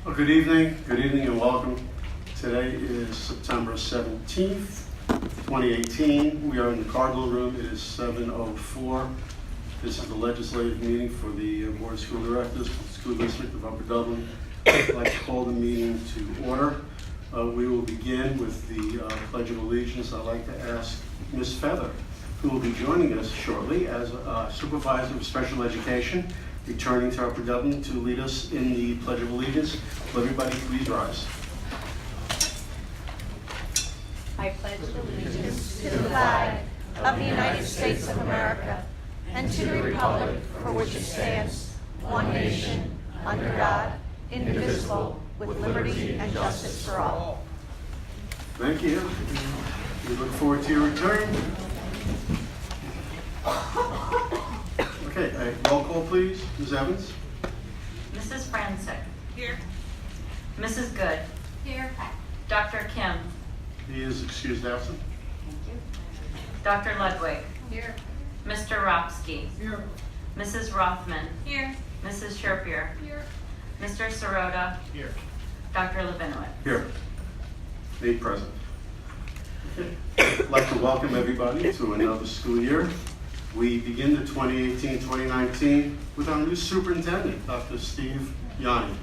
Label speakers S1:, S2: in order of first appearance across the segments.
S1: Well, good evening and welcome. Today is September 17th, 2018. We are in the Cardinal Room. It is 7:04. This is the legislative meeting for the Board of School Directors, School District of Upper Dublin. I'd like to call the meeting to order. We will begin with the Pledge of Allegiance. I'd like to ask Ms. Feather, who will be joining us shortly as Supervisor of Special Education, returning to Upper Dublin to lead us in the Pledge of Allegiance. Will everybody please rise?
S2: I pledge allegiance to the flag of the United States of America and to the republic for which it stands, one nation, under God, indivisible, with liberty and justice for all.
S1: Thank you. We look forward to your return. Okay, roll call please. Ms. Evans?
S3: Mrs. Franczyk.
S2: Here.
S3: Mrs. Good.
S2: Here.
S3: Dr. Kim.
S1: He is excused absent.
S3: Thank you. Dr. Ludwig.
S2: Here.
S3: Mr. Ropsky.
S1: Here.
S3: Mrs. Rothman.
S2: Here.
S3: Mrs. Sherpier.
S2: Here.
S3: Mr. Sirota.
S1: Here.
S3: Dr. Levinowitz.
S1: Here. 8 present. I'd like to welcome everybody to another school year. We begin the 2018-2019 with our new superintendent, Dr. Steve Yanni.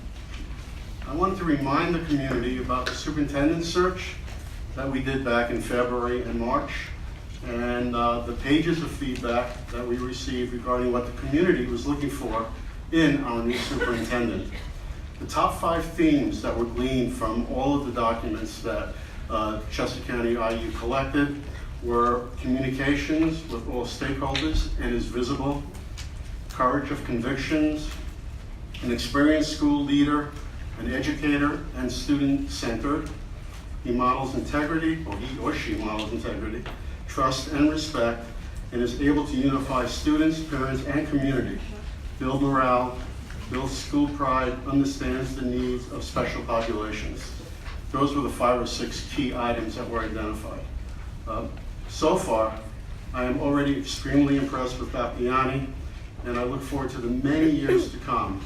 S1: I wanted to remind the community about the superintendent search that we did back in February and March, and the pages of feedback that we received regarding what the community was looking for in our new superintendent. The top 5 themes that were gleaned from all of the documents that Chester County IU collected were communications with all stakeholders and is visible, courage of convictions, an experienced school leader, an educator and student-centered. He models integrity, or he or she models integrity, trust and respect, and is able to unify students, parents, and community, build morale, build school pride, understands the needs of special populations. Those were the 5 or 6 key items that were identified. So far, I am already extremely impressed with Dr. Yanni, and I look forward to the many years to come.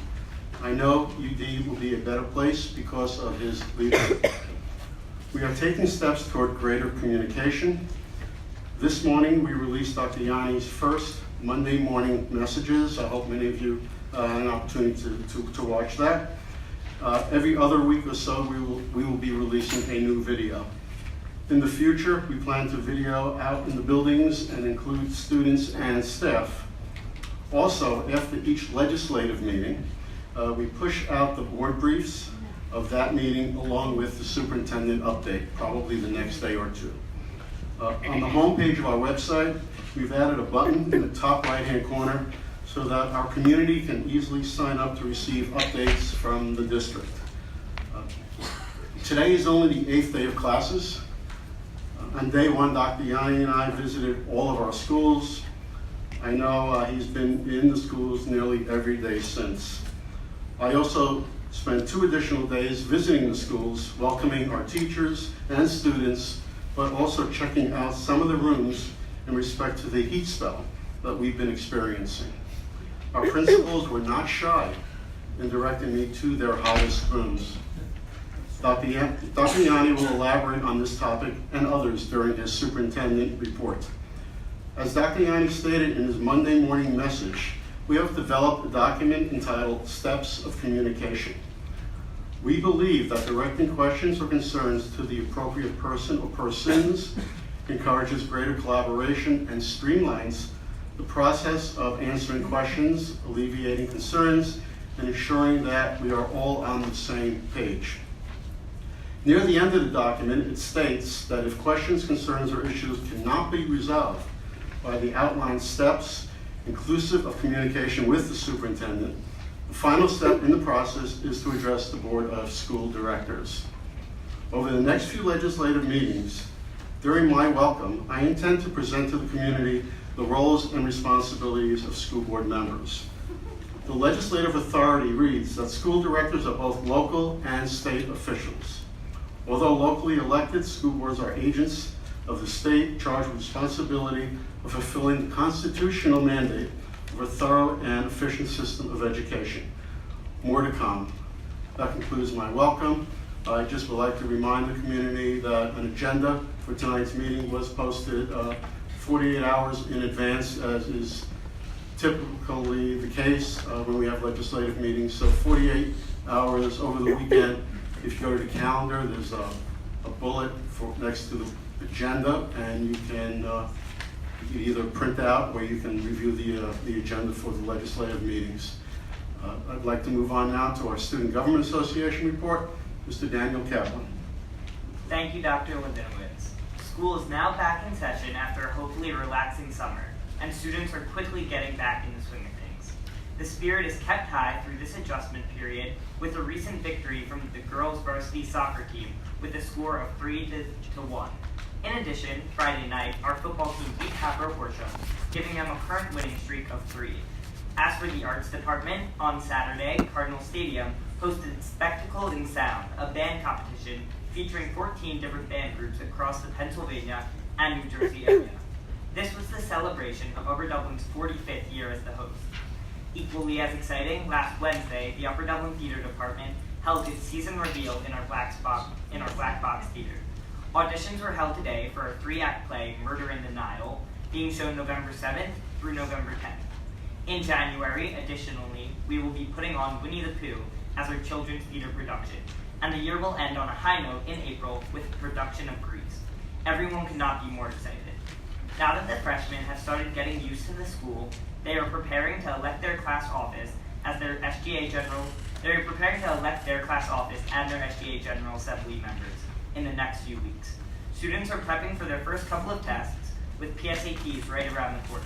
S1: I know UD will be a better place because of his leadership. We are taking steps toward greater communication. This morning, we released Dr. Yanni's first Monday morning messages. I hope many of you had an opportunity to watch that. Every other week or so, we will be releasing a new video. In the future, we plan to video out in the buildings and include students and staff. Also, after each legislative meeting, we push out the board briefs of that meeting along with the superintendent update, probably the next day or two. On the homepage of our website, we've added a button in the top right-hand corner so that our community can easily sign up to receive updates from the district. Today is only the 8th day of classes. On day 1, Dr. Yanni and I visited all of our schools. I know he's been in the schools nearly every day since. I also spent 2 additional days visiting the schools, welcoming our teachers and students, but also checking out some of the rooms in respect to the heat spell that we've been experiencing. Our principals were not shy in directing me to their hottest rooms. Dr. Yanni will elaborate on this topic and others during his superintendent report. As Dr. Yanni stated in his Monday morning message, we have developed a document entitled Steps of Communication. We believe that directing questions or concerns to the appropriate person or persons encourages greater collaboration and streamlines the process of answering questions, alleviating concerns, and ensuring that we are all on the same page. Near the end of the document, it states that if questions, concerns, or issues cannot be resolved by the outlined steps, inclusive of communication with the superintendent, the final step in the process is to address the Board of School Directors. Over the next few legislative meetings, during my welcome, I intend to present to the community the roles and responsibilities of school board members. The legislative authority reads that school directors are both local and state officials. Although locally elected, school boards are agents of the state charged with responsibility of fulfilling the constitutional mandate of a thorough and efficient system of education. More to come. That concludes my welcome. I just would like to remind the community that an agenda for tonight's meeting was posted 48 hours in advance, as is typically the case when we have legislative meetings. So 48 hours over the weekend. If you go to the calendar, there's a bullet next to the agenda, and you can either print out or you can review the agenda for the legislative meetings. I'd like to move on now to our Student Government Association report. Mr. Daniel Kaplan.
S4: Thank you, Dr. Levinowitz. School is now back in session after a hopefully relaxing summer, and students are quickly getting back in the swing of things. The spirit is kept high through this adjustment period with a recent victory from the girls varsity soccer team with a score of 3-1. In addition, Friday night, our football team beat Havre Horsham, giving them a current winning streak of 3. As for the arts department, on Saturday, Cardinal Stadium hosted Spectacle in Sound, a band competition featuring 14 different band groups across the Pennsylvania and New Jersey area. This was the celebration of Upper Dublin's 45th year as the host. Equally as exciting, last Wednesday, the Upper Dublin Theater Department held its season reveal in our Black Box Theater. Auditions were held today for a 3-act play, Murder in the Nile, being shown November 7th through November 10th. In January, additionally, we will be putting on Winnie the Pooh as our children's theater production, and the year will end on a high note in April with the production of Grease. Everyone could not be more excited. Now that the freshmen have started getting used to the school, they are preparing to elect their class office as their SGA General. They are preparing to elect their class office and their SGA General Assembly members in the next few weeks. Students are prepping for their first couple of tests with PSATs right around the corner.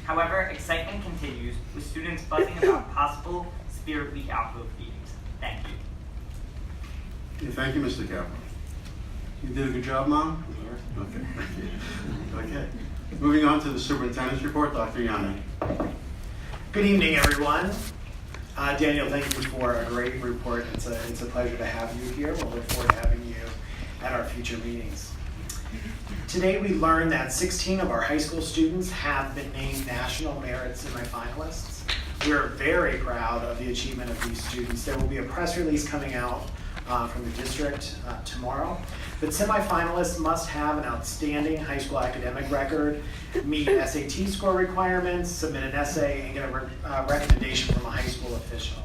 S4: However, excitement continues with students buzzing about possible Spirit Week outfield meetings. Thank you.
S1: Thank you, Mr. Kaplan. You did a good job, Mom? Okay. Okay. Moving on to the superintendent's report, Dr. Yanni.
S5: Good evening, everyone. Daniel, thank you for a great report. It's a pleasure to have you here. We'll look forward to having you at our future meetings. Today we learned that 16 of our high school students have been named National Merit Semifinalists. We're very proud of the achievement of these students. There will be a press release coming out from the district tomorrow. But semifinalists must have an outstanding high school academic record, meet SAT score requirements, submit an essay, and get a recommendation from a high school official.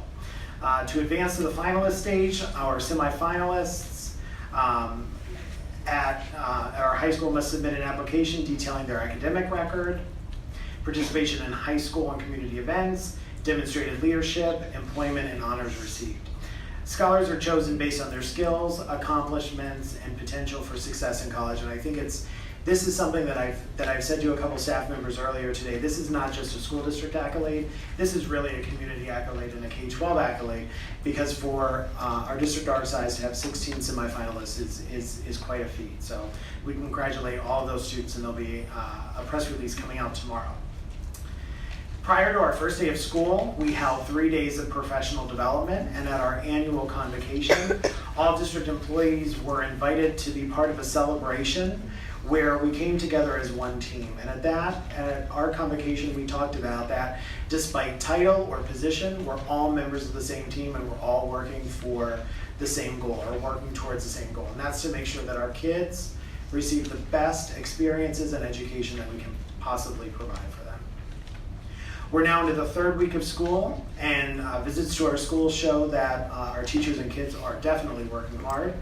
S5: To advance to the finalist stage, our semifinalists at our high school must submit an application detailing their academic record, participation in high school and community events, demonstrated leadership, employment, and honors received. Scholars are chosen based on their skills, accomplishments, and potential for success in college. And I think this is something that I've said to a couple staff members earlier today. This is not just a school district accolade. This is really a community accolade and a K-12 accolade, because for our district our size to have 16 semifinalists is quite a feat. So we congratulate all of those students, and there'll be a press release coming out tomorrow. Prior to our first day of school, we held 3 days of professional development, and at our annual convocation, all district employees were invited to be part of a celebration where we came together as one team. And at our convocation, we talked about that despite title or position, we're all members of the same team, and we're all working for the same goal, or working towards the same goal. And that's to make sure that our kids receive the best experiences and education that we can possibly provide for them. We're now into the third week of school, and visits to our schools show that our teachers and kids are definitely working hard.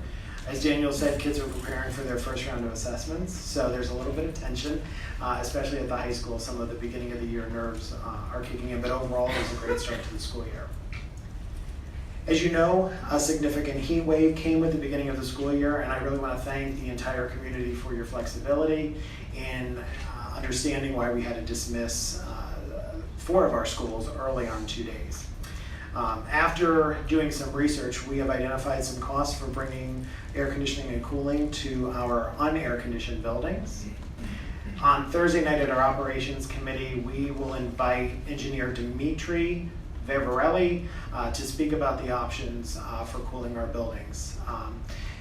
S5: As Daniel said, kids are preparing for their first round of assessments, so there's a little bit of tension, especially at the high school. Some of the beginning of the year nerves are kicking in, but overall it was a great start to the school year. As you know, a significant heat wave came with the beginning of the school year, and I really want to thank the entire community for your flexibility in understanding why we had to dismiss 4 of our schools early on 2 days. After doing some research, we have identified some costs for bringing air conditioning and cooling to our unair conditioned buildings. On Thursday night at our operations committee, we will invite engineer Dimitri Vivarelli to speak about the options for cooling our buildings.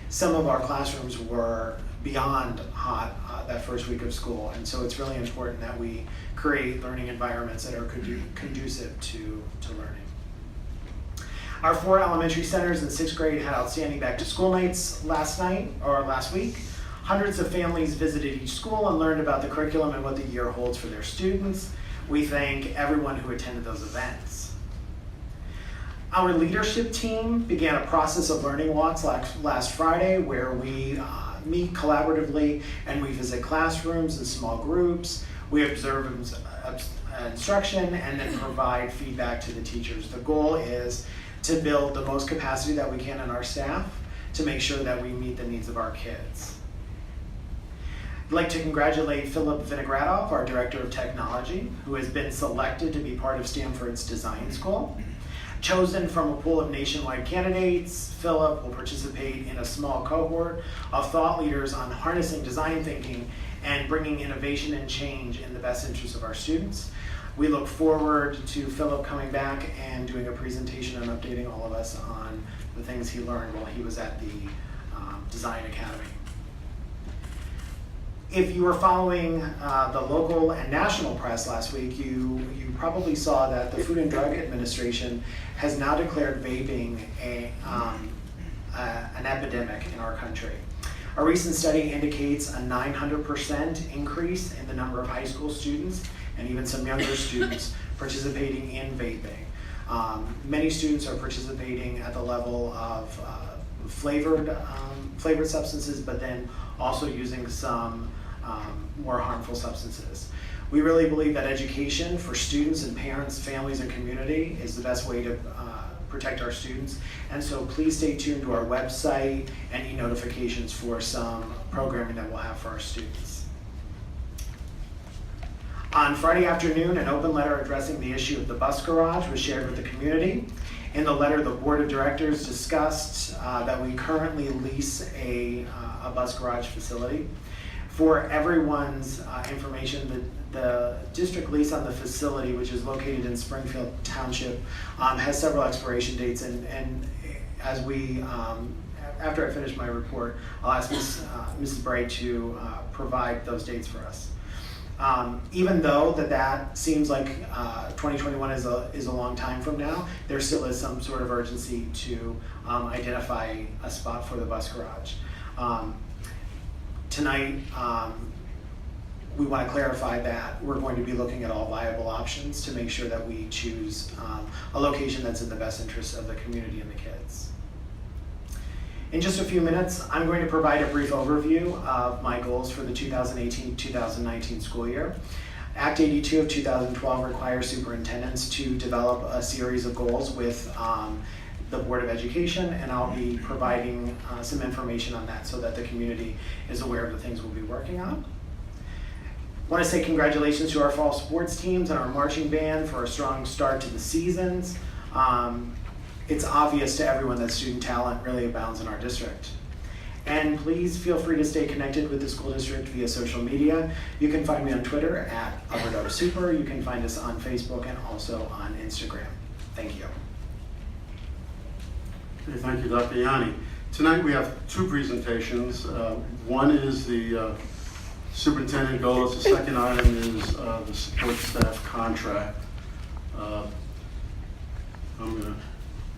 S5: Some of our classrooms were beyond hot that first week of school, and so it's really important that we create learning environments that are conducive to learning. Our 4 elementary centers in 6th grade had outstanding back-to-school nights last week. Hundreds of families visited each school and learned about the curriculum and what the year holds for their students. We thank everyone who attended those events. Our leadership team began a process of learning walks last Friday, where we meet collaboratively and we visit classrooms in small groups. We observe instruction and then provide feedback to the teachers. The goal is to build the most capacity that we can in our staff to make sure that we meet the needs of our kids. I'd like to congratulate Philip Vinogradov, our Director of Technology, who has been selected to be part of Stanford's Design School. Chosen from a pool of nationwide candidates, Philip will participate in a small cohort of thought leaders on harnessing design thinking and bringing innovation and change in the best interest of our students. We look forward to Philip coming back and doing a presentation and updating all of us on the things he learned while he was at the Design Academy. If you were following the local and national press last week, you probably saw that the Food and Drug Administration has now declared vaping an epidemic in our country. A recent study indicates a 900% increase in the number of high school students and even some younger students participating in vaping. Many students are participating at the level of flavored substances, but then also using some more harmful substances. We really believe that education for students and parents, families, and community is the best way to protect our students. And so please stay tuned to our website and e-notifications for some programming that we'll have for our students. On Friday afternoon, an open letter addressing the issue of the bus garage was shared with the community. In the letter, the board of directors discussed that we currently lease a bus garage facility. For everyone's information, the district lease on the facility, which is located in Springfield Township, has several expiration dates, and as we, after I finish my report, I'll ask Mrs. Bright to provide those dates for us. Even though that seems like 2021 is a long time from now, there still is some sort of urgency to identify a spot for the bus garage. Tonight, we want to clarify that we're going to be looking at all viable options to make sure that we choose a location that's in the best interest of the community and the kids. In just a few minutes, I'm going to provide a brief overview of my goals for the 2018-2019 school year. Act 82 of 2012 requires superintendents to develop a series of goals with the Board of Education, and I'll be providing some information on that so that the community is aware of the things we'll be working on. I want to say congratulations to our fall sports teams and our marching band for a strong start to the seasons. It's obvious to everyone that student talent really abounds in our district. And please feel free to stay connected with the school district via social media. You can find me on Twitter at @UpperDoveSuper. You can find us on Facebook and also on Instagram. Thank you.
S1: Okay, thank you, Dr. Yanni. Tonight we have two presentations. One is the superintendent goals. The second item is the support staff contract.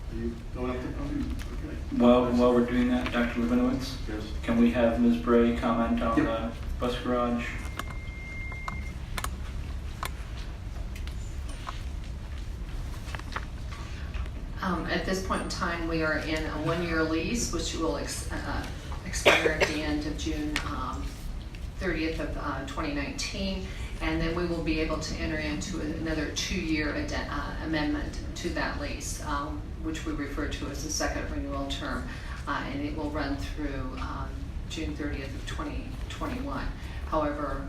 S1: Are you going up the podium? Okay.
S6: While we're doing that, Dr. Levinowitz,
S1: Yes.
S6: can we have Ms. Bray comment on
S1: Yep.
S6: the bus garage?
S7: At this point in time, we are in a one-year lease, which will expire at the end of June 30th of 2019, and then we will be able to enter into another 2-year amendment to that lease, which we refer to as the second renewal term, and it will run through June 30th of 2021. However,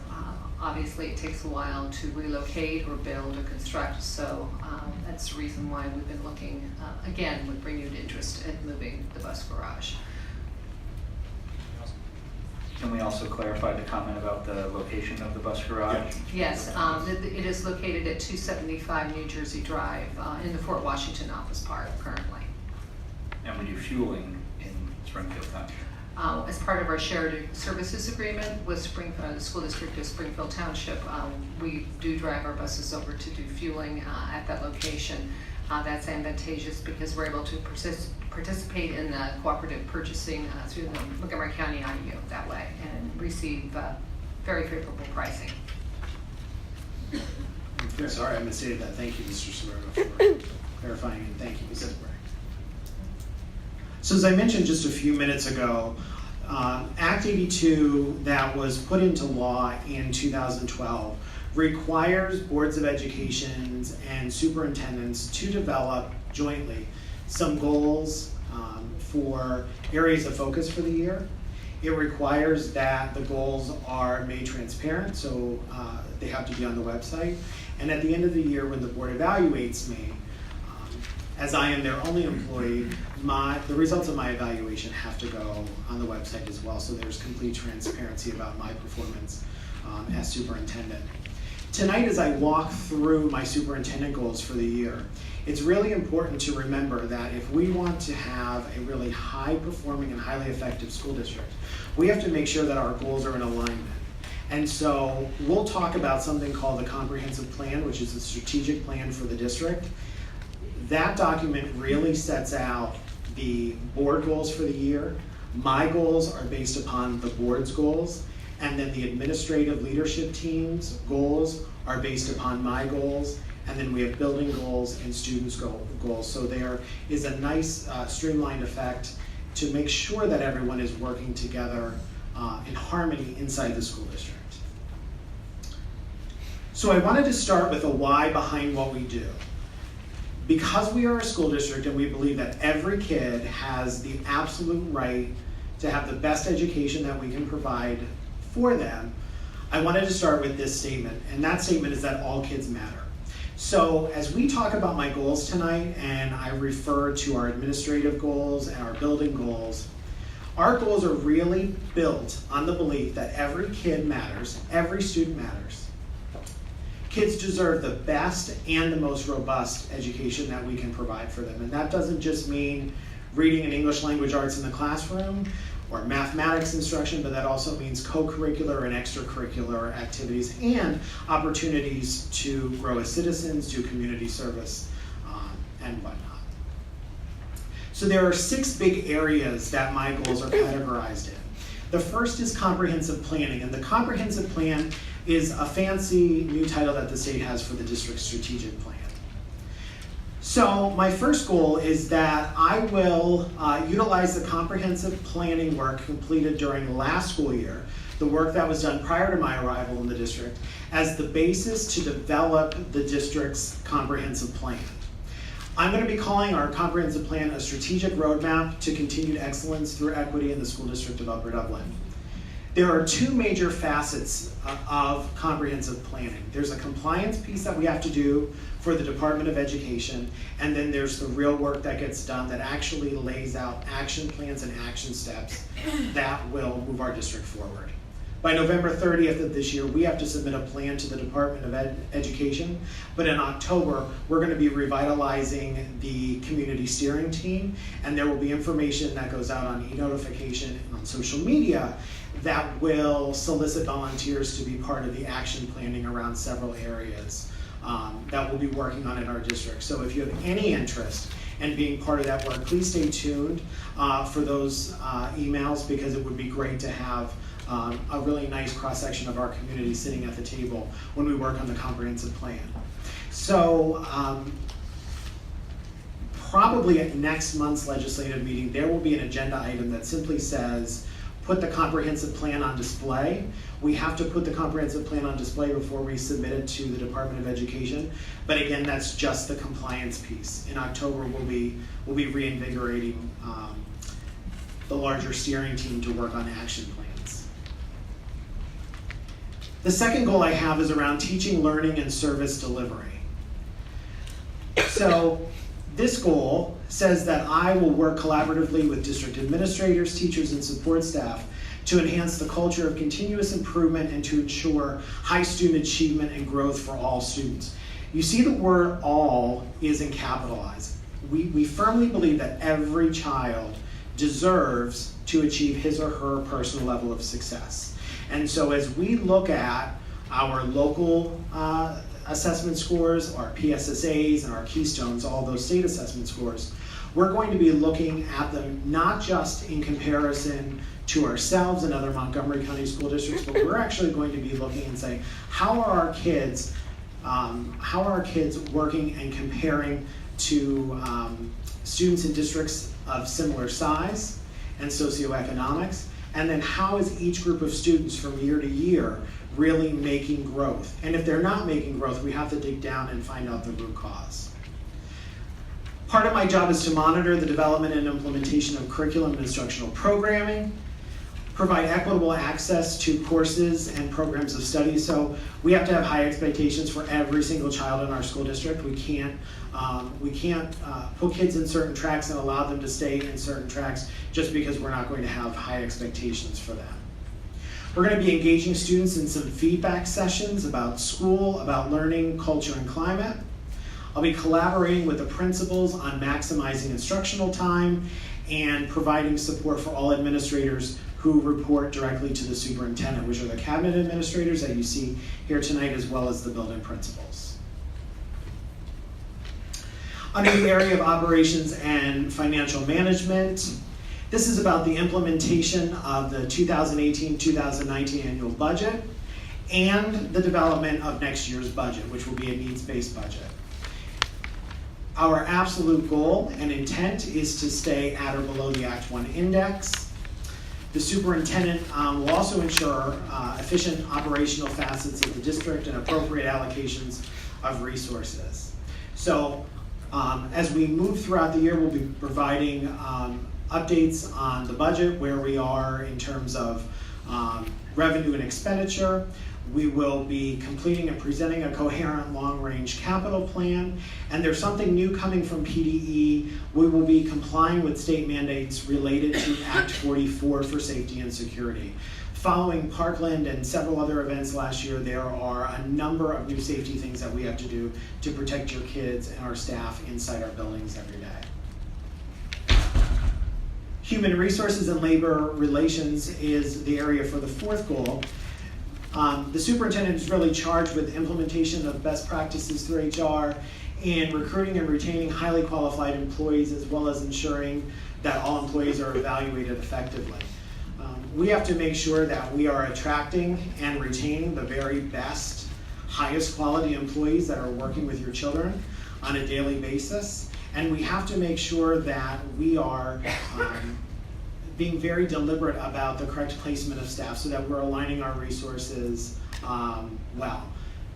S7: obviously it takes a while to relocate or build or construct, so that's the reason why we've been looking, again, with renewed interest in moving the bus garage.
S6: Can we also clarify the comment about the location of the bus garage?
S7: Yes, it is located at 275 New Jersey Drive in the Fort Washington Office Park currently.
S6: And we do fueling in Springfield Township.
S7: As part of our shared services agreement with the School District of Springfield Township, we do drive our buses over to do fueling at that location. That's advantageous because we're able to participate in the cooperative purchasing through the Montgomery County IU that way and receive very favorable pricing.
S5: Sorry, I misstated that. Thank you, Mr. Soroka, for clarifying, and thank you, Mrs. Bray. So as I mentioned just a few minutes ago, Act 82 that was put into law in 2012 requires boards of education and superintendents to develop jointly some goals for areas of focus for the year. It requires that the goals are made transparent, so they have to be on the website. And at the end of the year, when the board evaluates me, as I am their only employee, the results of my evaluation have to go on the website as well, so there's complete transparency about my performance as superintendent. Tonight, as I walk through my superintendent goals for the year, it's really important to remember that if we want to have a really high-performing and highly effective school district, we have to make sure that our goals are in alignment. And so we'll talk about something called the comprehensive plan, which is a strategic plan for the district. That document really sets out the board goals for the year. My goals are based upon the board's goals, and then the administrative leadership team's goals are based upon my goals, and then we have building goals and students' goals. So there is a nice streamlined effect to make sure that everyone is working together in harmony inside the school district. So I wanted to start with a why behind what we do. Because we are a school district and we believe that every kid has the absolute right to have the best education that we can provide for them, I wanted to start with this statement, and that statement is that all kids matter. So as we talk about my goals tonight, and I refer to our administrative goals and our building goals, our goals are really built on the belief that every kid matters, every student matters. Kids deserve the best and the most robust education that we can provide for them. And that doesn't just mean reading and English language arts in the classroom or mathematics instruction, but that also means co-curricular and extracurricular activities and opportunities to grow as citizens, do community service, and whatnot. So there are 6 big areas that my goals are categorized in. The first is comprehensive planning, and the comprehensive plan is a fancy new title that the state has for the district's strategic plan. So my first goal is that I will utilize the comprehensive planning work completed during last school year, the work that was done prior to my arrival in the district, as the basis to develop the district's comprehensive plan. I'm going to be calling our comprehensive plan a strategic roadmap to continued excellence through equity in the school district of Upper Dublin. There are 2 major facets of comprehensive planning. There's a compliance piece that we have to do for the Department of Education, and then there's the real work that gets done that actually lays out action plans and action steps that will move our district forward. By November 30th of this year, we have to submit a plan to the Department of Education, but in October, we're going to be revitalizing the community steering team, and there will be information that goes out on e-notification and on social media that will solicit volunteers to be part of the action planning around several areas that we'll be working on in our district. So if you have any interest in being part of that work, please stay tuned for those emails, because it would be great to have a really nice cross-section of our community sitting at the table when we work on the comprehensive plan. So probably at next month's legislative meeting, there will be an agenda item that simply says, put the comprehensive plan on display. We have to put the comprehensive plan on display before we submit it to the Department of Education. But again, that's just the compliance piece. In October, we'll be reinvigorating the larger steering team to work on action plans. The second goal I have is around teaching, learning, and service delivery. So this goal says that I will work collaboratively with district administrators, teachers, and support staff to enhance the culture of continuous improvement and to ensure high student achievement and growth for all students. You see the word all is in capitalized. We firmly believe that every child deserves to achieve his or her personal level of success. And so as we look at our local assessment scores, our PSSAs, and our Keystones, all those state assessment scores, we're going to be looking at them not just in comparison to ourselves and other Montgomery County school districts, but we're actually going to be looking and saying, how are our kids working and comparing to students in districts of similar size and socioeconomics, and then how is each group of students from year to year really making growth? And if they're not making growth, we have to dig down and find out the root cause. Part of my job is to monitor the development and implementation of curriculum and instructional programming, provide equitable access to courses and programs of study. So we have to have high expectations for every single child in our school district. We can't put kids in certain tracks and allow them to stay in certain tracks just because we're not going to have high expectations for them. We're going to be engaging students in some feedback sessions about school, about learning, culture, and climate. I'll be collaborating with the principals on maximizing instructional time and providing support for all administrators who report directly to the superintendent, which are the cabinet administrators that you see here tonight, as well as the building principals. Under the area of operations and financial management, this is about the implementation of the 2018-2019 annual budget and the development of next year's budget, which will be a needs-based budget. Our absolute goal and intent is to stay at or below the Act 1 index. The superintendent will also ensure efficient operational facets of the district and appropriate allocations of resources. So as we move throughout the year, we'll be providing updates on the budget, where we are in terms of revenue and expenditure. We will be completing and presenting a coherent long-range capital plan, and there's something new coming from PDE. We will be complying with state mandates related to Act 44 for safety and security. Following Parkland and several other events last year, there are a number of new safety things that we have to do to protect your kids and our staff inside our buildings every day. Human resources and labor relations is the area for the fourth goal. The superintendent is really charged with implementation of best practices through HR and recruiting and retaining highly qualified employees, as well as ensuring that all employees are evaluated effectively. We have to make sure that we are attracting and retaining the very best, highest quality employees that are working with your children on a daily basis. And we have to make sure that we are being very deliberate about the correct placement of staff so that we're aligning our resources well.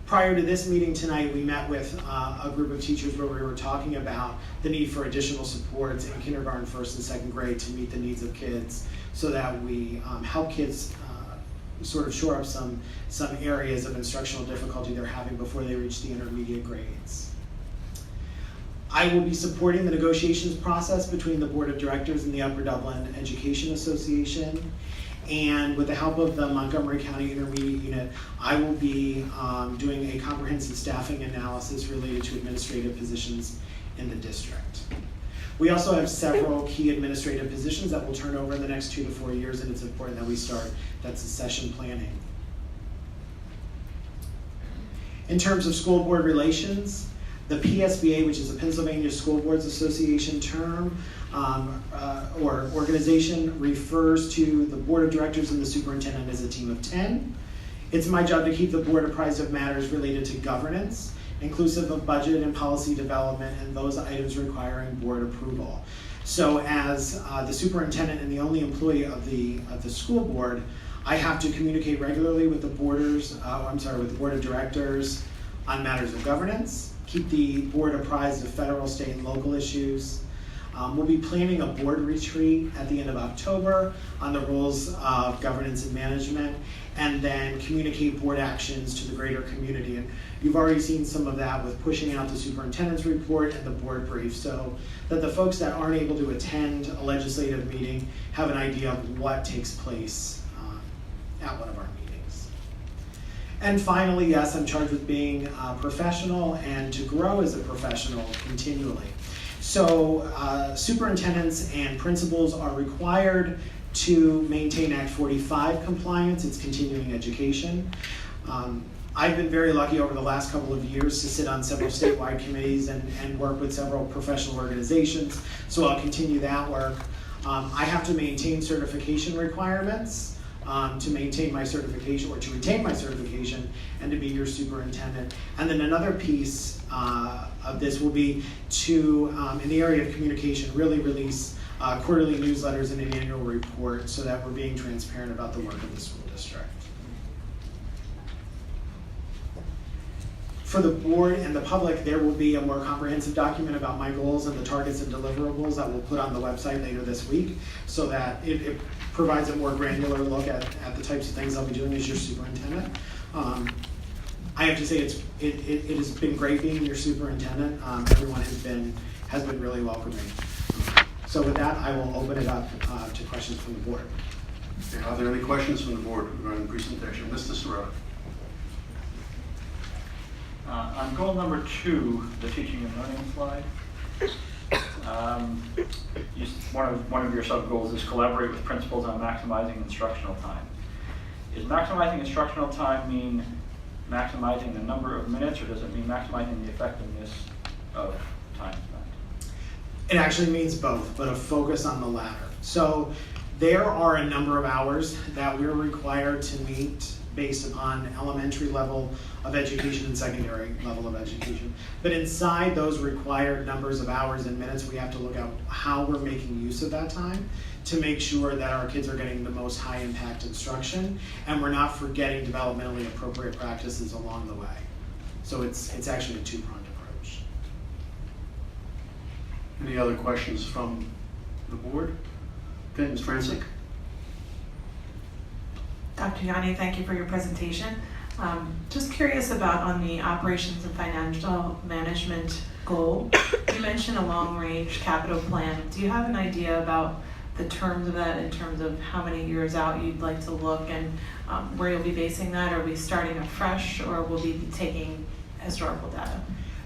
S5: Prior to this meeting tonight, we met with a group of teachers where we were talking about the need for additional supports in kindergarten, first and second grade to meet the needs of kids, so that we help kids sort of shore up some areas of instructional difficulty they're having before they reach the intermediate grades. I will be supporting the negotiations process between the Board of Directors and the Upper Dublin Education Association. And with the help of the Montgomery County Intermediate Unit, I will be doing a comprehensive staffing analysis related to administrative positions in the district. We also have several key administrative positions that will turn over in the next 2 to 4 years, and it's important that we start that succession planning. In terms of school board relations, the PSBA, which is the Pennsylvania School Boards Association term or organization, refers to the board of directors and the superintendent as a team of 10. It's my job to keep the board apprised of matters related to governance, inclusive of budget and policy development and those items requiring board approval. So as the superintendent and the only employee of the school board, I have to communicate regularly with the board of directors on matters of governance, keep the board apprised of federal, state, and local issues. We'll be planning a board retreat at the end of October on the roles of governance and management, and then communicate board actions to the greater community. And you've already seen some of that with pushing out the superintendent's report and the board brief, so that the folks that aren't able to attend a legislative meeting have an idea of what takes place at one of our meetings. And finally, yes, I'm charged with being a professional and to grow as a professional continually. So superintendents and principals are required to maintain Act 45 compliance. It's continuing education. I've been very lucky over the last couple of years to sit on several statewide committees and work with several professional organizations, so I'll continue that work. I have to maintain certification requirements to maintain my certification or to retain my certification and to be your superintendent. And then another piece of this will be to, in the area of communication, really release quarterly newsletters and an annual report so that we're being transparent about the work of the school district. For the board and the public, there will be a more comprehensive document about my goals and the targets and deliverables that we'll put on the website later this week, so that it provides a more granular look at the types of things I'll be doing as your superintendent. I have to say it has been great being your superintendent. Everyone has been really welcoming. So with that, I will open it up to questions from the board.
S1: Okay, are there any questions from the board regarding the presentation? Mr. Sirota.
S6: On goal number 2, the teaching and learning slide, one of your sub-goals is collaborate with principals on maximizing instructional time. Is maximizing instructional time mean maximizing the number of minutes, or does it mean maximizing the effectiveness of time spent?
S5: It actually means both, but a focus on the latter. So there are a number of hours that we're required to meet based upon elementary level of education and secondary level of education. But inside those required numbers of hours and minutes, we have to look at how we're making use of that time to make sure that our kids are getting the most high impact instruction and we're not forgetting developmentally appropriate practices along the way. So it's actually a two-pronged approach.
S1: Any other questions from the board? Okay, Ms. Franczyk?
S8: Dr. Yanni, thank you for your presentation. Just curious about on the operations and financial management goal, you mentioned a long-range capital plan. Do you have an idea about the terms of that in terms of how many years out you'd like to look and where you'll be basing that? Are we starting afresh or will we be taking historical data?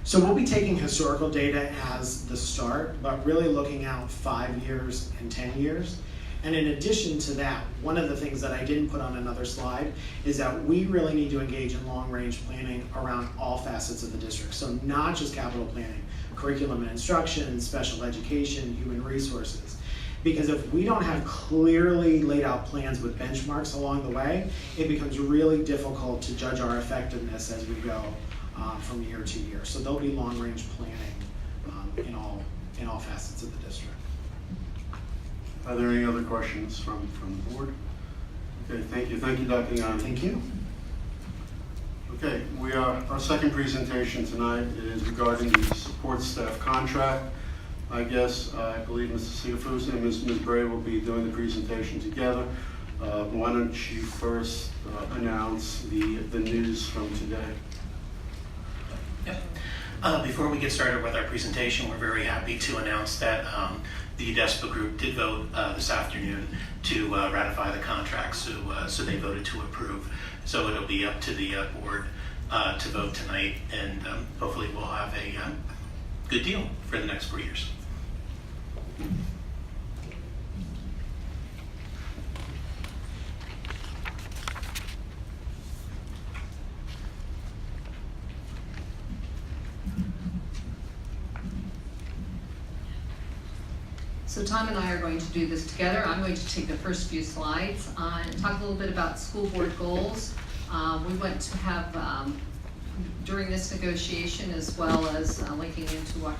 S5: So we'll be taking historical data as the start, but really looking out 5 years and 10 years. And in addition to that, one of the things that I didn't put on another slide is that we really need to engage in long-range planning around all facets of the district. So not just capital planning, curriculum and instruction, special education, human resources. Because if we don't have clearly laid out plans with benchmarks along the way, it becomes really difficult to judge our effectiveness as we go from year to year. So there'll be long-range planning in all facets of the district.
S1: Are there any other questions from the board? Okay, thank you. Thank you, Dr. Yanni.
S5: Thank you.
S1: Okay, our second presentation tonight is regarding the support staff contract. I believe Mr. Sigafus and Ms. Bray will be doing the presentation together. Why don't you first announce the news from today?
S9: Yep. Before we get started with our presentation, we're very happy to announce that the DESPA group did vote this afternoon to ratify the contract, so they voted to approve. So it'll be up to the board to vote tonight, and hopefully we'll have a good deal for the next 4 years.
S7: So Tom and I are going to do this together. I'm going to take the first few slides and talk a little bit about school board goals. We want to have, during this negotiation, as well as linking into what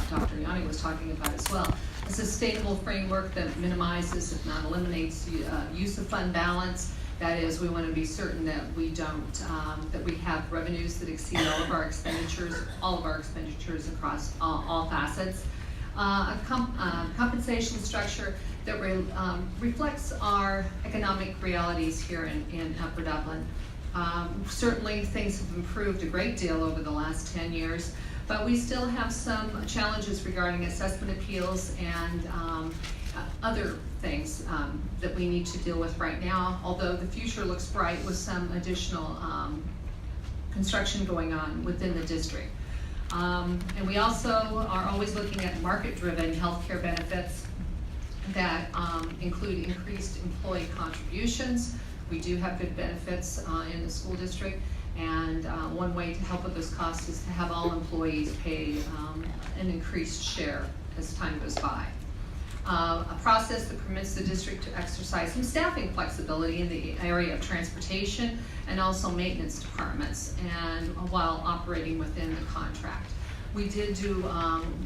S7: Dr. Yanni was talking about as well, a sustainable framework that minimizes, if not eliminates, use of fund balance. That is, we want to be certain that we don't, that we have revenues that exceed all of our expenditures across all facets. A compensation structure that reflects our economic realities here in Upper Dublin. Certainly things have improved a great deal over the last 10 years, but we still have some challenges regarding assessment appeals and other things that we need to deal with right now, although the future looks bright with some additional construction going on within the district. And we also are always looking at market-driven healthcare benefits that include increased employee contributions. We do have good benefits in the school district, And one way to help with those costs is to have all employees pay an increased share as time goes by. A process that permits the district to exercise some staffing flexibility in the area of transportation and also maintenance departments, and while operating within the contract. We did do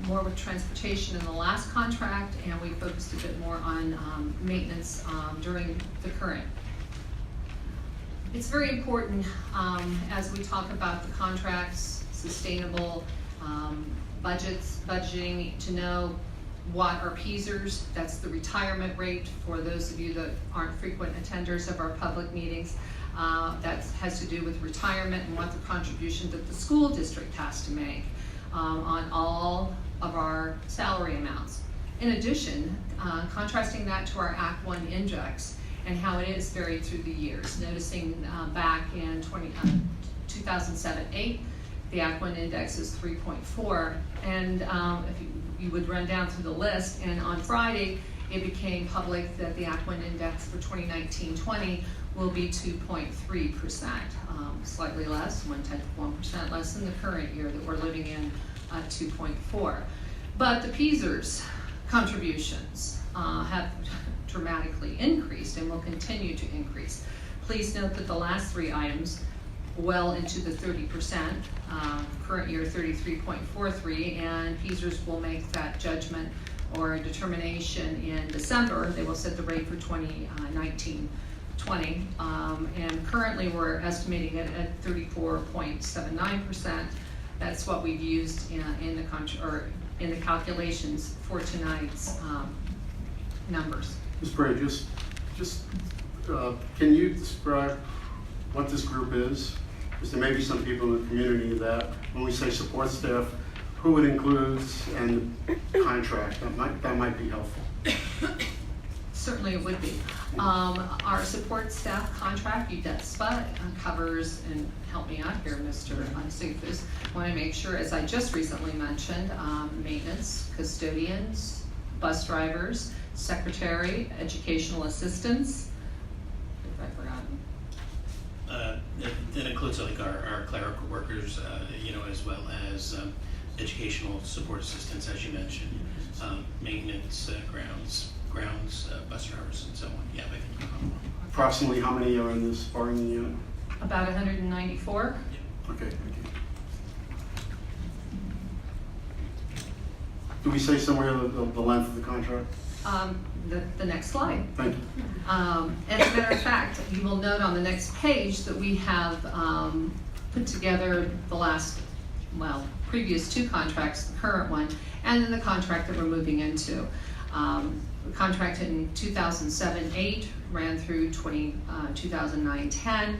S7: more with transportation in the last contract, and we focused a bit more on maintenance during the current. It's very important as we talk about the contracts, sustainable budgeting, to know what are PSERs, that's the retirement rate for those of you that aren't frequent attenders of our public meetings. That has to do with retirement and what the contribution that the school district has to make on all of our salary amounts. In addition, contrasting that to our Act 1 index and how it is varied through the years. Noticing back in 2007-8, the Act 1 index is 3.4, and if you would run down through the list, and on Friday it became public that the Act 1 index for 2019-20 will be 2.3%, slightly less, 1% less than the current year that we're living in, 2.4. But the PSERS contributions have dramatically increased and will continue to increase. Please note that the last three items, well into the 30%, current year 33.43, and PSERS will make that judgment or determination in December. They will set the rate for 2019-20, and currently we're estimating it at 34.79%. That's what we've used in the calculations for tonight's numbers.
S1: Ms. Bray, just can you describe what this group is? Because there may be some people in the community that, when we say support staff, who it includes and the contract, that might be helpful.
S7: Certainly it would be. Our support staff contract, UDESPA, covers, and help me out here, Mr. Sigfus, want to make sure, as I just recently mentioned, maintenance, custodians, bus drivers, secretary, educational assistants. If I've forgotten.
S9: That includes like our clerical workers, as well as educational support assistants, as you mentioned, maintenance, grounds, bus drivers, and so on. Yeah, I think.
S1: Approximately how many are in this bargaining unit?
S7: About 194.
S1: Okay, thank you. Do we say somewhere the length of the contract?
S7: The next slide.
S1: Thank you.
S7: As a matter of fact, you will note on the next page that we have put together the previous two contracts, the current one, and then the contract that we're moving into. The contract in 2007-8 ran through 2009-10.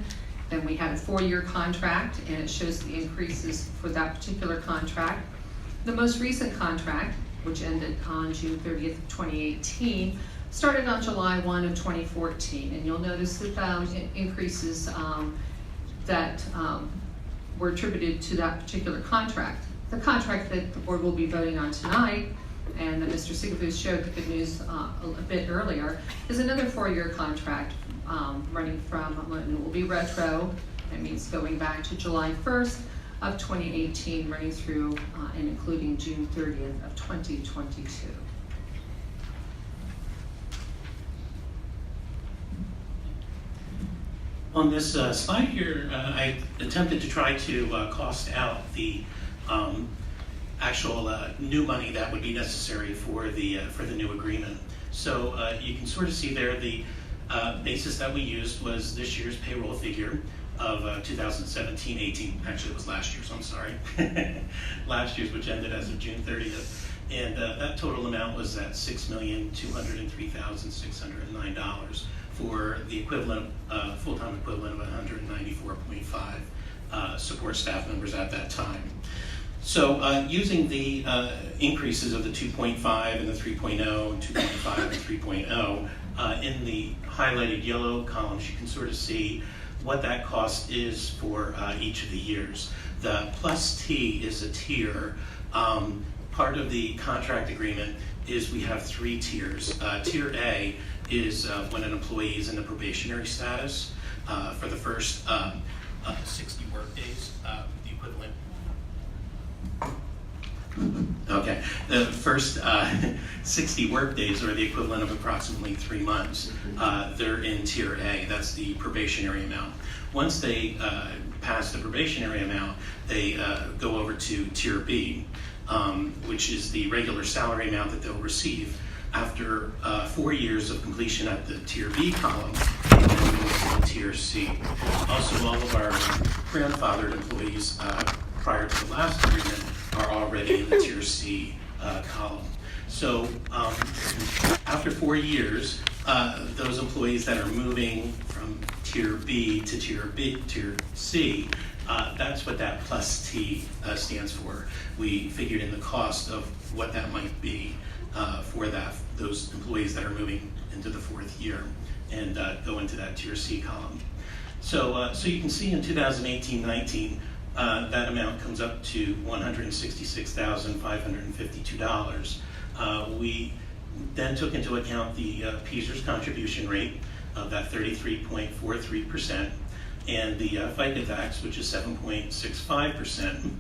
S7: Then we had a 4-year contract, and it shows the increases for that particular contract. The most recent contract, which ended on June 30th of 2018, started on July 1 of 2014. And you'll notice that increases that were attributed to that particular contract. The contract that the board will be voting on tonight, and that Mr. Sigfus showed the good news a bit earlier, is another 4-year contract running from, and it will be retro. That means going back to July 1st of 2018, running through and including June 30th of 2022.
S9: On this slide here, I attempted to try to cost out the actual new money that would be necessary for the new agreement. So you can sort of see there the basis that we used was this year's payroll figure of 2017-18. Actually, it was last year's, I'm sorry. Last year's, which ended as of June 30th. And that total amount was at $6,203,609 for the equivalent, full-time equivalent of 194.5 support staff members at that time. So using the increases of the 2.5 and the 3.0, 2.5 and 3.0, in the highlighted yellow columns, you can sort of see what that cost is for each of the years. The plus T is a tier. Part of the contract agreement is we have 3 tiers. Tier A is when an employee is in the probationary status for the first 60 workdays, the equivalent. Okay, the first 60 workdays are the equivalent of approximately 3 months. They're in Tier A, that's the probationary amount. Once they pass the probationary amount, they go over to Tier B, which is the regular salary amount that they'll receive after 4 years of completion at the Tier B column, and then move to Tier C. Also, all of our grandfathered employees prior to the last agreement are already in the Tier C column. So after 4 years, those employees that are moving from Tier B to Tier C, that's what that plus T stands for. We figured in the cost of what that might be for those employees that are moving into the 4th year and go into that Tier C column. So you can see in 2018-19, that amount comes up to $166,552. We then took into account the PSERS contribution rate of that 33.43%, and the FICA tax, which is 7.65%.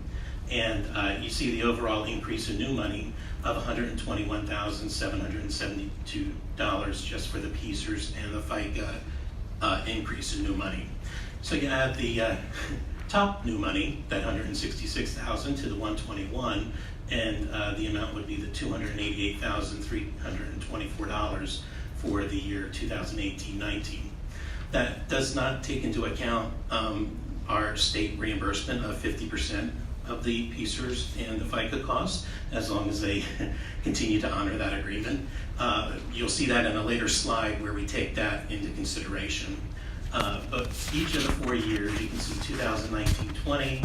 S9: And you see the overall increase in new money of $121,772 just for the PSERS and the FICA increase in new money. So you add the top new money, that $166,000 to the $121, and the amount would be the $288,324 for the year 2018-19. That does not take into account our state reimbursement of 50% of the PSERS and the FICA costs, as long as they continue to honor that agreement. You'll see that in a later slide where we take that into consideration. But each of the 4 years, you can see 2019-20,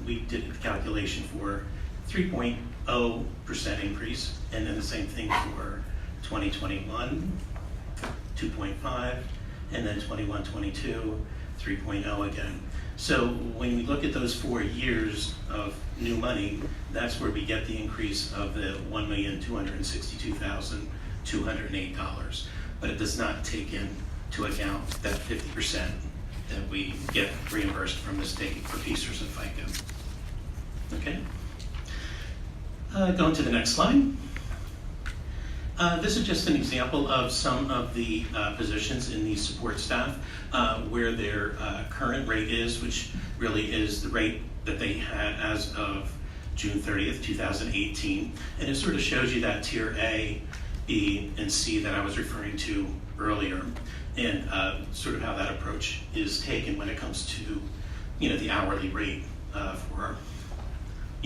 S9: we did the calculation for 3.0% increase, and then the same thing for 2021, 2.5, and then 21-22, 3.0 again. So when we look at those 4 years of new money, that's where we get the increase of the $1,262,208. But it does not take into account that 50% that we get reimbursed from the state for PSERS and FICA. Okay. Going to the next slide. This is just an example of some of the positions in the support staff where their current rate is, which really is the rate that they had as of June 30th, 2018. And it sort of shows you that Tier A, B, and C that I was referring to earlier, and sort of how that approach is taken when it comes to, the hourly rate for,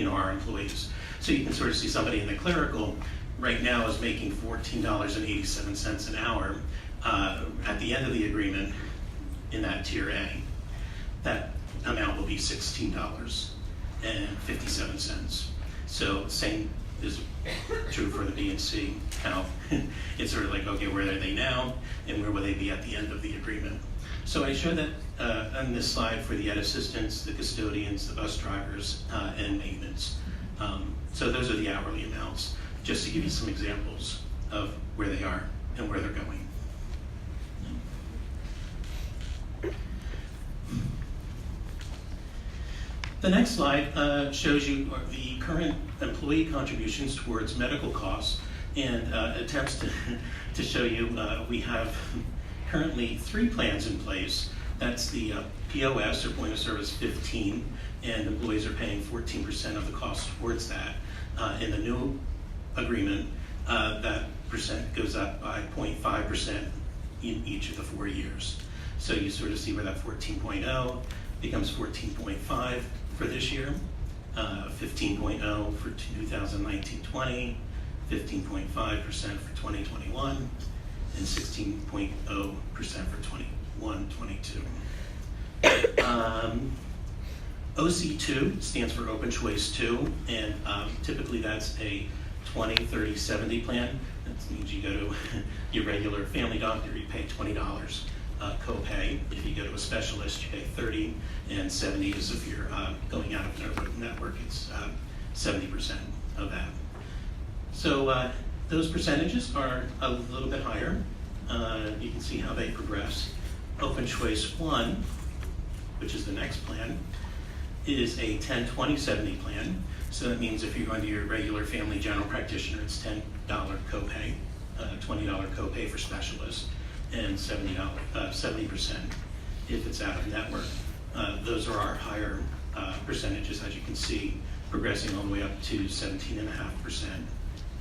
S9: our employees. So you can sort of see somebody in the clerical right now is making $14.87 an hour. At the end of the agreement in that Tier A, that amount will be $16.57. So same is true for the B and C, how it's sort of like, okay, where are they now and where will they be at the end of the agreement? So I show that on this slide for the ed assistants, the custodians, the bus drivers, and maintenance. So those are the hourly amounts, just to give you some examples of where they are and where they're going. The next slide shows you the current employee contributions towards medical costs, and attempts to show you we have currently 3 plans in place. That's the POS, or Point of Service 15, and employees are paying 14% of the cost towards that. In the new agreement, that percent goes up by 0.5% in each of the 4 years. So you sort of see where that 14.0 becomes 14.5 for this year, 15.0 for 2019-20, 15.5% for 2021, and 16.0% for 21-22. OC2 stands for Open Choice 2, and typically that's a 20-30-70 plan. That means you go to your regular family doctor, you pay $20 copay. If you go to a specialist, you pay $30, and 70 is if you're going out of network, it's 70% of that. So those percentages are a little bit higher. You can see how they progress. Open Choice 1 which is the next plan, is a 10-20-70 plan. So that means if you're going to your regular family general practitioner, it's $10 copay, $20 copay for specialists, and $70% if it's out of network. Those are our higher percentages, as you can see, progressing all the way up to 17.5%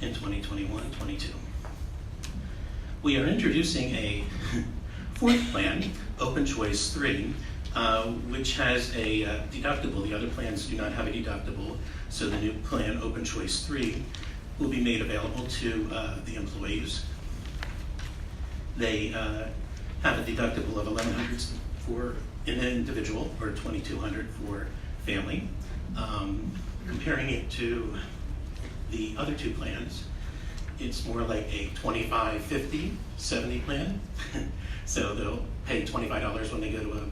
S9: in 2021-22. We are introducing a fourth plan, Open Choice 3, which has a deductible. The other plans do not have a deductible, so the new plan, Open Choice 3, will be made available to the employees. They have a deductible of $1,100 for an individual or $2,200 for family. Comparing it to the other two plans, it's more like a 25-50-70 plan. So they'll pay $25 when they go to a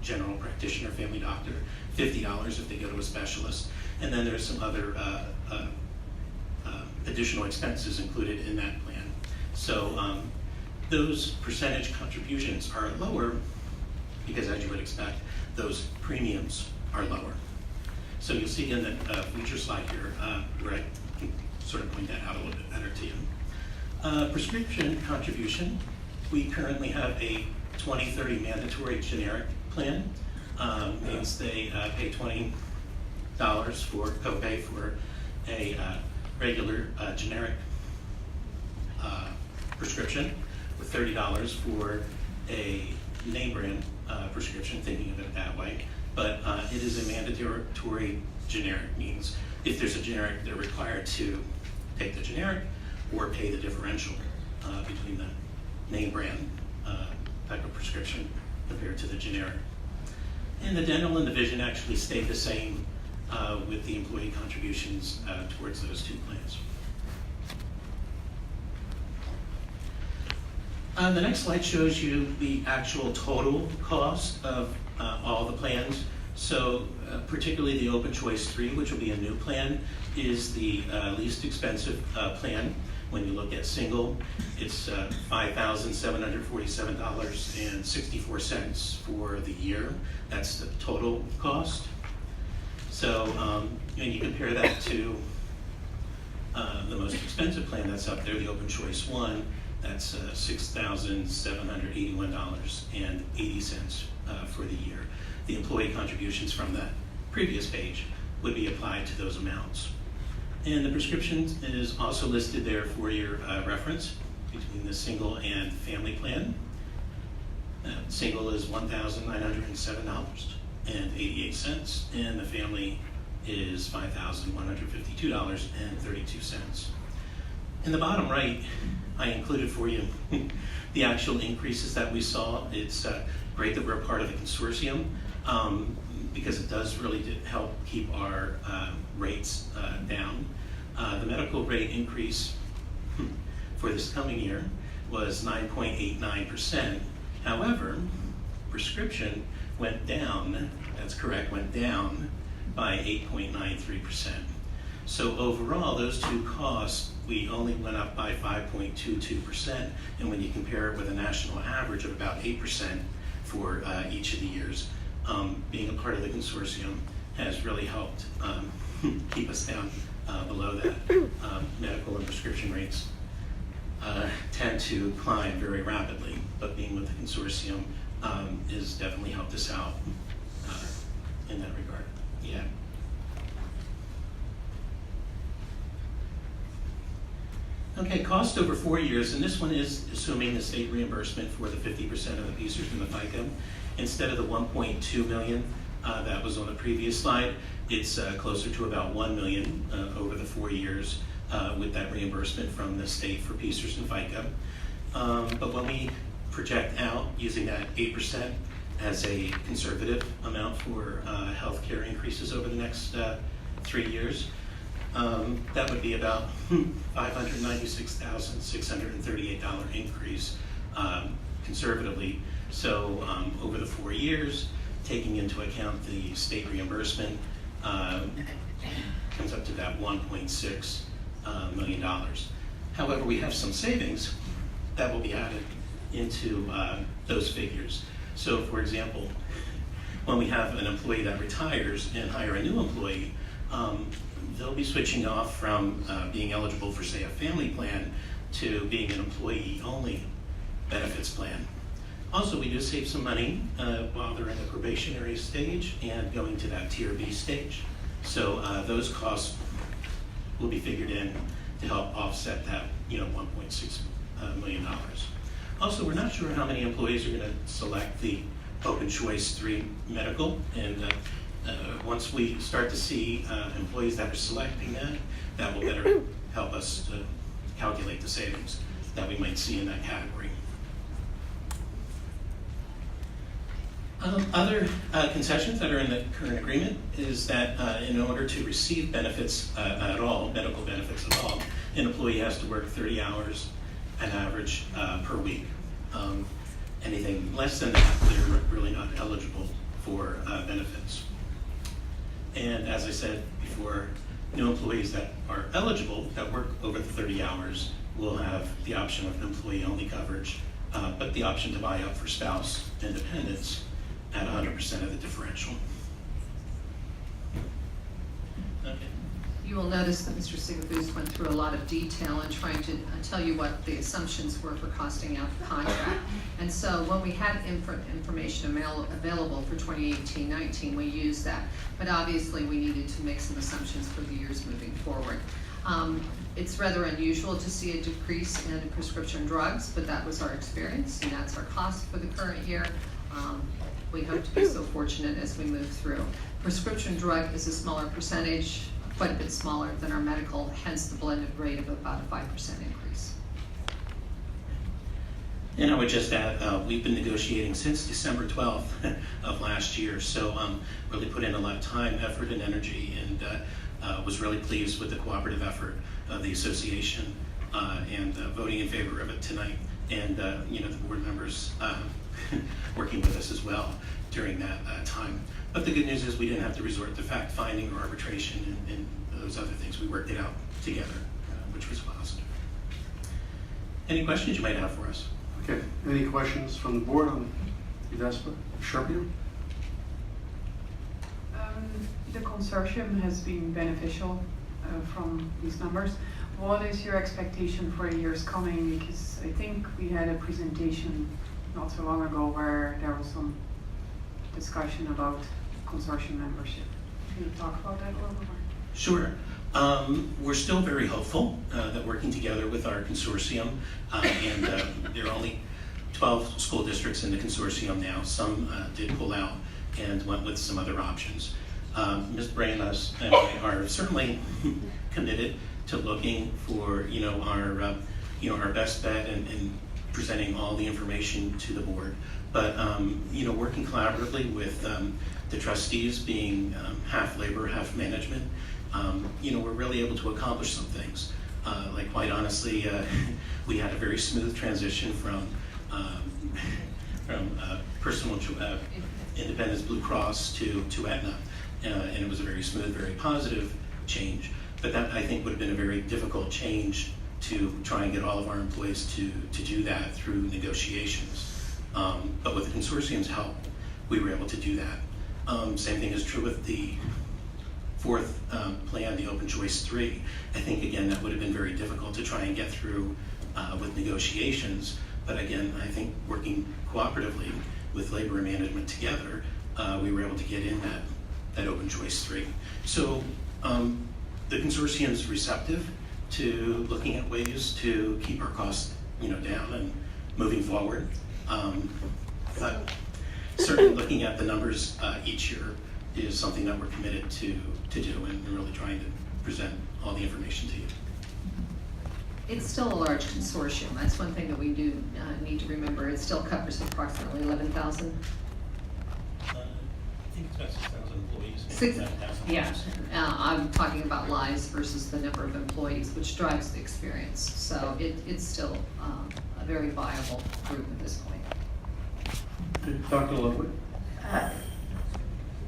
S9: general practitioner, family doctor, $50 if they go to a specialist, and then there's some other additional expenses included in that plan. So those percentage contributions are lower because, as you would expect, those premiums are lower. So you'll see in the future slide here where I can sort of point that out a little bit better to you. Prescription contribution, we currently have a 20-30 mandatory generic plan. Means they pay $20 for copay for a regular generic prescription, with $30 for a name brand prescription, thinking of it that way. But it is a mandatory generic, means if there's a generic, they're required to take the generic or pay the differential between the name brand type of prescription compared to the generic. And the dental and the vision actually stayed the same with the employee contributions towards those two plans. The next slide shows you the actual total cost of all the plans. So particularly the Open Choice 3, which will be a new plan, is the least expensive plan. When you look at single, it's $5,747.64 for the year. That's the total cost. So when you compare that to the most expensive plan that's up there, the Open Choice 1, that's $6,781.80 for the year. The employee contributions from that previous page would be applied to those amounts. And the prescription is also listed there for your reference between the single and family plan. Single is $1,907.88, and the family is $5,152.32. In the bottom right, I included for you the actual increases that we saw. It's great that we're a part of the consortium because it does really help keep our rates down. The medical rate increase for this coming year was 9.89%. However, prescription went down, that's correct, went down by 8.93%. So overall, those two costs, we only went up by 5.22%, and when you compare it with a national average of about 8% for each of the years, being a part of the consortium has really helped keep us down below that. Medical and prescription rates tend to climb very rapidly, but being with the consortium has definitely helped us out in that regard. Yeah. Okay, cost over 4 years, and this one is assuming the state reimbursement for the 50% of the PSERS and the FICA. Instead of the $1.2 million that was on the previous slide, it's closer to about $1 million over the 4 years with that reimbursement from the state for PSERS and FICA. But when we project out using that 8% as a conservative amount for healthcare increases over the next 3 years, that would be about $596,638 increase conservatively. So over the 4 years, taking into account the state reimbursement, comes up to about $1.6 million. However, we have some savings that will be added into those figures. So for example, when we have an employee that retires and hire a new employee, they'll be switching off from being eligible for, say, a family plan to being an employee-only benefits plan. Also, we do save some money while they're in the probationary stage and going to that Tier B stage. So those costs will be figured in to help offset that, $1.6 million. Also, we're not sure how many employees are going to select the Open Choice 3 medical, and once we start to see employees that are selecting that will better help us to calculate the savings that we might see in that category. Other concessions that are in the current agreement is that in order to receive benefits at all, medical benefits at all, an employee has to work 30 hours on average per week. Anything less than that, they're really not eligible for benefits. And as I said before, new employees that are eligible, that work over the 30 hours, will have the option of employee-only coverage, but the option to buy up for spouse and dependents at 100% of the differential. Okay.
S7: You will notice that Mr. Sigafoos went through a lot of detail in trying to tell you what the assumptions were for costing out the contract. And so when we had information available for 2018-19, we used that. But obviously we needed to make some assumptions for the years moving forward. It's rather unusual to see a decrease in prescription drugs, but that was our experience, and that's our cost for the current year. We hope to be so fortunate as we move through. Prescription drug is a smaller percentage, quite a bit smaller than our medical, hence the blended rate of about a 5% increase.
S9: And I would just add, we've been negotiating since December 12th of last year, so really put in a lot of time, effort, and energy, and was really pleased with the cooperative effort of the association and voting in favor of it tonight, and the board members working with us as well during that time. But the good news is we didn't have to resort to fact-finding or arbitration and those other things. We worked it out together, which was positive. Any questions you might have for us?
S1: Okay, any questions from the board on UDESPA? Sharpie?
S10: The consortium has been beneficial from these numbers. What is your expectation for the years coming? Because I think we had a presentation not so long ago where there was some discussion about consortium membership. Can you talk about that a little bit more?
S9: Sure. We're still very hopeful that working together with our consortium, and there are only 12 school districts in the consortium now. Some did pull out and went with some other options. Ms. Brenas and I are certainly committed to looking for our best bet and presenting all the information to the board. But working collaboratively with the trustees being half labor, half management, we're really able to accomplish some things. Like quite honestly, we had a very smooth transition from personal Independence Blue Cross to Aetna, and it was a very smooth, very positive change. But that, I think, would have been a very difficult change to try and get all of our employees to do that through negotiations. But with the consortium's help, we were able to do that. Same thing is true with the fourth plan, the Open Choice 3. I think, again, that would have been very difficult to try and get through with negotiations. But again, I think working cooperatively with labor and management together, we were able to get in that Open Choice 3. So the consortium's receptive to looking at ways to keep our costs down and moving forward. But certainly looking at the numbers each year is something that we're committed to do, and we're really trying to present all the information to you.
S7: It's still a large consortium. That's one thing that we do need to remember. It still covers approximately 11,000.
S9: I think it's about 6,000 employees.
S7: Six,
S9: 7,000.
S7: yeah. I'm talking about lives versus the number of employees, which drives the experience. So it's still a very viable group at this point.
S1: Dr. Ludwig?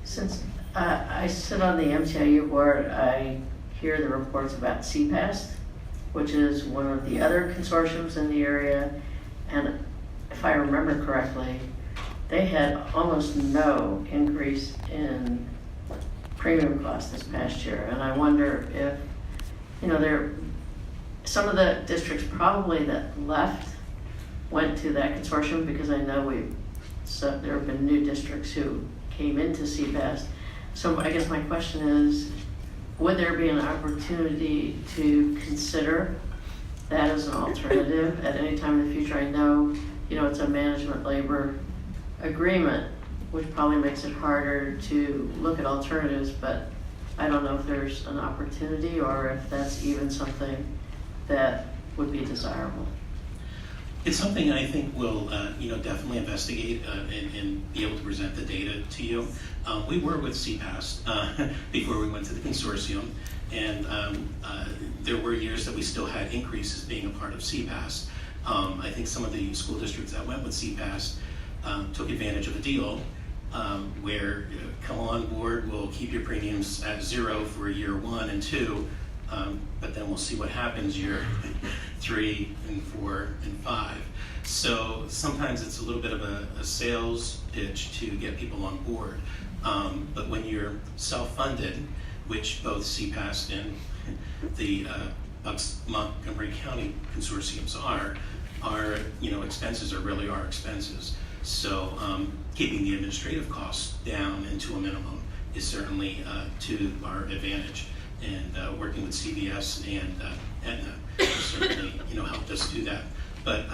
S11: Since I sit on the MTIU board, I hear the reports about CPAST, which is one of the other consortiums in the area. And if I remember correctly, they had almost no increase in premium costs this past year. And I wonder if, some of the districts probably that left went to that consortium, because I know there have been new districts who came into CPAS. So I guess my question is, would there be an opportunity to consider that as an alternative at any time in the future? I know, it's a management labor agreement, which probably makes it harder to look at alternatives, but I don't know if there's an opportunity or if that's even something that would be desirable.
S9: It's something I think we'll, definitely investigate and be able to present the data to you. We were with CPAS before we went to the consortium, and there were years that we still had increases being a part of CPAS. I think some of the school districts that went with CPAS took advantage of a deal where come on board, we'll keep your premiums at 0 for year 1 and 2, but then we'll see what happens year 3 and 4 and 5. So sometimes it's a little bit of a sales pitch to get people on board. But when you're self-funded, which both CPAS and the Montgomery County consortiums are, our expenses are really our expenses. So keeping the administrative costs down and to a minimum is certainly to our advantage. And working with CVS and Aetna certainly helped us do that. But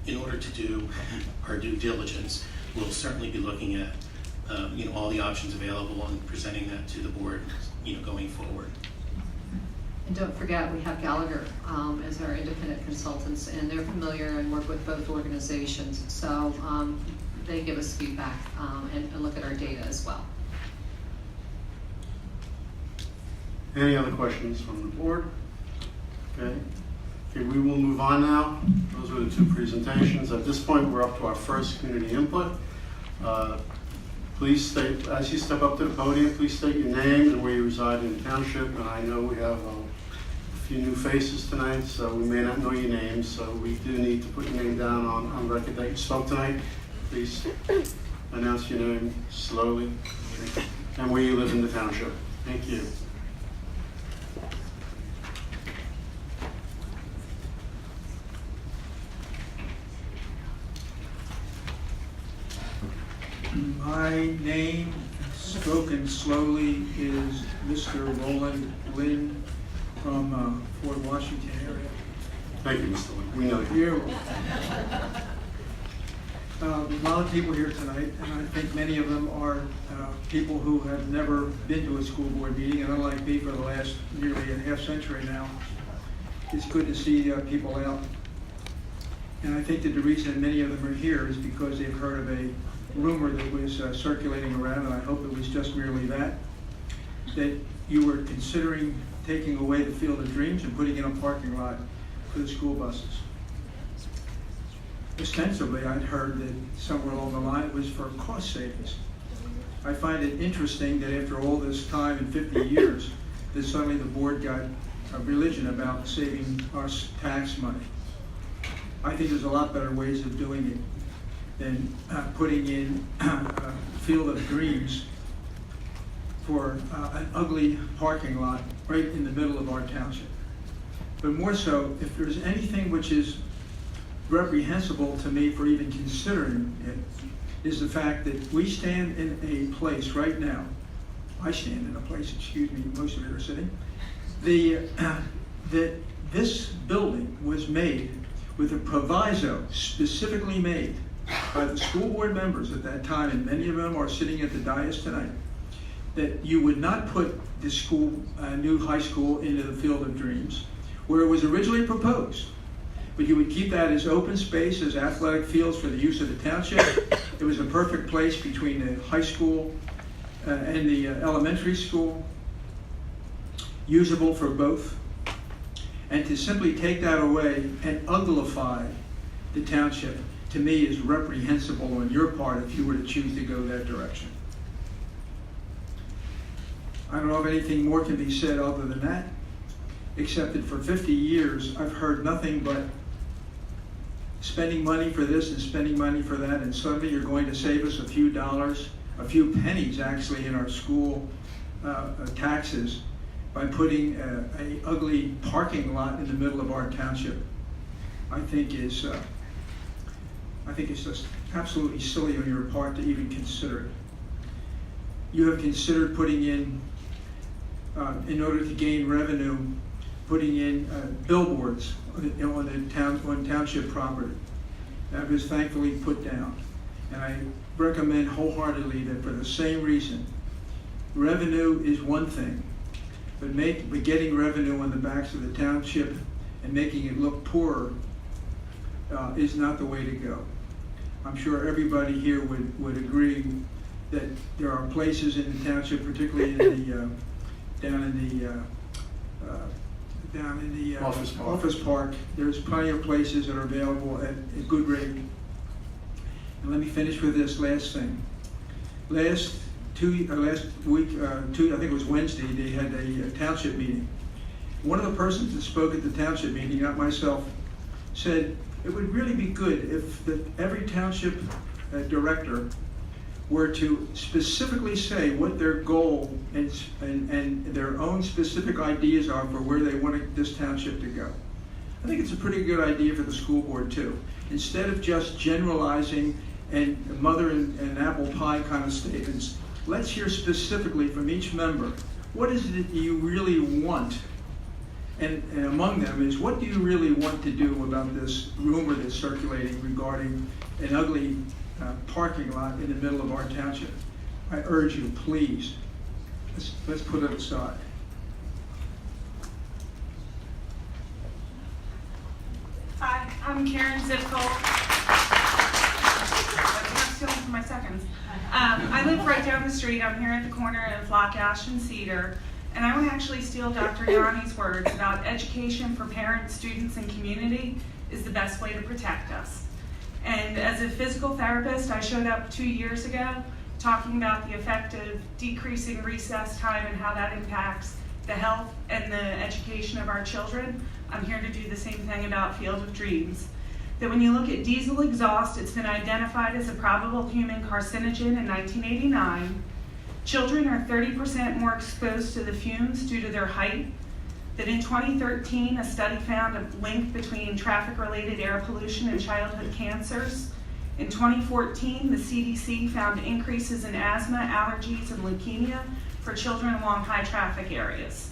S9: in order to do our due diligence, we'll certainly be looking at all the options available and presenting that to the board going forward.
S7: And don't forget, we have Gallagher as our independent consultants, and they're familiar and work with both organizations. So they give us feedback and look at our data as well.
S1: Any other questions from the board? Okay, we will move on now. Those were the 2 presentations. At this point, we're up to our first community input. Please state, as you step up to the podium, please state your name and where you reside in the township. And I know we have a few new faces tonight, so we may not know your names, so we do need to put your name down on record that you spoke tonight. Please announce your name slowly and where you live in the township. Thank you.
S12: My name, spoken slowly, is Mr. Roland Lynn from Fort Washington area.
S1: Thank you, Mr. Lynn. We know you.
S12: Here, a lot of people here tonight, and I think many of them are people who have never been to a school board meeting, and unlike me for the last nearly a half century now, it's good to see people out. And I think that the reason many of them are here is because they've heard of a rumor that was circulating around, and I hope it was just merely that you were considering taking away the Field of Dreams and putting in a parking lot for the school buses. Ostensibly, I'd heard that somewhere along the line it was for cost savings. I find it interesting that after all this time and 50 years, that suddenly the board got a religion about saving us tax money. I think there's a lot better ways of doing it than putting in a Field of Dreams for an ugly parking lot right in the middle of our township. But more so, if there's anything which is reprehensible to me for even considering it, is the fact that we stand in a place right now, I stand in a place, excuse me, most of you are sitting, that this building was made with a proviso specifically made by the school board members at that time, and many of them are sitting at the dais tonight, that you would not put the school, new high school into the Field of Dreams, where it was originally proposed. But you would keep that as open space, as athletic fields for the use of the township. It was a perfect place between the high school and the elementary school, usable for both. And to simply take that away and uglify the township, to me, is reprehensible on your part if you were to choose to go that direction. I don't know if anything more can be said other than that, except that for 50 years I've heard nothing but spending money for this and spending money for that, and suddenly you're going to save us a few dollars, a few pennies actually in our school taxes by putting a ugly parking lot in the middle of our township, I think it's just absolutely silly on your part to even consider it. You have considered putting in order to gain revenue, putting in billboards on township property. That was thankfully put down. And I recommend wholeheartedly that for the same reason, revenue is one thing, but getting revenue on the backs of the township and making it look poorer is not the way to go. I'm sure everybody here would agree that there are places in the township, particularly down in the office park. There's plenty of places that are available at a good rate. And let me finish with this last thing. Last week, I think it was Wednesday, they had a township meeting. One of the persons that spoke at the township meeting, not myself, said it would really be good if every township director were to specifically say what their goal and their own specific ideas are for where they want this township to go. I think it's a pretty good idea for the school board too. Instead of just generalizing and mother and apple pie kind of statements, let's hear specifically from each member, what is it you really want? And among them is, what do you really want to do about this rumor that's circulating regarding an ugly parking lot in the middle of our township? I urge you, please, let's put it aside.
S13: Hi, I'm Karen Zipko. I'm stealing for my seconds. I live right down the street. I'm here at the corner of Lock Ash and Cedar. And I want to actually steal Dr. Yanni's words about education for parents, students, and community is the best way to protect us. And as a physical therapist, I showed up 2 years ago talking about the effect of decreasing recess time and how that impacts the health and the education of our children. I'm here to do the same thing about Field of Dreams. That when you look at diesel exhaust, it's been identified as a probable human carcinogen in 1989. Children are 30% more exposed to the fumes due to their height. That in 2013, a study found a link between traffic-related air pollution and childhood cancers. In 2014, the CDC found increases in asthma, allergies, and leukemia for children along high traffic areas.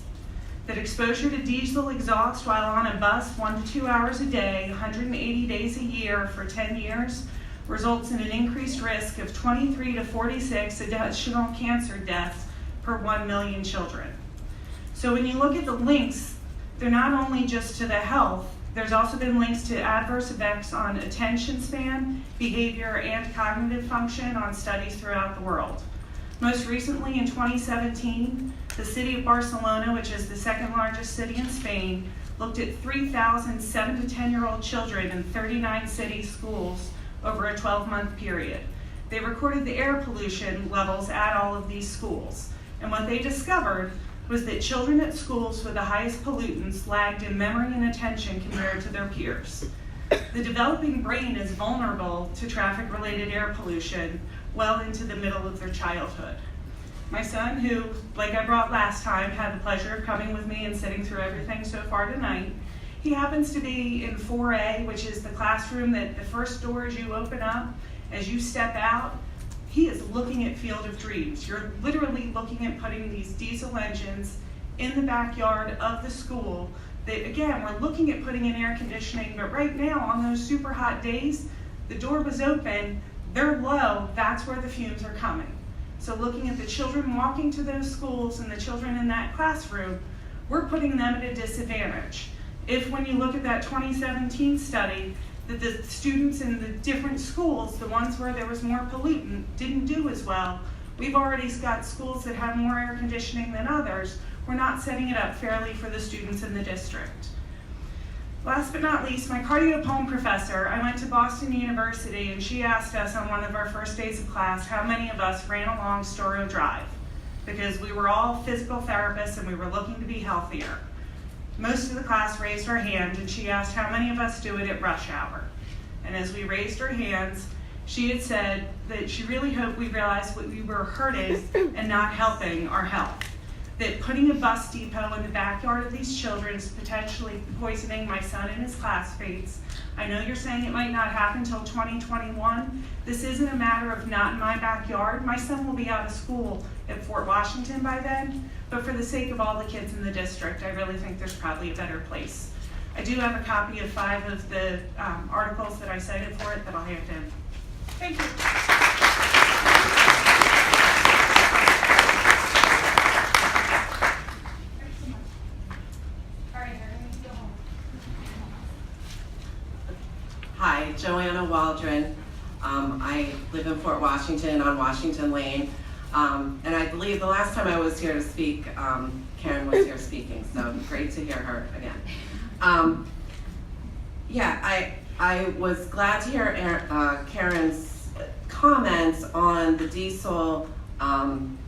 S13: That exposure to diesel exhaust while on a bus 1 to 2 hours a day, 180 days a year for 10 years, results in an increased risk of 23 to 46 additional cancer deaths per 1 million children. So when you look at the links, they're not only just to the health, there's also been links to adverse effects on attention span, behavior, and cognitive function on studies throughout the world. Most recently in 2017, the city of Barcelona, which is the second largest city in Spain, looked at 3,000 7 to 10-year-old children in 39 city schools over a 12-month period. They recorded the air pollution levels at all of these schools. And what they discovered was that children at schools with the highest pollutants lagged in memory and attention compared to their peers. The developing brain is vulnerable to traffic-related air pollution well into the middle of their childhood. My son, who, like I brought last time, had the pleasure of coming with me and sitting through everything so far tonight, he happens to be in 4A, which is the classroom that the first doors you open up as you step out. He is looking at Field of Dreams. You're literally looking at putting these diesel engines in the backyard of the school that, again, we're looking at putting in air conditioning, but right now on those super hot days, the door was open, they're low, that's where the fumes are coming. So looking at the children walking to those schools and the children in that classroom, we're putting them at a disadvantage. If when you look at that 2017 study, that the students in the different schools, the ones where there was more pollutant, didn't do as well, we've already got schools that have more air conditioning than others. We're not setting it up fairly for the students in the district. Last but not least, my cardiopulmonary professor, I went to Boston University and she asked us on one of our first days of class how many of us ran along Storrow Drive, because we were all physical therapists and we were looking to be healthier. Most of the class raised our hand and she asked how many of us do it at rush hour. And as we raised our hands, she had said that she really hoped we realized what we were hurting and not helping our health. That putting a bus depot in the backyard of these children is potentially poisoning my son and his classmates. I know you're saying it might not happen until 2021. This isn't a matter of not in my backyard. My son will be out of school at Fort Washington by then, but for the sake of all the kids in the district, I really think there's probably a better place. I do have a copy of 5 of the articles that I cited for it that I'll hand in. Thank you.
S14: Hi, Joanna Waldron. I live in Fort Washington on Washington Lane. And I believe the last time I was here to speak, Karen was here speaking, so great to hear her again. I was glad to hear Karen's comments on the diesel, on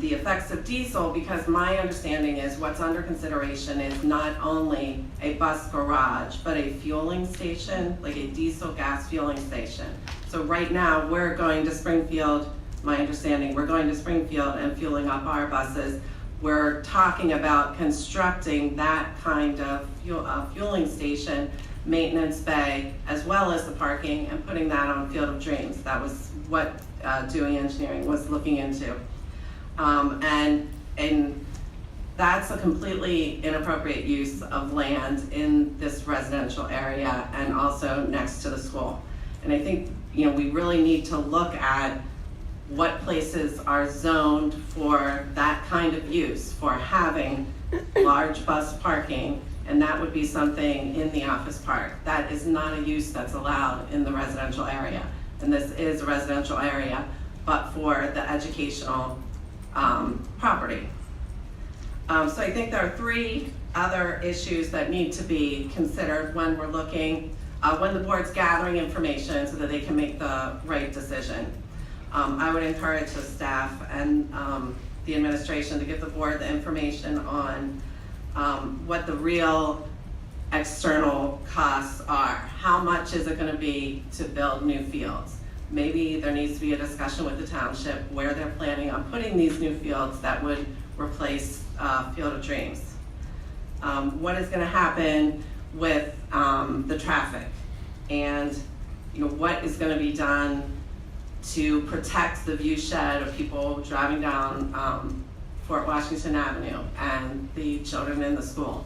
S14: the effects of diesel, because my understanding is what's under consideration is not only a bus garage, but a fueling station, like a diesel gas fueling station. So right now, we're going to Springfield, my understanding, we're going to Springfield and fueling up our buses. We're talking about constructing that kind of fueling station, maintenance bay, as well as the parking, and putting that on Field of Dreams. That was what Dewey Engineering was looking into. And that's a completely inappropriate use of land in this residential area and also next to the school. And I think, we really need to look at what places are zoned for that kind of use, for having large bus parking, and that would be something in the office park. That is not a use that's allowed in the residential area. And this is a residential area, but for the educational property. So I think there are 3 other issues that need to be considered when we're looking, when the board's gathering information so that they can make the right decision. I would encourage the staff and the administration to give the board the information on what the real external costs are. How much is it going to be to build new fields? Maybe there needs to be a discussion with the township where they're planning on putting these new fields that would replace Field of Dreams. What is going to happen with the traffic, and what is going to be done to protect the view shed of people driving down Fort Washington Avenue and the children in the school.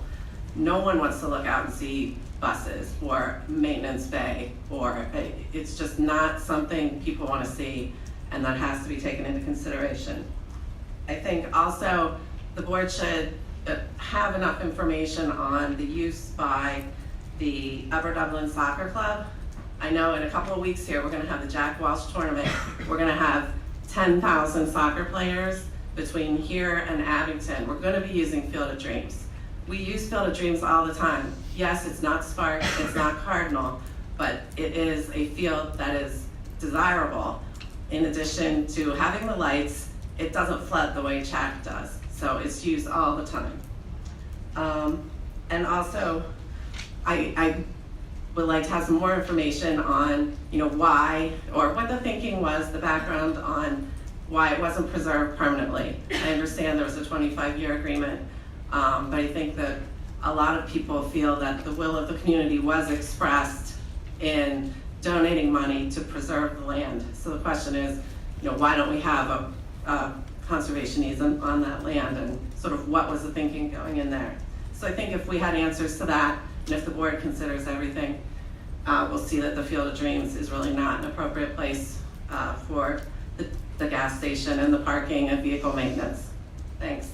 S14: No one wants to look out and see buses or maintenance bay, or it's just not something people want to see, and that has to be taken into consideration. I think also the board should have enough information on the use by the Upper Dublin Soccer Club. I know in a couple of weeks here, we're going to have the Jack Walsh tournament. We're going to have 10,000 soccer players between here and Abington. We're going to be using Field of Dreams. We use Field of Dreams all the time. Yes, it's not Spark, it's not Cardinal, but it is a field that is desirable. In addition to having the lights, it doesn't flood the way Chack does, so it's used all the time. And also, I would like to have some more information on, why, or what the thinking was, the background on why it wasn't preserved permanently. I understand there was a 25-year agreement, but I think that a lot of people feel that the will of the community was expressed in donating money to preserve the land. So the question is, why don't we have a conservation easement on that land, and sort of what was the thinking going in there? So I think if we had answers to that, and if the board considers everything, we'll see that the Field of Dreams is really not an appropriate place for the gas station and the parking and vehicle maintenance. Thanks.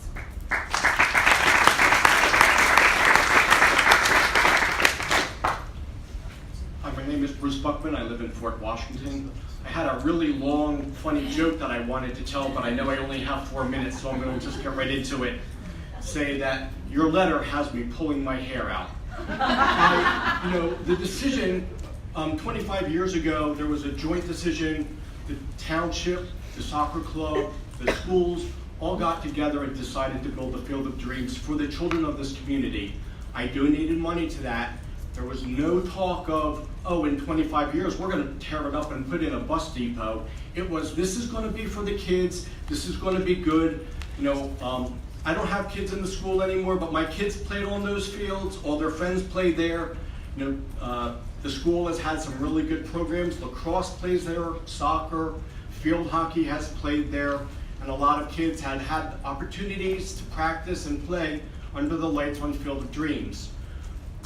S15: Hi, my name is Bruce Buckman. I live in Fort Washington. I had a really long, funny joke that I wanted to tell, but I know I only have 4 minutes, so I'm going to just get right into it. Say that your letter has me pulling my hair out. The decision, 25 years ago, there was a joint decision. The township, the soccer club, the schools all got together and decided to build the Field of Dreams for the children of this community. I donated money to that. There was no talk of, oh, in 25 years, we're gonna tear it up and put in a bus depot. It was, this is gonna be for the kids, this is gonna be good. You know, I don't have kids in the school anymore, but my kids played on those fields, all their friends played there. You know, the school has had some really good programs. Lacrosse plays there, soccer, field hockey has played there, and a lot of kids had had opportunities to practice and play under the lights on Field of Dreams.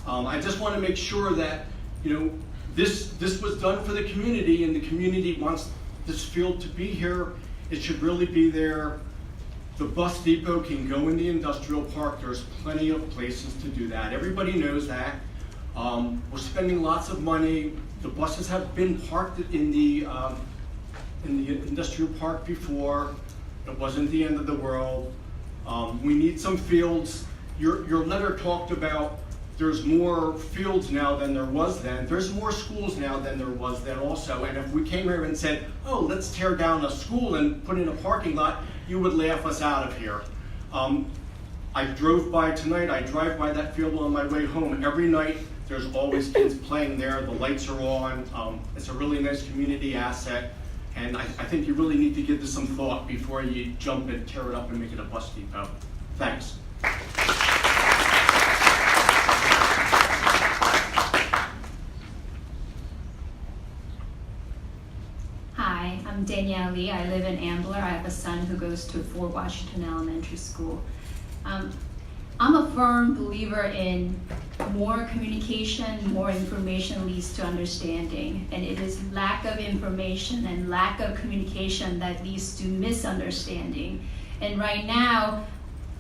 S15: I just want to make sure that, you know, this was done for the community, and the community wants this field to be here. It should really be there. The bus depot can go in the industrial park. There's plenty of places to do that. Everybody knows that. We're spending lots of money. The buses have been parked in the industrial park before. It wasn't the end of the world. We need some fields. Your letter talked about there's more fields now than there was then. There's more schools now than there was then also. And if we came here and said, oh, let's tear down a school and put in a parking lot, you would laugh us out of here. I drove by tonight. I drive by that field on my way home every night. There's always kids playing there. The lights are on. It's a really nice community asset. And I think you really need to give this some thought before you jump and tear it up and make it a bus depot. Thanks.
S16: Hi, I'm Danielle Lee. I live in Ambler. I have a son who goes to Fort Washington Elementary School. I'm a firm believer in more communication, more information leads to understanding. And it is lack of information and lack of communication that leads to misunderstanding. And right now,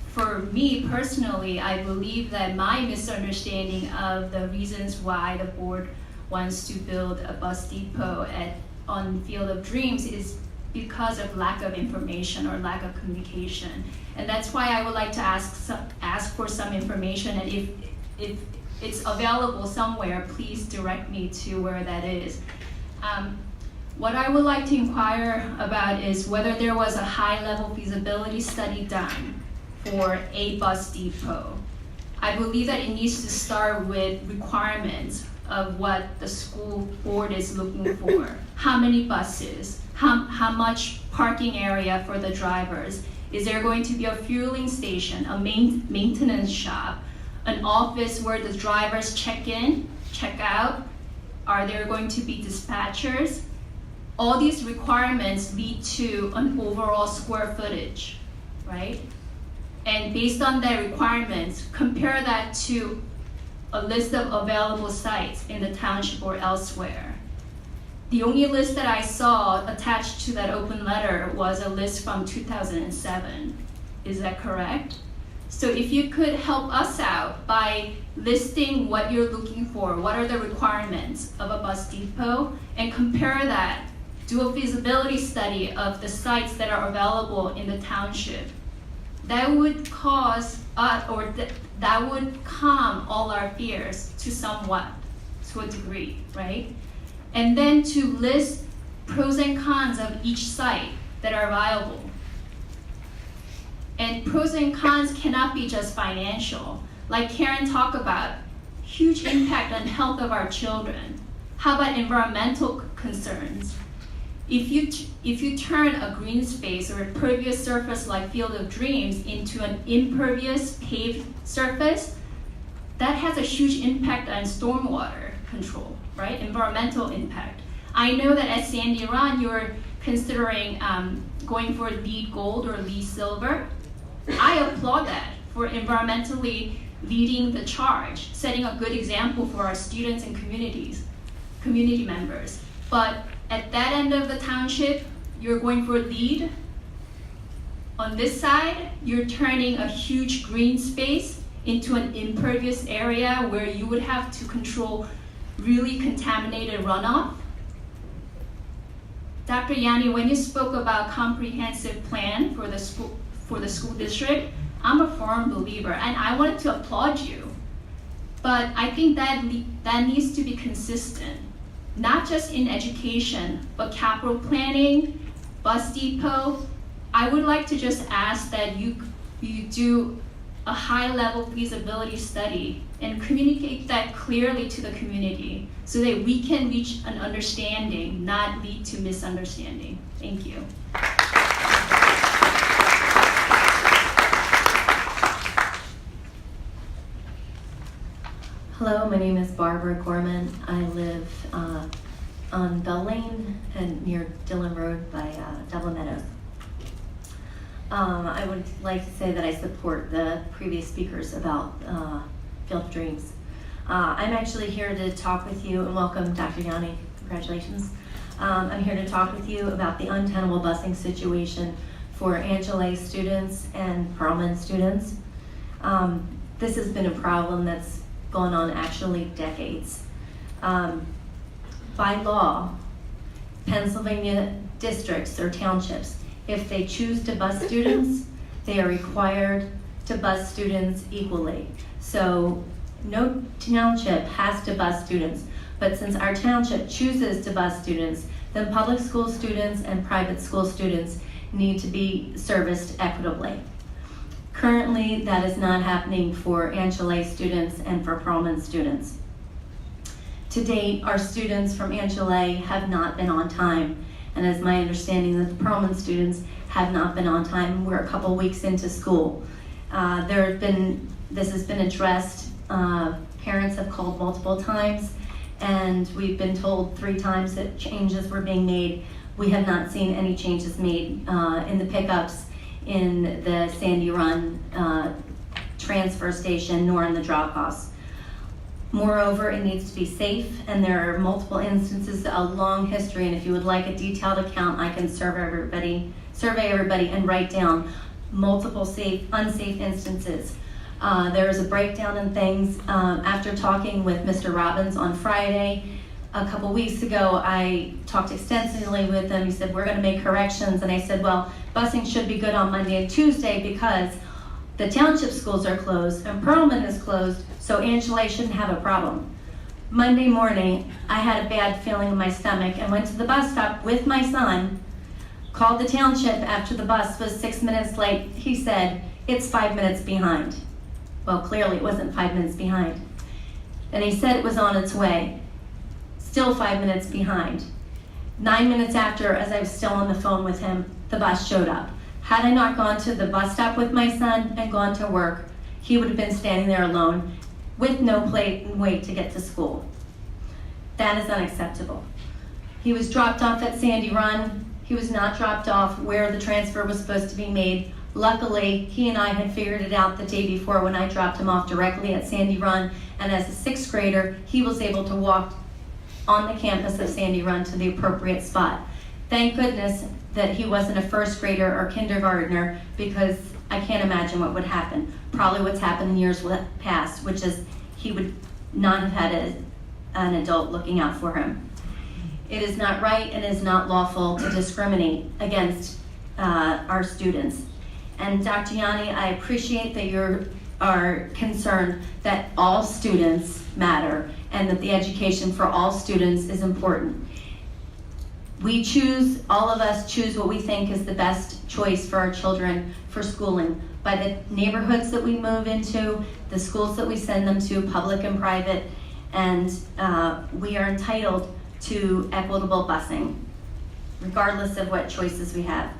S16: for me personally, I believe that my misunderstanding of the reasons why the board wants to build a bus depot on Field of Dreams is because of lack of information or lack of communication. And that's why I would like to ask for some information, and if it's available somewhere, please direct me to where that is. What I would like to inquire about is whether there was a high-level feasibility study done for a bus depot. I believe that it needs to start with requirements of what the school board is looking for. How many buses? How much parking area for the drivers? Is there going to be a fueling station, a maintenance shop, an office where the drivers check in, check out? Are there going to be dispatchers? All these requirements lead to an overall square footage, right? And based on that requirements, compare that to a list of available sites in the township or elsewhere. The only list that I saw attached to that open letter was a list from 2007. Is that correct? So if you could help us out by listing what you're looking for, what are the requirements of a bus depot, and compare that, do a feasibility study of the sites that are available in the township, that would cause that would calm all our fears to a degree, right? And then to list pros and cons of each site that are viable. And pros and cons cannot be just financial. Like Karen talked about, huge impact on health of our children. How about environmental concerns? If you turn a green space or a pervious surface like Field of Dreams into an impervious paved surface, that has a huge impact on stormwater control, right? Environmental impact. I know that at Sandy Run, you're considering going for LEED Gold or LEED Silver. I applaud that for environmentally leading the charge, setting a good example for our students and community members. But at that end of the township, you're going for LEED. On this side, you're turning a huge green space into an impervious area where you would have to control really contaminated runoff. Dr. Yanni, when you spoke about comprehensive plan for the school district, I'm a firm believer, and I wanted to applaud you. But I think that needs to be consistent, not just in education, but capital planning, bus depot. I would like to just ask that you do a high-level feasibility study and communicate that clearly to the community so that we can reach an understanding, not lead to misunderstanding. Thank you.
S17: Hello, my name is Barbara Gorman. I live on Bell Lane and near Dillon Road by Dublin Meadows. I would like to say that I support the previous speakers about Field of Dreams. I'm actually here to talk with you, and welcome Dr. Yanni, congratulations. I'm here to talk with you about the untenable busing situation for Angela students and Perlman students. This has been a problem that's gone on actually decades. By law, Pennsylvania districts or townships, if they choose to bus students, they are required to bus students equally. So no township has to bus students, but since our township chooses to bus students, then public school students and private school students need to be serviced equitably. Currently, that is not happening for Angela students and for Perlman students. To date, our students from Angela have not been on time, and it's my understanding that the Perlman students have not been on time. We're a couple weeks into school. This has been addressed. Parents have called multiple times, and we've been told 3 times that changes were being made. We have not seen any changes made in the pickups in the Sandy Run transfer station, nor in the drop-offs. Moreover, it needs to be safe, and there are multiple instances, a long history, and if you would like a detailed account, I can survey everybody and write down multiple unsafe instances. There is a breakdown in things. After talking with Mr. Robbins on Friday, a couple weeks ago, I talked extensively with him. He said, we're gonna make corrections, and I said, well, busing should be good on Monday and Tuesday because the township schools are closed and Perlman is closed, so Angela shouldn't have a problem. Monday morning, I had a bad feeling in my stomach and went to the bus stop with my son, called the township after the bus was 6 minutes late. He said, it's 5 minutes behind. Well, clearly it wasn't 5 minutes behind. And he said it was on its way. Still 5 minutes behind. 9 minutes after, as I was still on the phone with him, the bus showed up. Had I not gone to the bus stop with my son and gone to work, he would have been standing there alone with no plate and wait to get to school. That is unacceptable. He was dropped off at Sandy Run. He was not dropped off where the transfer was supposed to be made. Luckily, he and I had figured it out the day before when I dropped him off directly at Sandy Run, and as a 6th grader, he was able to walk on the campus of Sandy Run to the appropriate spot. Thank goodness that he wasn't a 1st grader or kindergartner, because I can't imagine what would happen. Probably what's happened in years past, which is he would not have had an adult looking out for him. It is not right and is not lawful to discriminate against our students. And Dr. Yanni, I appreciate that you are concerned that all students matter and that the education for all students is important. All of us choose what we think is the best choice for our children for schooling by the neighborhoods that we move into, the schools that we send them to, public and private, and we are entitled to equitable busing, regardless of what choices we have,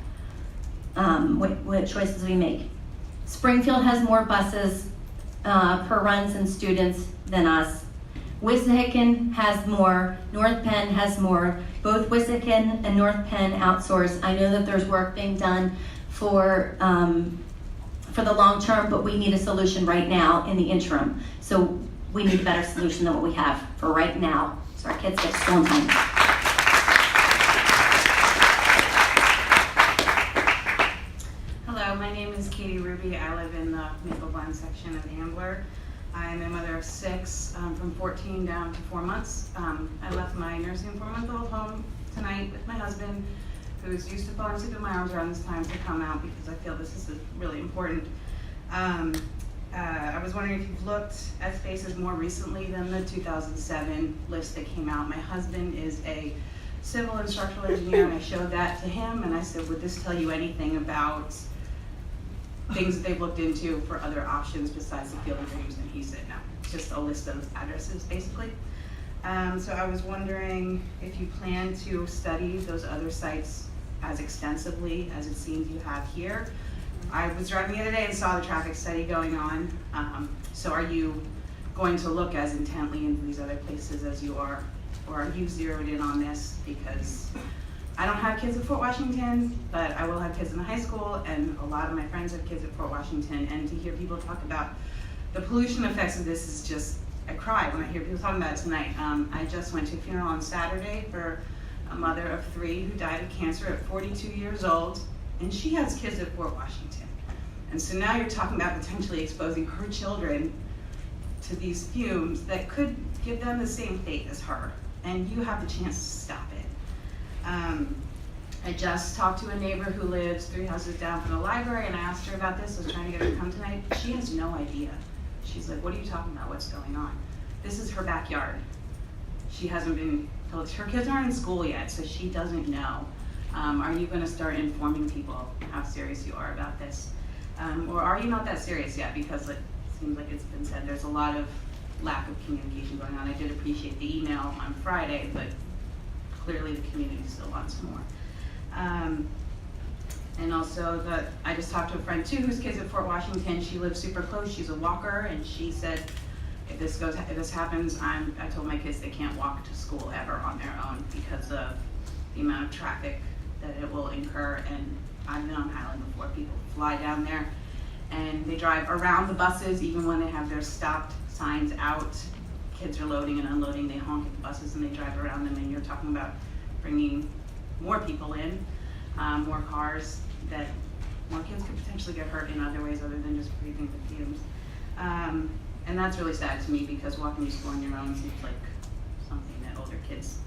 S17: what choices we make. Springfield has more buses per runs and students than us. Wissahickon has more, North Penn has more. Both Wissahickon and North Penn outsource. I know that there's work being done for the long term, but we need a solution right now in the interim. So we need a better solution than what we have for right now, so our kids get to school on time.
S18: Hello, my name is Katie Ruby. I live in the Maple Glen section of Ambler. I am a mother of 6, from 14 down to 4 months. I left my nursing 4-month-old home tonight with my husband, who's used to falling asleep in my arms around this time, to come out because I feel this is really important. I was wondering if you've looked at spaces more recently than the 2007 list that came out. My husband is a civil and structural engineer, and I showed that to him, and I said, would this tell you anything about things that they've looked into for other options besides the Field of Dreams, and he said no. It's just a list of addresses, basically. So I was wondering if you plan to study those other sites as extensively as it seems you have here. I was driving the other day and saw the traffic study going on. So are you going to look as intently into these other places as you are, or are you zeroed in on this? Because I don't have kids at Fort Washington, but I will have kids in the high school, and a lot of my friends have kids at Fort Washington, and to hear people talk about the pollution effects of this is just, I cry when I hear people talking about it tonight. I just went to a funeral on Saturday for a mother of 3 who died of cancer at 42 years old, and she has kids at Fort Washington. And so now you're talking about potentially exposing her children to these fumes that could give them the same fate as her, and you have the chance to stop it. I just talked to a neighbor who lives 3 houses down from the library, and I asked her about this. I was trying to get her to come tonight. She has no idea. She's like, what are you talking about? What's going on? This is her backyard. She hasn't been told. Her kids aren't in school yet, so she doesn't know. Are you going to start informing people how serious you are about this? Or are you not that serious yet? Because it seems like it's been said there's a lot of lack of communication going on. I did appreciate the email on Friday, but clearly the community still wants more. And also, I just talked to a friend too whose kids at Fort Washington. She lives super close. She's a walker, and she said, if this happens, I told my kids they can't walk to school ever on their own because of the amount of traffic that it will incur. And I've been on Highland before. People fly down there, and they drive around the buses even when they have their stopped signs out. Kids are loading and unloading. They honk at the buses and they drive around them. And you're talking about bringing more people in, more cars, that more kids could potentially get hurt in other ways other than just breathing the fumes. And that's really sad to me because walking to school on your own seems like something that older kids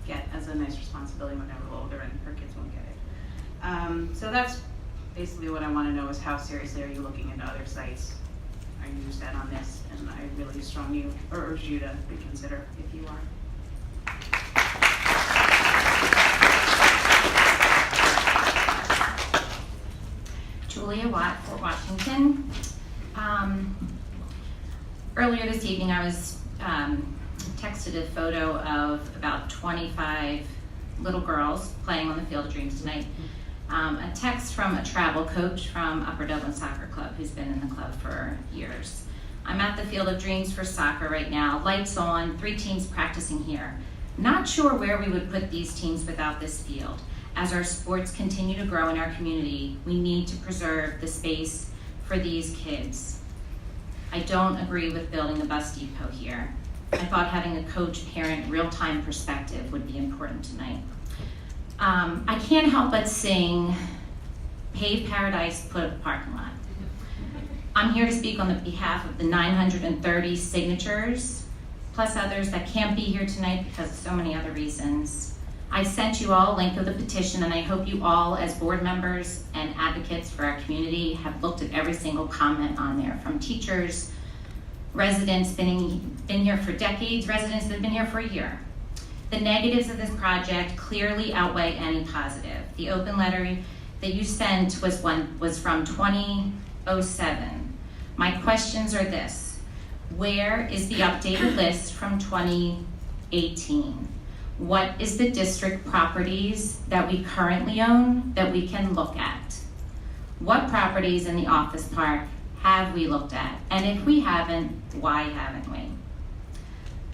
S18: get as a nice responsibility when they're older, and her kids won't get it. So that's basically what I want to know is how seriously are you looking into other sites? Are you set on this? And I really strongly urge you to reconsider if you are.
S19: Julia Watt, Fort Washington. Earlier this evening, I was texted a photo of about 25 little girls playing on the Field of Dreams tonight. A text from a travel coach from Upper Dublin Soccer Club who's been in the club for years. I'm at the Field of Dreams for soccer right now. Lights on, 3 teams practicing here. Not sure where we would put these teams without this field. As our sports continue to grow in our community, we need to preserve the space for these kids. I don't agree with building a bus depot here. I thought having a coach-parent real-time perspective would be important tonight. I can't help but sing Pave Paradise, Put Up a Parking Lot. I'm here to speak on the behalf of the 930 signatures, plus others that can't be here tonight because of so many other reasons. I sent you all a link of the petition, and I hope you all, as board members and advocates for our community, have looked at every single comment on there, from teachers, residents been here for decades, residents that have been here for a year. The negatives of this project clearly outweigh any positive. The open letter that you sent was from 2007. My questions are this: where is the updated list from 2018? What is the district properties that we currently own that we can look at? What properties in the office park have we looked at? And if we haven't, why haven't we?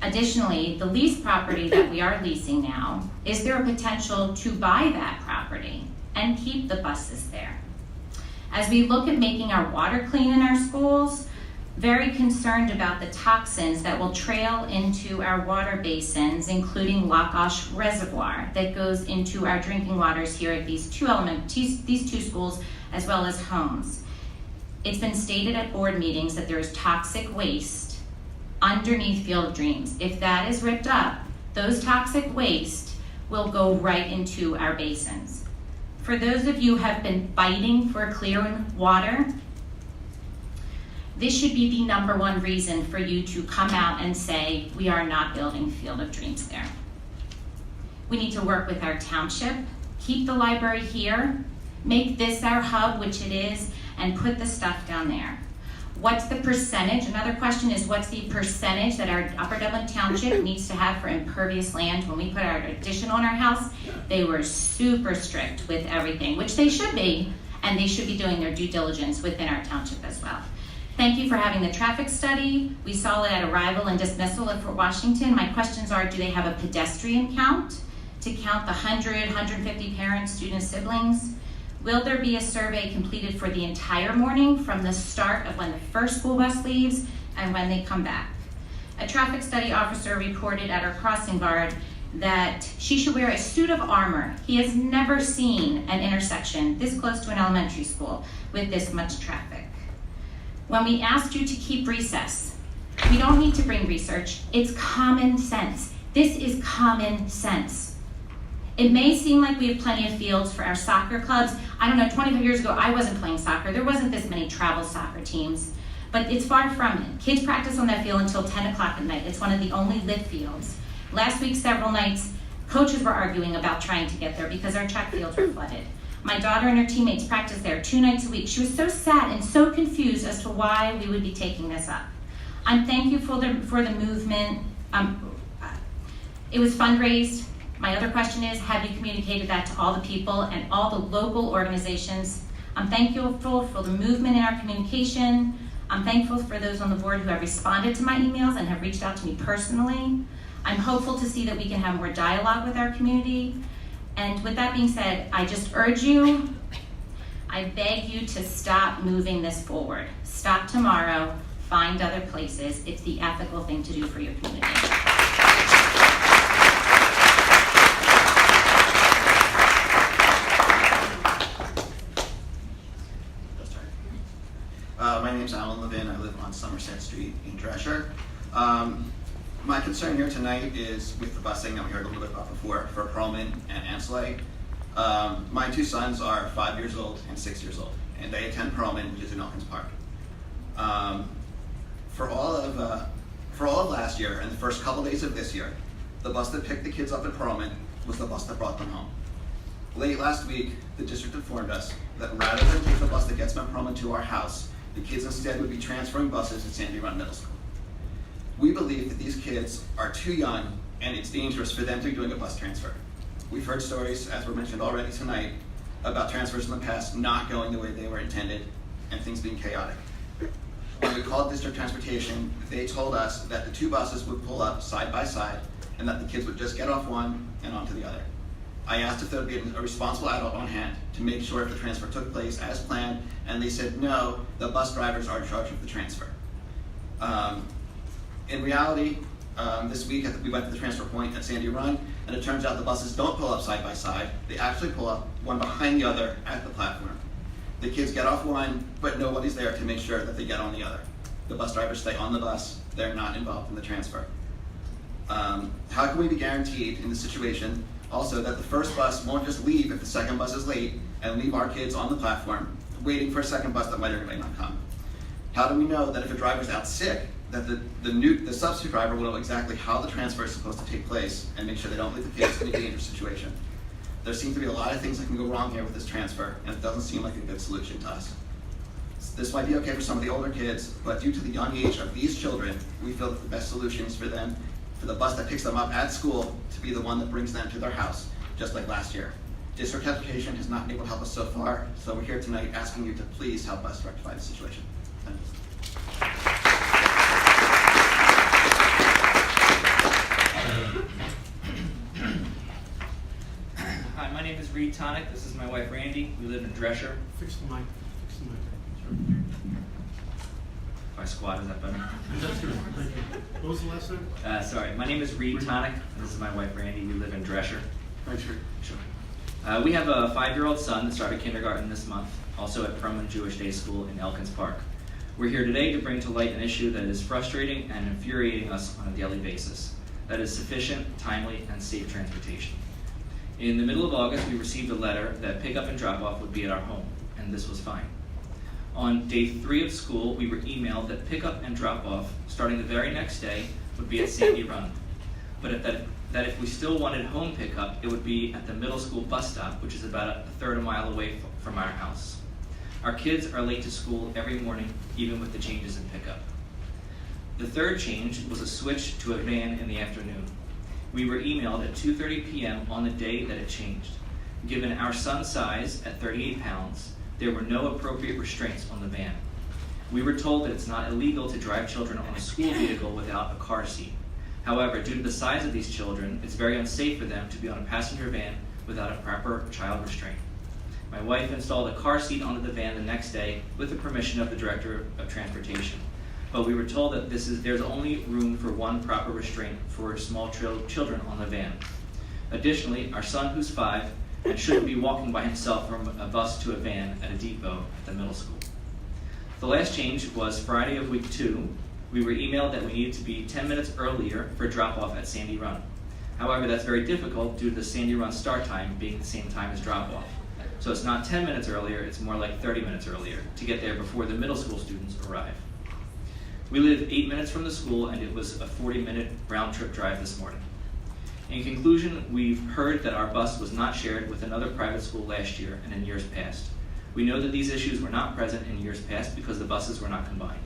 S19: Additionally, the lease property that we are leasing now, is there a potential to buy that property and keep the buses there? As we look at making our water clean in our schools, very concerned about the toxins that will trail into our water basins, including Lakash Reservoir, that goes into our drinking waters here at these two schools, as well as homes. It's been stated at board meetings that there is toxic waste underneath Field of Dreams. If that is ripped up, those toxic waste will go right into our basins. For those of you who have been fighting for clear water, this should be the #1 reason for you to come out and say, we are not building Field of Dreams there. We need to work with our township, keep the library here, make this our hub, which it is, and put the stuff down there. What's the percentage? Another question is, what's the percentage that our Upper Dublin Township needs to have for impervious land? When we put our addition on our house, they were super strict with everything, which they should be, and they should be doing their due diligence within our township as well. Thank you for having the traffic study. We saw it at arrival and dismissal at Fort Washington. My questions are, do they have a pedestrian count to count the 100, 150 parents, students, siblings? Will there be a survey completed for the entire morning from the start of when the first school bus leaves and when they come back? A traffic study officer reported at our crossing guard that she should wear a suit of armor. He has never seen an intersection this close to an elementary school with this much traffic. When we asked you to keep recess, we don't need to bring research. It's common sense. This is common sense. It may seem like we have plenty of fields for our soccer clubs. I don't know, 25 years ago, I wasn't playing soccer. There wasn't this many travel soccer teams, but it's far from it. Kids practice on that field until 10 o'clock at night. It's one of the only lit fields. Last week, several nights, coaches were arguing about trying to get there because our track fields were flooded. My daughter and her teammates practiced there 2 nights a week. She was so sad and so confused as to why we would be taking this up. I'm thankful for the movement. It was fundraised. My other question is, have you communicated that to all the people and all the local organizations? I'm thankful for the movement in our communication. I'm thankful for those on the board who have responded to my emails and have reached out to me personally. I'm hopeful to see that we can have more dialogue with our community. And with that being said, I just urge you, I beg you to stop moving this forward. Stop tomorrow, find other places. It's the ethical thing to do for your community.
S20: My name's Alan Levin. I live on Somerset Street in Dresher. My concern here tonight is with the busing that we heard a little bit about before for Pearlman and Ansley. My 2 sons are 5 years old and 6 years old, and they attend Pearlman, which is in Elkins Park. For all of last year and the first couple days of this year, the bus that picked the kids up at Pearlman was the bus that brought them home. Late last week, the district informed us that rather than take the bus that gets them from Pearlman to our house, the kids instead would be transferring buses at Sandy Run Middle School. We believe that these kids are too young and it's dangerous for them to be doing a bus transfer. We've heard stories, as were mentioned already tonight, about transfers in the past not going the way they were intended and things being chaotic. When we called district transportation, they told us that the 2 buses would pull up side by side and that the kids would just get off one and onto the other. I asked if there would be a responsible adult on hand to make sure if the transfer took place as planned, and they said no, the bus drivers are in charge of the transfer. In reality, this week we went to the transfer point at Sandy Run, and it turns out the buses don't pull up side by side. They actually pull up one behind the other at the platform. The kids get off one, but nobody's there to make sure that they get on the other. The bus drivers stay on the bus. They're not involved in the transfer. How can we be guaranteed in this situation also that the first bus won't just leave if the second bus is late and leave our kids on the platform waiting for a second bus that might or may not come? How do we know that if a driver's out sick, that the substitute driver will know exactly how the transfer is supposed to take place and make sure they don't leave the kids in a dangerous situation? There seems to be a lot of things that can go wrong here with this transfer, and it doesn't seem like a good solution to us. This might be okay for some of the older kids, but due to the young age of these children, we feel that the best solution is for them, for the bus that picks them up at school, to be the one that brings them to their house, just like last year. District transportation has not been able to help us so far, so we're here tonight asking you to please help us rectify the situation. Thank you.
S21: Hi, my name is Reed Tonic. This is my wife Randy. We live in Dresher.
S1: Fix the mic. Fix the mic.
S21: If I squat, is that better?
S1: That's good. Thank you. What was the last name?
S21: Sorry, my name is Reed Tonic. This is my wife Randy. We live in Dresher.
S1: Thanks, Reed.
S21: Sure. We have a 5-year-old son that started kindergarten this month, also at Pearlman Jewish Day School in Elkins Park. We're here today to bring to light an issue that is frustrating and infuriating us on a daily basis. That is sufficient, timely, and safe transportation. In the middle of August, we received a letter that pickup and drop-off would be at our home, and this was fine. On day 3 of school, we were emailed that pickup and drop-off, starting the very next day, would be at Sandy Run. But that if we still wanted home pickup, it would be at the middle school bus stop, which is about a third of a mile away from our house. Our kids are late to school every morning, even with the changes in pickup. The third change was a switch to a van in the afternoon. We were emailed at 2:30 p.m. on the day that it changed. Given our son's size at 38 pounds, there were no appropriate restraints on the van. We were told that it's not illegal to drive children on a school vehicle without a car seat. However, due to the size of these children, it's very unsafe for them to be on a passenger van without a proper child restraint. My wife installed a car seat onto the van the next day with the permission of the Director of Transportation. But we were told that there's only room for one proper restraint for small children on the van. Additionally, our son, who's 5, and shouldn't be walking by himself from a bus to a van at a depot at the middle school. The last change was Friday of week 2. We were emailed that we needed to be 10 minutes earlier for drop-off at Sandy Run. However, that's very difficult due to the Sandy Run start time being the same time as drop-off. So it's not 10 minutes earlier, it's more like 30 minutes earlier to get there before the middle school students arrive. We live 8 minutes from the school, and it was a 40-minute round-trip drive this morning. In conclusion, we've heard that our bus was not shared with another private school last year and in years past. We know that these issues were not present in years past because the buses were not combined.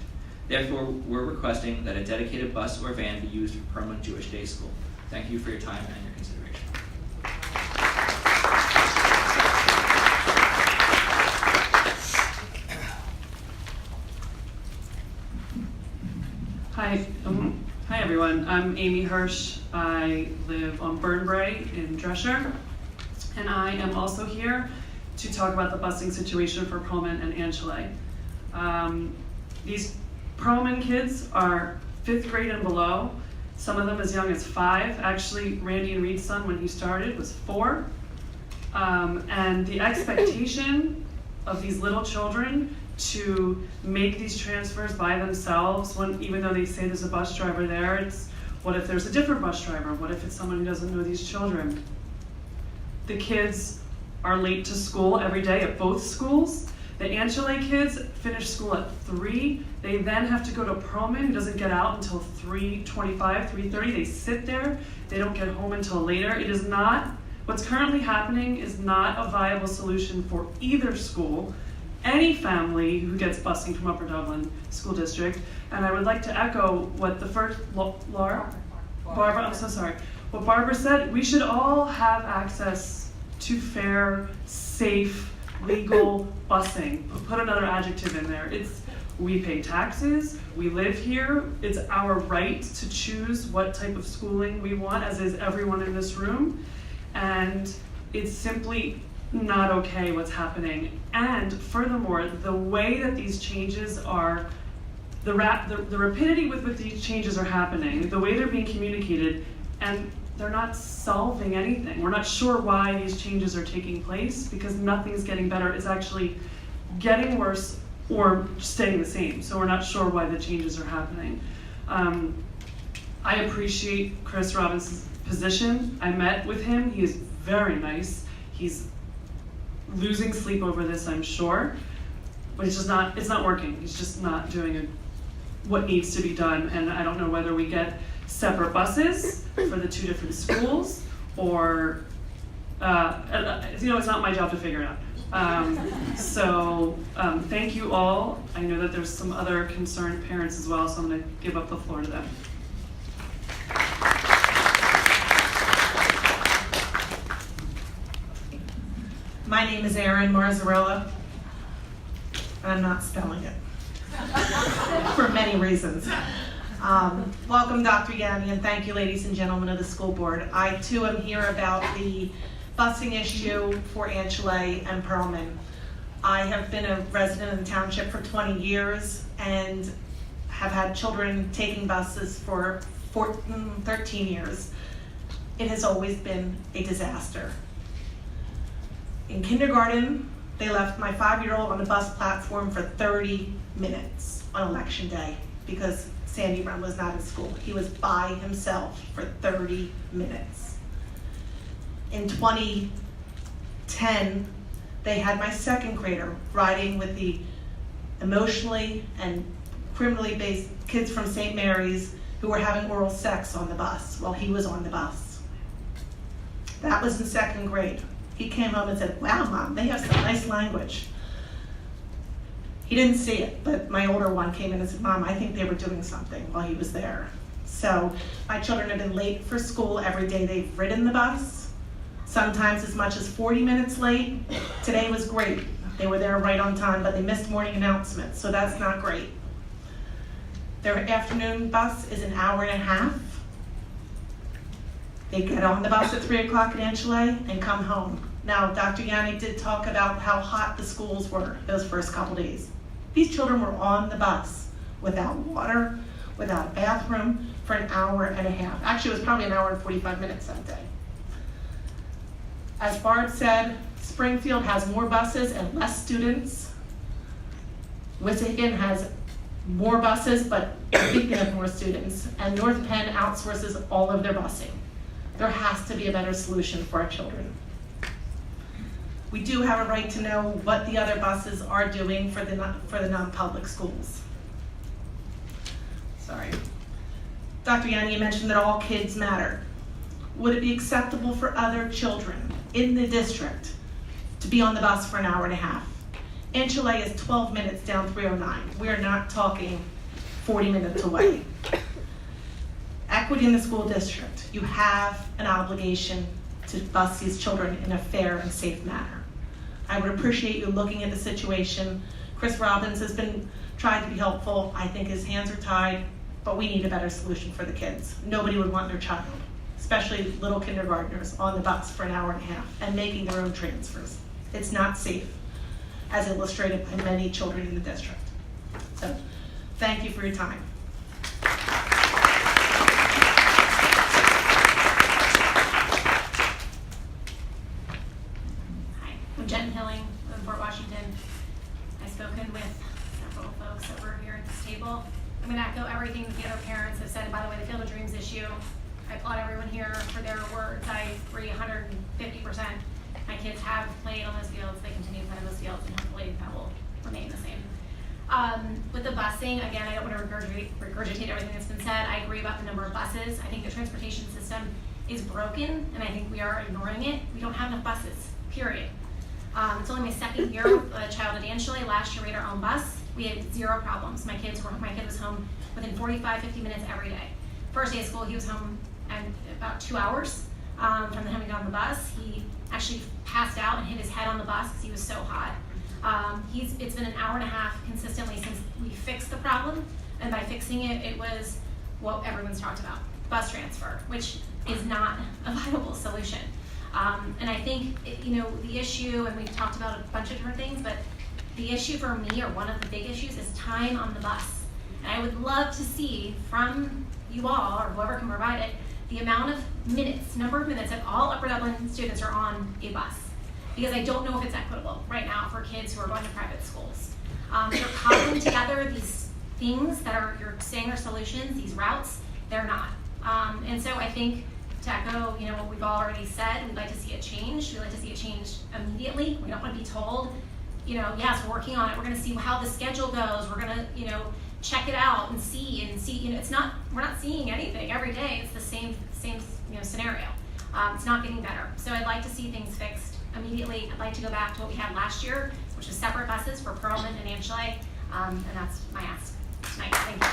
S21: Therefore, we're requesting that a dedicated bus or van be used for Perlman Jewish Day School. Thank you for your time and your consideration.
S2: Hi everyone. I'm Amy Hirsch. I live on Burnbrae in Dresher, and I am also here to talk about the busing situation for Perlman and Angele. These Perlman kids are 5th grade and below, some of them as young as 5. Actually, Randy and Reed's son, when he started, was 4. And the expectation of these little children to make these transfers by themselves, even though they say there's a bus driver there, it's what if there's a different bus driver? What if it's someone who doesn't know these children? The kids are late to school every day at both schools. The Angele kids finish school at 3. They then have to go to Perlman, who doesn't get out until 3:25, 3:30. They sit there. They don't get home until later. It is not, what's currently happening is not a viable solution for either school, any family who gets busing from Upper Dublin School District. And I would like to echo what the first, Barbara, I'm so sorry. What Barbara said, we should all have access to fair, safe, legal busing. Put another adjective in there. We pay taxes, we live here, it's our right to choose what type of schooling we want, as is everyone in this room. And it's simply not okay what's happening. And furthermore, the way that these changes are, the rapidity with which these changes are happening, the way they're being communicated, and they're not solving anything. We're not sure why these changes are taking place because nothing's getting better. It's actually getting worse or staying the same. So we're not sure why the changes are happening. I appreciate Chris Robbins' position. I met with him. He is very nice. He's losing sleep over this, I'm sure. But it's not working. He's just not doing what needs to be done. And I don't know whether we get separate buses for the 2 different schools or, it's not my job to figure it out. Thank you all. I know that there's some other concerned parents as well, so I'm going to give up the floor to them.
S8: My name is Erin Marzarella, and I'm not spelling it for many reasons. Welcome, Dr. Yanni, and thank you, ladies and gentlemen of the school board. I too am here about the busing issue for Angele and Perlman. I have been a resident of the township for 20 years and have had children taking buses for 13 years. It has always been a disaster. In kindergarten, they left my 5-year-old on the bus platform for 30 minutes on election day because Sandy Run was not in school. He was by himself for 30 minutes. In 2010, they had my 2nd grader riding with the emotionally and criminally based kids from St. Mary's who were having oral sex on the bus while he was on the bus. That was in 2nd grade. He came home and said, wow, Mom, they have some nice language. He didn't see it, but my older one came in and said, Mom, I think they were doing something while he was there. So my children have been late for school every day they've ridden the bus, sometimes as much as 40 minutes late. Today was great. They were there right on time, but they missed morning announcements, so that's not great. Their afternoon bus is an hour and a half. They get on the bus at 3 o'clock at Angela and come home. Now, Dr. Yanni did talk about how hot the schools were those first couple days. These children were on the bus without water, without a bathroom for an hour and a half. Actually, it was probably an hour and 45 minutes that day. As Barb said, Springfield has more buses and less students. Wissahickon has more buses, but I think they have more students. And North Penn outsources all of their busing. There has to be a better solution for our children. We do have a right to know what the other buses are doing for the non-public schools. Sorry. Dr. Yanni, you mentioned that all kids matter. Would it be acceptable for other children in the district to be on the bus for an hour and a half? Angela is 12 minutes down 309. We are not talking 40 minutes away. Equity in the school district, you have an obligation to bus these children in a fair and safe manner. I would appreciate you looking at the situation. Chris Robbins has been trying to be helpful. I think his hands are tied, but we need a better solution for the kids. Nobody would want their child, especially little kindergartners, on the bus for an hour and a half and making their own transfers. It's not safe, as illustrated by many children in the district. So, thank you for your time.
S3: Jen Hilling in Fort Washington. I've spoken with several folks over here at this table. I'm going to echo everything that the other parents have said. And by the way, the Field of Dreams issue, I applaud everyone here for their words. I agree 150%. My kids have played on those fields. They continue to play on those fields, and hopefully that will remain the same. With the busing, again, I don't want to regurgitate everything that's been said. I agree about the number of buses. I think the transportation system is broken, and I think we are ignoring it. We don't have enough buses, period. It's only my 2nd year with a child at Angela. Last year we had our own bus. We had 0 problems. My kid was home within 45, 50 minutes every day. First day of school, he was home in about 2 hours from the time he got on the bus. He actually passed out and hit his head on the bus because he was so hot. It's been an hour and a half consistently since we fixed the problem, and by fixing it, it was what everyone's talked about, bus transfer, which is not a viable solution. And I think, the issue, and we've talked about a bunch of different things, but the issue for me, or one of the big issues, is time on the bus. And I would love to see from you all, or whoever can provide it, the amount of minutes, number of minutes that all Upper Dublin students are on a bus. Because I don't know if it's equitable right now for kids who are going to private schools. They're cobbling together these things that you're saying are solutions, these routes, they're not. And so I think, to echo, what we've already said, we'd like to see it changed. We'd like to see it changed immediately. We don't want to be told, yes, we're working on it. We're going to see how the schedule goes. We're going to, check it out and see. We're not seeing anything every day. It's the same scenario. It's not getting better. So I'd like to see things fixed immediately. I'd like to go back to what we had last year, which was separate buses for Pearlman and Angela. And that's my ask tonight. Thank you.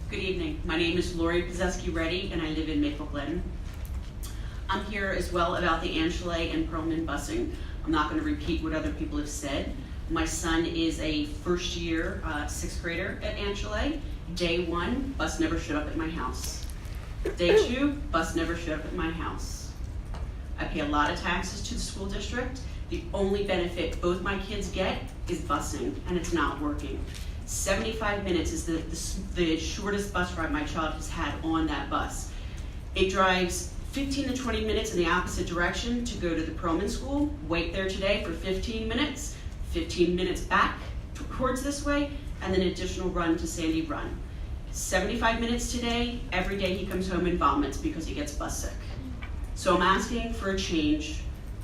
S22: Good evening. My name is Lori Pazewski-Reddy, and I live in Maple Glen. I'm here as well about the Angela and Pearlman busing. I'm not going to repeat what other people have said. My son is a first-year 6th grader at Angela. Day 1, bus never showed up at my house. Day 2, bus never showed up at my house. I pay a lot of taxes to the school district. The only benefit both my kids get is busing, and it's not working. 75 minutes is the shortest bus ride my child has had on that bus. It drives 15 to 20 minutes in the opposite direction to go to the Pearlman school, wait there today for 15 minutes, 15 minutes back towards this way, and then an additional run to Sandy Run. 75 minutes today, every day he comes home and vomits because he gets bus sick. So I'm asking for a change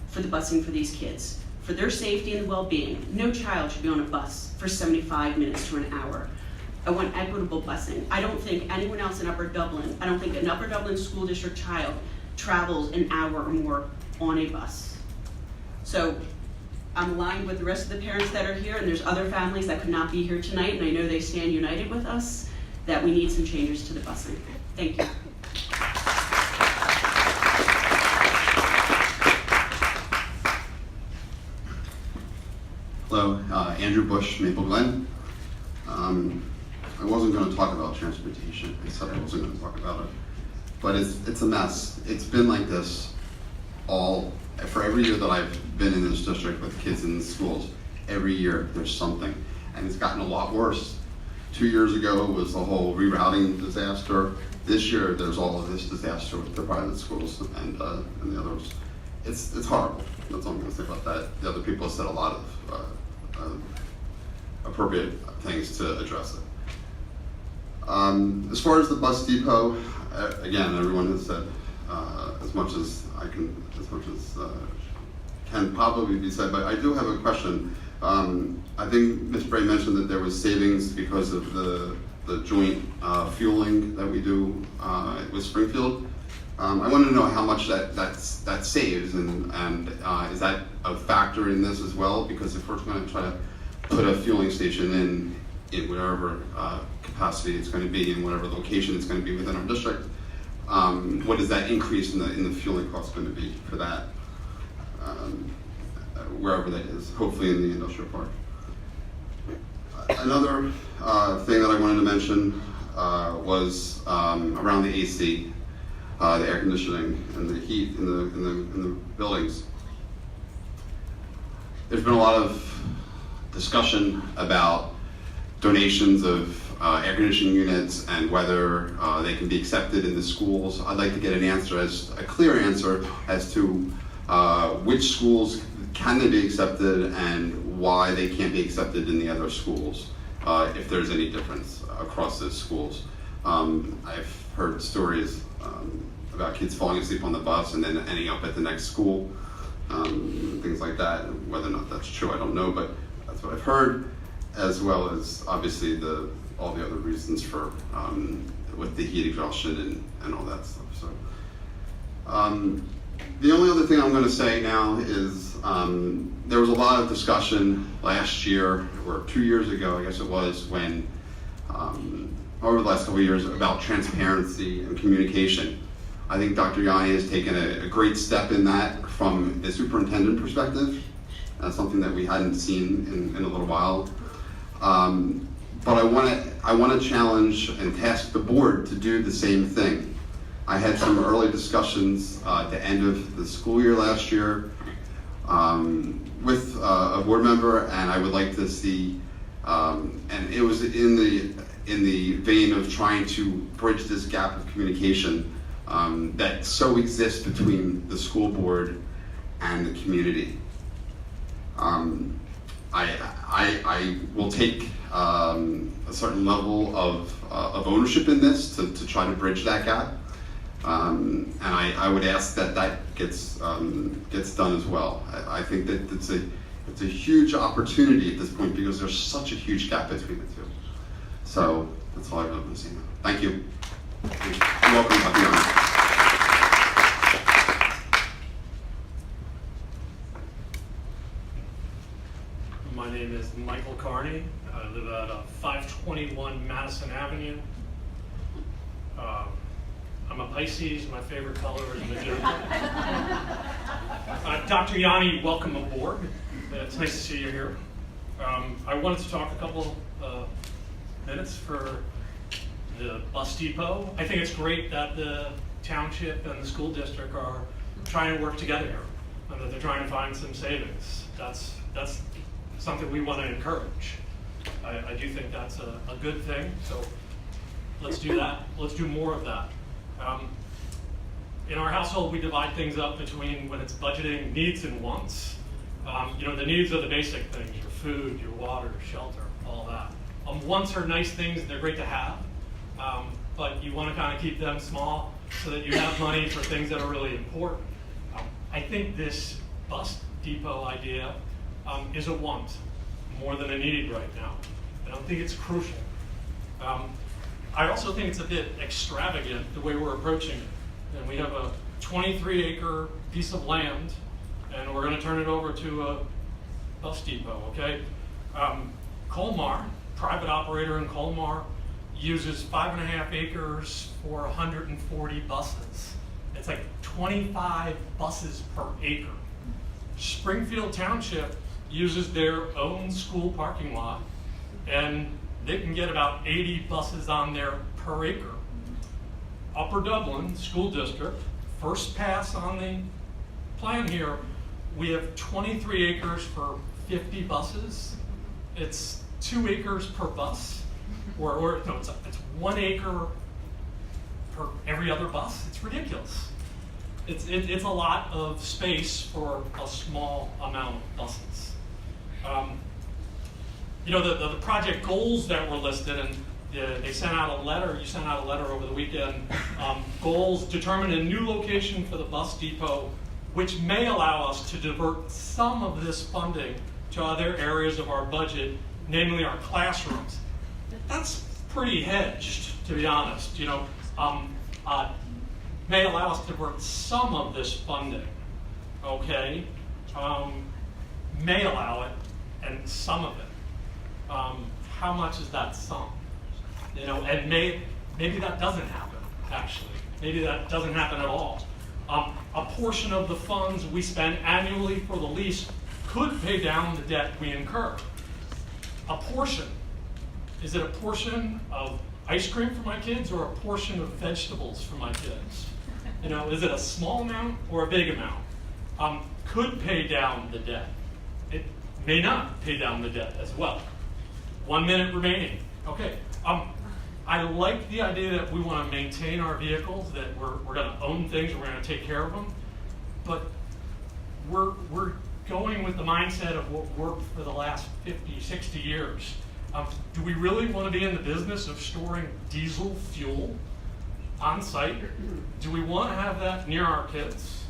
S22: for the busing for these kids. for their safety and well-being. No child should be on a bus for 75 minutes to an hour. I want equitable busing. I don't think anyone else in Upper Dublin, I don't think an Upper Dublin school district child travels an hour or more on a bus. So I'm aligned with the rest of the parents that are here, and there's other families that could not be here tonight, and I know they stand united with us, that we need some changes to the busing. Thank you.
S1: Hello, Andrew Bush, Maple Glen. I wasn't going to talk about transportation. I said I wasn't going to talk about it. But it's a mess. It's been like this for every year that I've been in this district with kids in the schools. Every year there's something. And it's gotten a lot worse. 2 years ago was the whole rerouting disaster. This year there's all of this disaster with the private schools and the others. It's horrible. That's all I'm going to say about that. The other people have said a lot of appropriate things to address it. As far as the bus depot, again, everyone has said as much as can probably be said, but I do have a question. I think Ms. Bray mentioned that there was savings because of the joint fueling that we do with Springfield. I want to know how much that saves, and is that a factor in this as well? Because if we're going to try to put a fueling station in whatever capacity it's going to be, in whatever location it's going to be within our district, what is that increase in the fueling cost going to be for that, wherever that is, hopefully in the industrial park. Another thing that I wanted to mention was around the AC, the air conditioning and the heat in the buildings. There's been a lot of discussion about donations of air conditioning units and whether they can be accepted in the schools. I'd like to get a clear answer as to which schools can they be accepted and why they can't be accepted in the other schools, if there's any difference across those schools. I've heard stories about kids falling asleep on the bus and then ending up at the next school, things like that. Whether or not that's true, I don't know, but that's what I've heard, as well as obviously all the other reasons for with the heat exhaustion and all that stuff. So the only other thing I'm going to say now is there was a lot of discussion last year or 2 years ago, I guess it was, when over the last couple of years about transparency and communication. I think Dr. Yanni has taken a great step in that from the superintendent perspective. That's something that we hadn't seen in a little while. But I want to challenge and task the board to do the same thing. I had some early discussions at the end of the school year last year with a board member, and I would like to see, and it was in the vein of trying to bridge this gap of communication that so exists between the school board and the community. I will take a certain level of ownership in this to try to bridge that gap, and I would ask that gets done as well. I think that it's a huge opportunity at this point because there's such a huge gap between the two. So that's all I really want to say now. Thank you. You're welcome, Dr. Yanni.
S4: My name is Michael Carney. I live at 521 Madison Avenue. I'm a Pisces. My favorite color is magenta. Dr. Yanni, welcome aboard. It's nice to see you here. I wanted to talk a couple minutes for the bus depot. I think it's great that the township and the school district are trying to work together here, and that they're trying to find some savings. That's something we want to encourage. I do think that's a good thing, so let's do that. Let's do more of that. In our household, we divide things up between, when it's budgeting, needs and wants. The needs are the basic things, your food, your water, shelter, all that. Wants are nice things, they're great to have, but you want to kind of keep them small so that you have money for things that are really important. I think this bus depot idea is a want more than a need right now. I don't think it's crucial. I also think it's a bit extravagant the way we're approaching it. And we have a 23-acre piece of land, and we're going to turn it over to a bus depot, okay? Colmar, private operator in Colmar, uses 5.5 acres for 140 buses. It's like 25 buses per acre. Springfield Township uses their own school parking lot, and they can get about 80 buses on there per acre. Upper Dublin School District, first pass on the plan here, we have 23 acres for 50 buses. It's 2 acres per bus, or no, it's 1 acre per every other bus. It's ridiculous. It's a lot of space for a small amount of buses. You know, the project goals that were listed, and they sent out a letter, you sent out a letter over the weekend, goals determine a new location for the bus depot, which may allow us to divert some of this funding to other areas of our budget, namely our classrooms. That's pretty hedged, to be honest. You know, may allow us to divert some of this funding, okay? May allow it, and some of it. How much is that sum? You know, and maybe that doesn't happen, actually. Maybe that doesn't happen at all. A portion of the funds we spend annually for the lease could pay down the debt we incur. A portion. Is it a portion of ice cream for my kids or a portion of vegetables for my kids? You know, is it a small amount or a big amount? Could pay down the debt. It may not pay down the debt as well. 1 minute remaining. Okay. I like the idea that we want to maintain our vehicles, that we're going to own things, and we're going to take care of them. But we're going with the mindset of what worked for the last 50, 60 years. Do we really want to be in the business of storing diesel fuel on site? Do we want to have that near our kids?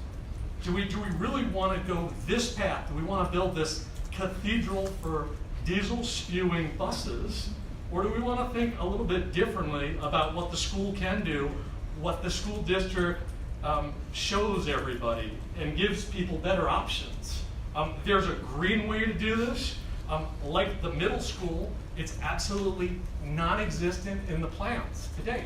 S4: Do we really want to go this path? Do we want to build this cathedral for diesel spewing buses? Or do we want to think a little bit differently about what the school can do, what the school district shows everybody and gives people better options? There's a green way to do this. Like the middle school, it's absolutely non-existent in the plans today.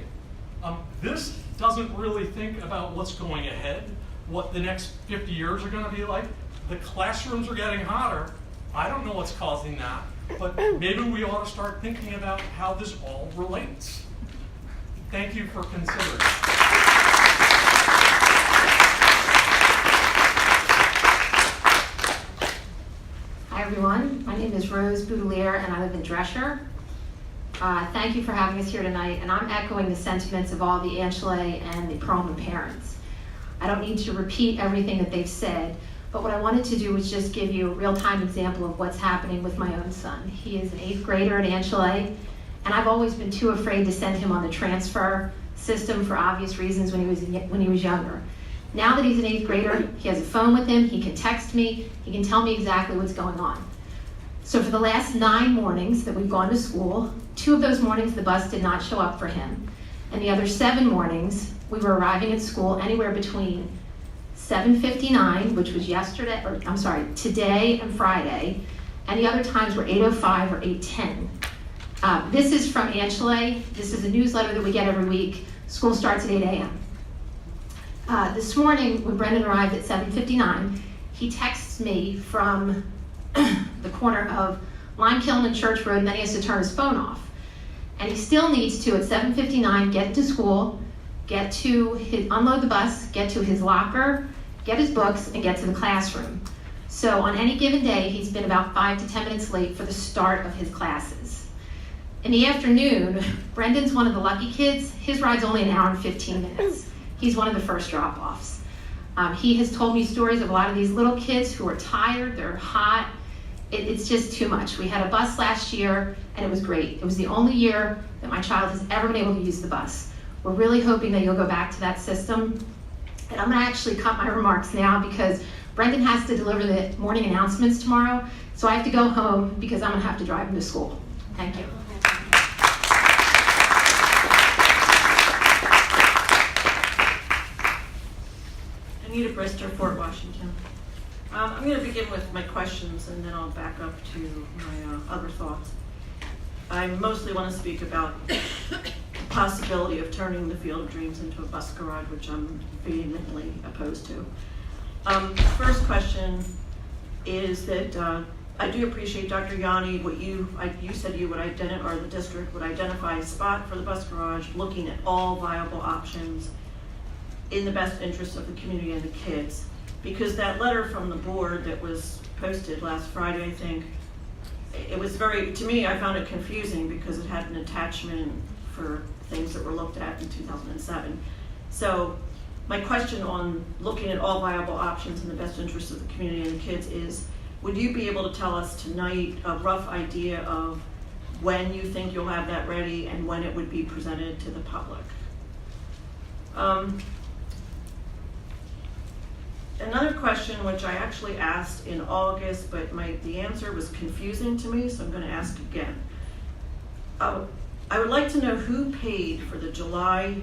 S4: This doesn't really think about what's going ahead, what the next 50 years are going to be like. The classrooms are getting hotter. I don't know what's causing that, but maybe we ought to start thinking about how this all relates. Thank you for considering.
S5: Hi everyone, my name is Rose Boudelier and I live in Dresher. Thank you for having us here tonight, and I'm echoing the sentiments of all the Angelet and the Perlman parents. I don't need to repeat everything that they've said, but what I wanted to do was just give you a real-time example of what's happening with my own son. He is an 8th grader at Angelet, and I've always been too afraid to send him on the transfer system for obvious reasons when he was younger. Now that he's an 8th grader, he has a phone with him, he can text me, he can tell me exactly what's going on. So for the last 9 mornings that we've gone to school, 2 of those mornings the bus did not show up for him. And the other 7 mornings, we were arriving at school anywhere between 7:59, which was today and Friday, and the other times were 8:05 or 8:10. This is from Angelet. This is a newsletter that we get every week. School starts at 8 a.m. This morning, when Brendan arrived at 7:59, he texts me from the corner of Limekiln and Church Road, and then he has to turn his phone off. And he still needs to, at 7:59, get to school, unload the bus, get to his locker, get his books, and get to the classroom. So on any given day, he's been about 5 to 10 minutes late for the start of his classes. In the afternoon, Brendan's one of the lucky kids. His ride's only an hour and 15 minutes. He's one of the first drop-offs. He has told me stories of a lot of these little kids who are tired, they're hot. It's just too much. We had a bus last year, and it was great. It was the only year that my child has ever been able to use the bus. We're really hoping that you'll go back to that system. And I'm going to actually cut my remarks now because Brendan has to deliver the morning announcements tomorrow. So I have to go home because I'm gonna have to drive him to school. Thank you.
S11: Anita Brister, Fort Washington. I'm going to begin with my questions and then I'll back up to my other thoughts. I mostly want to speak about the possibility of turning the Field of Dreams into a bus garage, which I'm vehemently opposed to. First question is that I do appreciate, Dr. Yanni, what you said you would identify, or the district would identify a spot for the bus garage, looking at all viable options in the best interest of the community and the kids. Because that letter from the board that was posted last Friday, I think, it was very, to me, I found it confusing because it had an attachment for things that were looked at in 2007. So my question on looking at all viable options in the best interest of the community and the kids is, would you be able to tell us tonight a rough idea of when you think you'll have that ready and when it would be presented to the public? Another question, which I actually asked in August, but the answer was confusing to me, so I'm going to ask again. I would like to know who paid for the July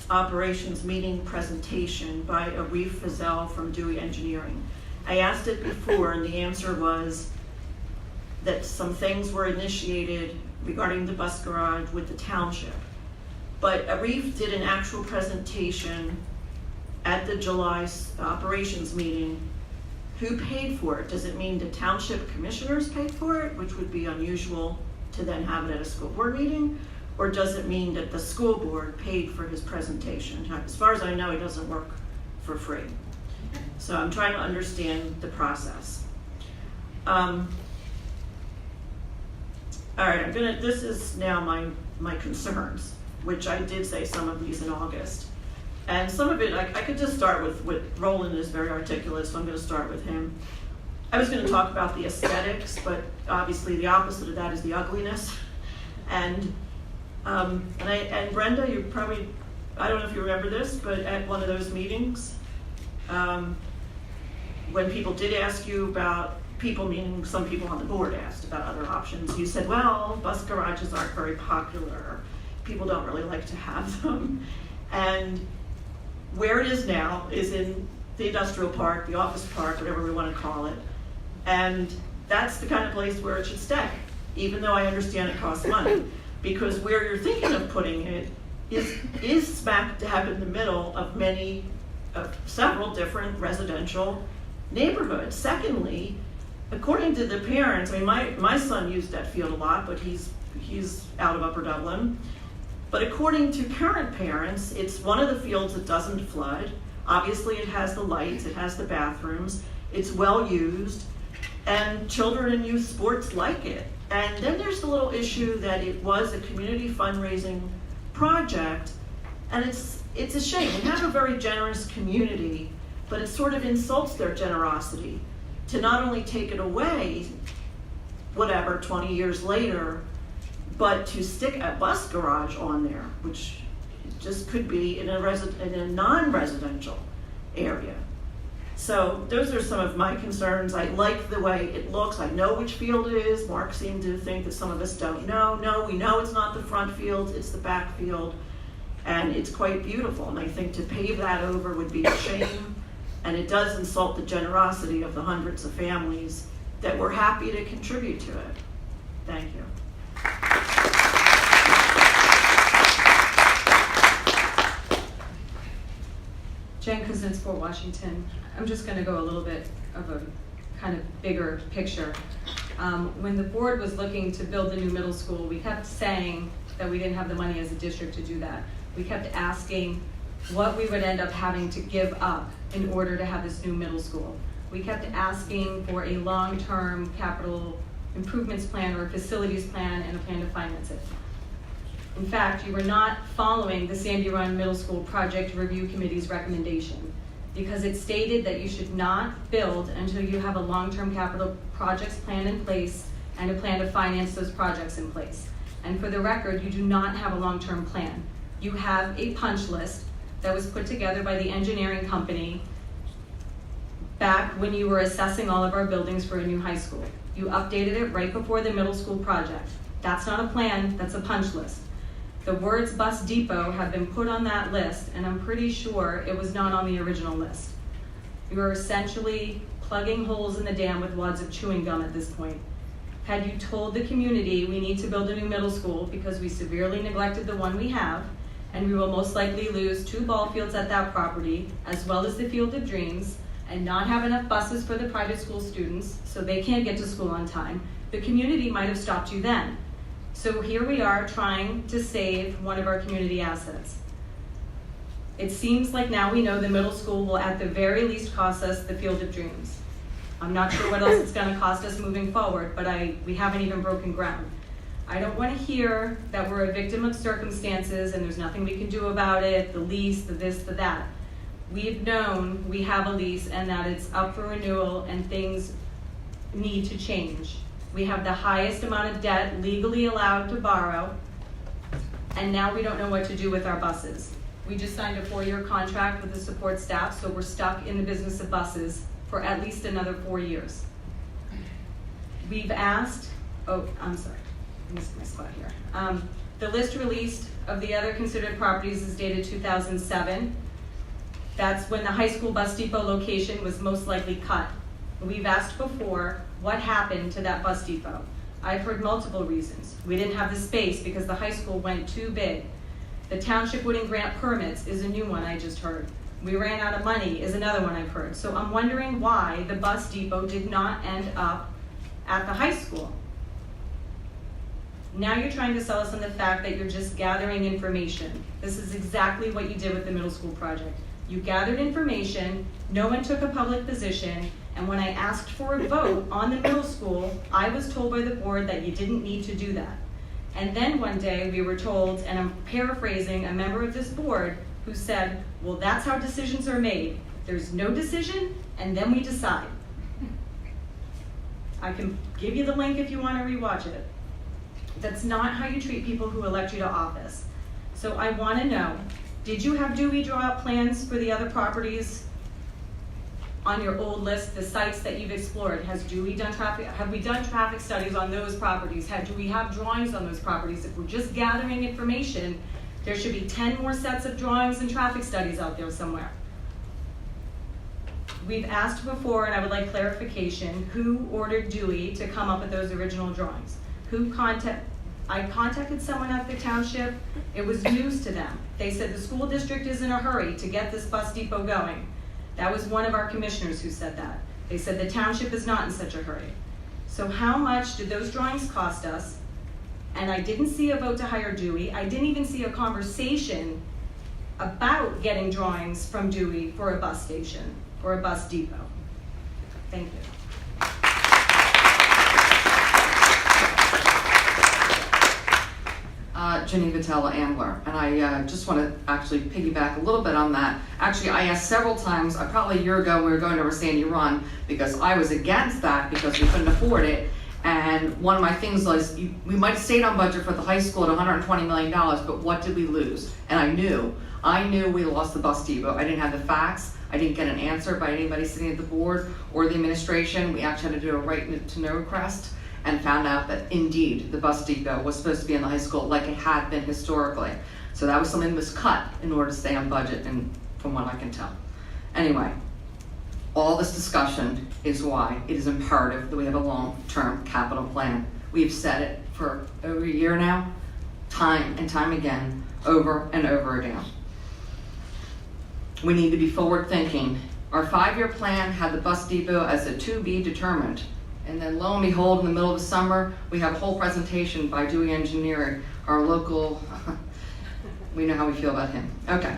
S11: operations meeting presentation by Arif Fazel from Dewey Engineering. I asked it before, and the answer was that some things were initiated regarding the bus garage with the township. But Arif did an actual presentation at the July operations meeting. Who paid for it? Does it mean the township commissioners paid for it, which would be unusual to then have it at a school board meeting? Or does it mean that the school board paid for his presentation? As far as I know, he doesn't work for free. So I'm trying to understand the process. All right, this is now my concerns, which I did say some of these in August. And some of it, I could just start with Roland is very articulate, so I'm going to start with him. I was going to talk about the aesthetics, but obviously the opposite of that is the ugliness. And Brenda, you probably, I don't know if you remember this, but at one of those meetings, when people did ask you about, people meaning some people on the board asked about other options, you said, well, bus garages aren't very popular. People don't really like to have them. And where it is now is in the industrial park, the office park, whatever we want to call it. And that's the kind of place where it should stay, even though I understand it costs money. Because where you're thinking of putting it is smack dab in the middle of several different residential neighborhoods. Secondly, according to the parents, I mean, my son used that field a lot, but he's out of Upper Dublin. But according to current parents, it's one of the fields that doesn't flood. Obviously, it has the lights, it has the bathrooms, it's well used, and children and youth sports like it. And then there's the little issue that it was a community fundraising project, and it's a shame. We have a very generous community, but it sort of insults their generosity to not only take it away, 20 years later, but to stick a bus garage on there, which just could be in a non-residential area. So those are some of my concerns. I like the way it looks. I know which field it is. Mark seemed to think that some of us don't know. No, we know it's not the front field, it's the back field, and it's quite beautiful. And I think to pave that over would be a shame, and it does insult the generosity of the hundreds of families that were happy to contribute to it. Thank you.
S6: Jen Kuznets, Fort Washington. I'm just going to go a little bit of a kind of bigger picture. When the board was looking to build the new middle school, we kept saying that we didn't have the money as a district to do that. We kept asking what we would end up having to give up in order to have this new middle school. We kept asking for a long-term capital improvements plan or a facilities plan and a plan to finance it. In fact, you were not following the Sandy Run Middle School Project Review Committee's recommendation because it stated that you should not build until you have a long-term capital projects plan in place and a plan to finance those projects in place. And for the record, you do not have a long-term plan. You have a punch list that was put together by the engineering company back when you were assessing all of our buildings for a new high school. You updated it right before the middle school project. That's not a plan, that's a punch list. The words bus depot have been put on that list, and I'm pretty sure it was not on the original list. You are essentially plugging holes in the dam with wads of chewing gum at this point. Had you told the community we need to build a new middle school because we severely neglected the one we have, and we will most likely lose 2 ball fields at that property, as well as the Field of Dreams, and not have enough buses for the private school students so they can't get to school on time, the community might have stopped you then. So here we are trying to save one of our community assets. It seems like now we know the middle school will at the very least cost us the Field of Dreams. I'm not sure what else it's gonna cost us moving forward, but we haven't even broken ground. I don't wanna hear that we're a victim of circumstances and there's nothing we can do about it, the lease, the this, the that. We've known we have a lease and that it's up for renewal and things need to change. We have the highest amount of debt legally allowed to borrow, and now we don't know what to do with our buses. We just signed a 4-year contract with the support staff, so we're stuck in the business of buses for at least another 4 years. We've asked, oh, I'm sorry, I missed my spot here. The list released of the other considered properties is dated 2007. That's when the high school bus depot location was most likely cut. We've asked before, what happened to that bus depot? I've heard multiple reasons. We didn't have the space because the high school went too big. The township wouldn't grant permits is a new one I just heard. We ran out of money is another one I've heard. So I'm wondering why the bus depot did not end up at the high school. Now you're trying to sell us on the fact that you're just gathering information. This is exactly what you did with the middle school project. You gathered information, no one took a public position, and when I asked for a vote on the middle school, I was told by the board that you didn't need to do that. And then one day we were told, and I'm paraphrasing a member of this board who said, well, that's how decisions are made. There's no decision, and then we decide. I can give you the link if you want to rewatch it. That's not how you treat people who elect you to office. So I want to know, did you have Dewey draw up plans for the other properties on your old list, the sites that you've explored? Has Dewey done traffic? Have we done traffic studies on those properties? Do we have drawings on those properties? If we're just gathering information, there should be 10 more sets of drawings and traffic studies out there somewhere. We've asked before, and I would like clarification, who ordered Dewey to come up with those original drawings? I contacted someone at the township. It was news to them. They said the school district is in a hurry to get this bus depot going. That was one of our commissioners who said that. They said the township is not in such a hurry. So how much did those drawings cost us? And I didn't see a vote to hire Dewey. I didn't even see a conversation about getting drawings from Dewey for a bus station or a bus depot. Thank you.
S9: Jenny Vitella, Ambler, and I just want to actually piggyback a little bit on that. Actually, I asked several times, probably a year ago when we were going over Sandy Run, because I was against that because we couldn't afford it. And one of my things was, we might have stayed on budget for the high school at $120 million, but what did we lose? And I knew we lost the bus depot. I didn't have the facts. I didn't get an answer by anybody sitting at the board or the administration. We actually had to do a right to know request, and found out that indeed the bus depot was supposed to be in the high school like it had been historically. So that was something that was cut in order to stay on budget, and from what I can tell. Anyway, all this discussion is why it is imperative that we have a long-term capital plan. We've said it for over a year now, time and time again, over and over again. We need to be forward-thinking. Our 5-year plan had the bus depot as a to be determined. And then lo and behold, in the middle of the summer, we have a whole presentation by Dewey Engineering, our local, we know how we feel about him. Okay.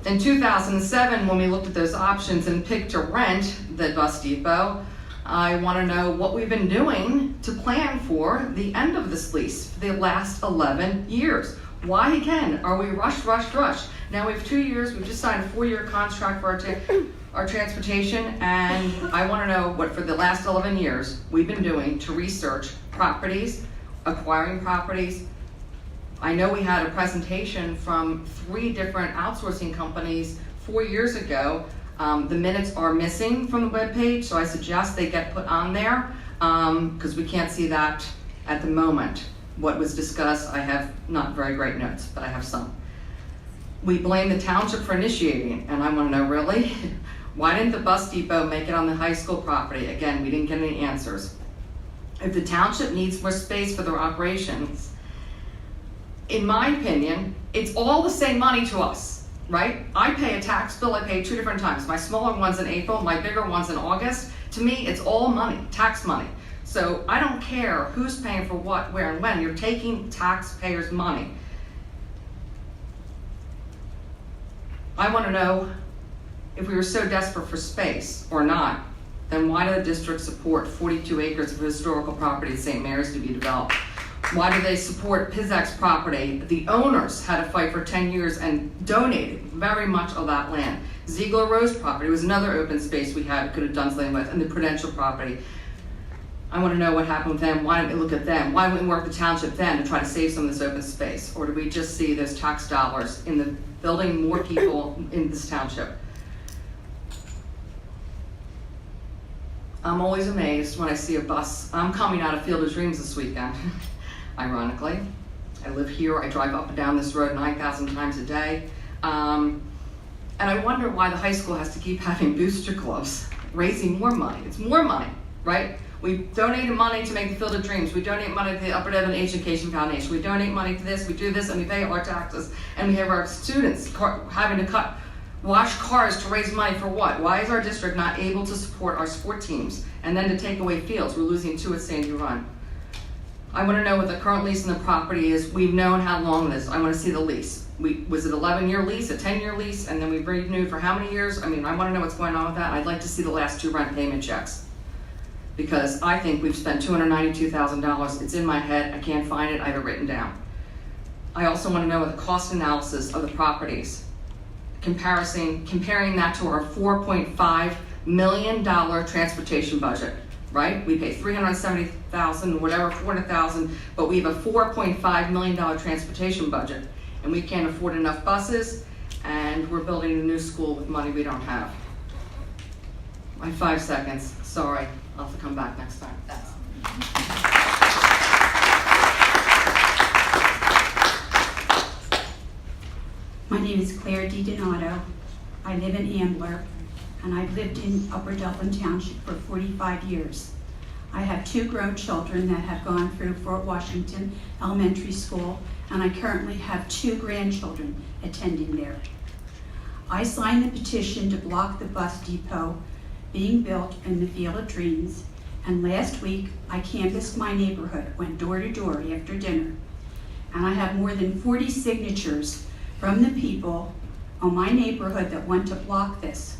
S9: In 2007, when we looked at those options and picked to rent the bus depot, I want to know what we've been doing to plan for the end of this lease for the last 11 years. Why again are we rush? Now we have 2 years, we've just signed a 4-year contract for our transportation, and I want to know what for the last 11 years we've been doing to research properties, acquiring properties. I know we had a presentation from 3 different outsourcing companies 4 years ago. The minutes are missing from the webpage, so I suggest they get put on there. because we can't see that at the moment. What was discussed, I have not very great notes, but I have some. We blame the township for initiating, and I want to know, really? Why didn't the bus depot make it on the high school property? Again, we didn't get any answers. If the township needs more space for their operations, in my opinion, it's all the same money to us, right? I pay a tax bill, I pay 2 different times. My smaller one's in April, my bigger one's in August. To me, it's all money, tax money. So I don't care who's paying for what, where, and when. You're taking taxpayers' money. I want to know if we were so desperate for space or not, then why did the district support 42 acres of historical property in St. Mary's to be developed? Why do they support Pizak's property? The owners had to fight for 10 years and donated very much of that land. Ziegler Rose property was another open space we could have done something with, and the Prudential property. I want to know what happened with them. Why didn't we look at them? Why didn't we work with the township then to try to save some of this open space? Or do we just see those tax dollars in the building more people in this township? I'm always amazed when I see a bus. I'm coming out of Field of Dreams this weekend, ironically. I live here, I drive up and down this road 9,000 times a day. And I wonder why the high school has to keep having booster clubs, raising more money. It's more money, right? We donated money to make the Field of Dreams. We donate money to the Upper Devon Education Foundation. We donate money to this, we do this, and we pay our taxes. And we have our students having to wash cars to raise money for what? Why is our district not able to support our sport teams? And then to take away fields, we're losing 2 at Sandy Run. I want to know what the current lease on the property is. We've known how long it is. I want to see the lease. Was it 11-year lease, a 10-year lease, and then we've renewed for how many years? I mean, I want to know what's going on with that. I'd like to see the last 2 rent payment checks, because I think we've spent $292,000. It's in my head. I can't find it. I have it written down. I also want to know what the cost analysis of the properties, comparing that to our $4.5 million transportation budget, right? We pay $370,000, whatever, $400,000, but we have a $4.5 million transportation budget, and we can't afford enough buses, and we're building a new school with money we don't have. My 5 seconds, sorry. I'll have to come back next time.
S7: My name is Claire DiDonato. I live in Ambler, and I've lived in Upper Dublin Township for 45 years. I have 2 grown children that have gone through Fort Washington Elementary School, and I currently have 2 grandchildren attending there. I signed the petition to block the bus depot being built in the Field of Dreams, and last week I canvassed my neighborhood, went door to door after dinner, and I have more than 40 signatures from the people on my neighborhood that want to block this.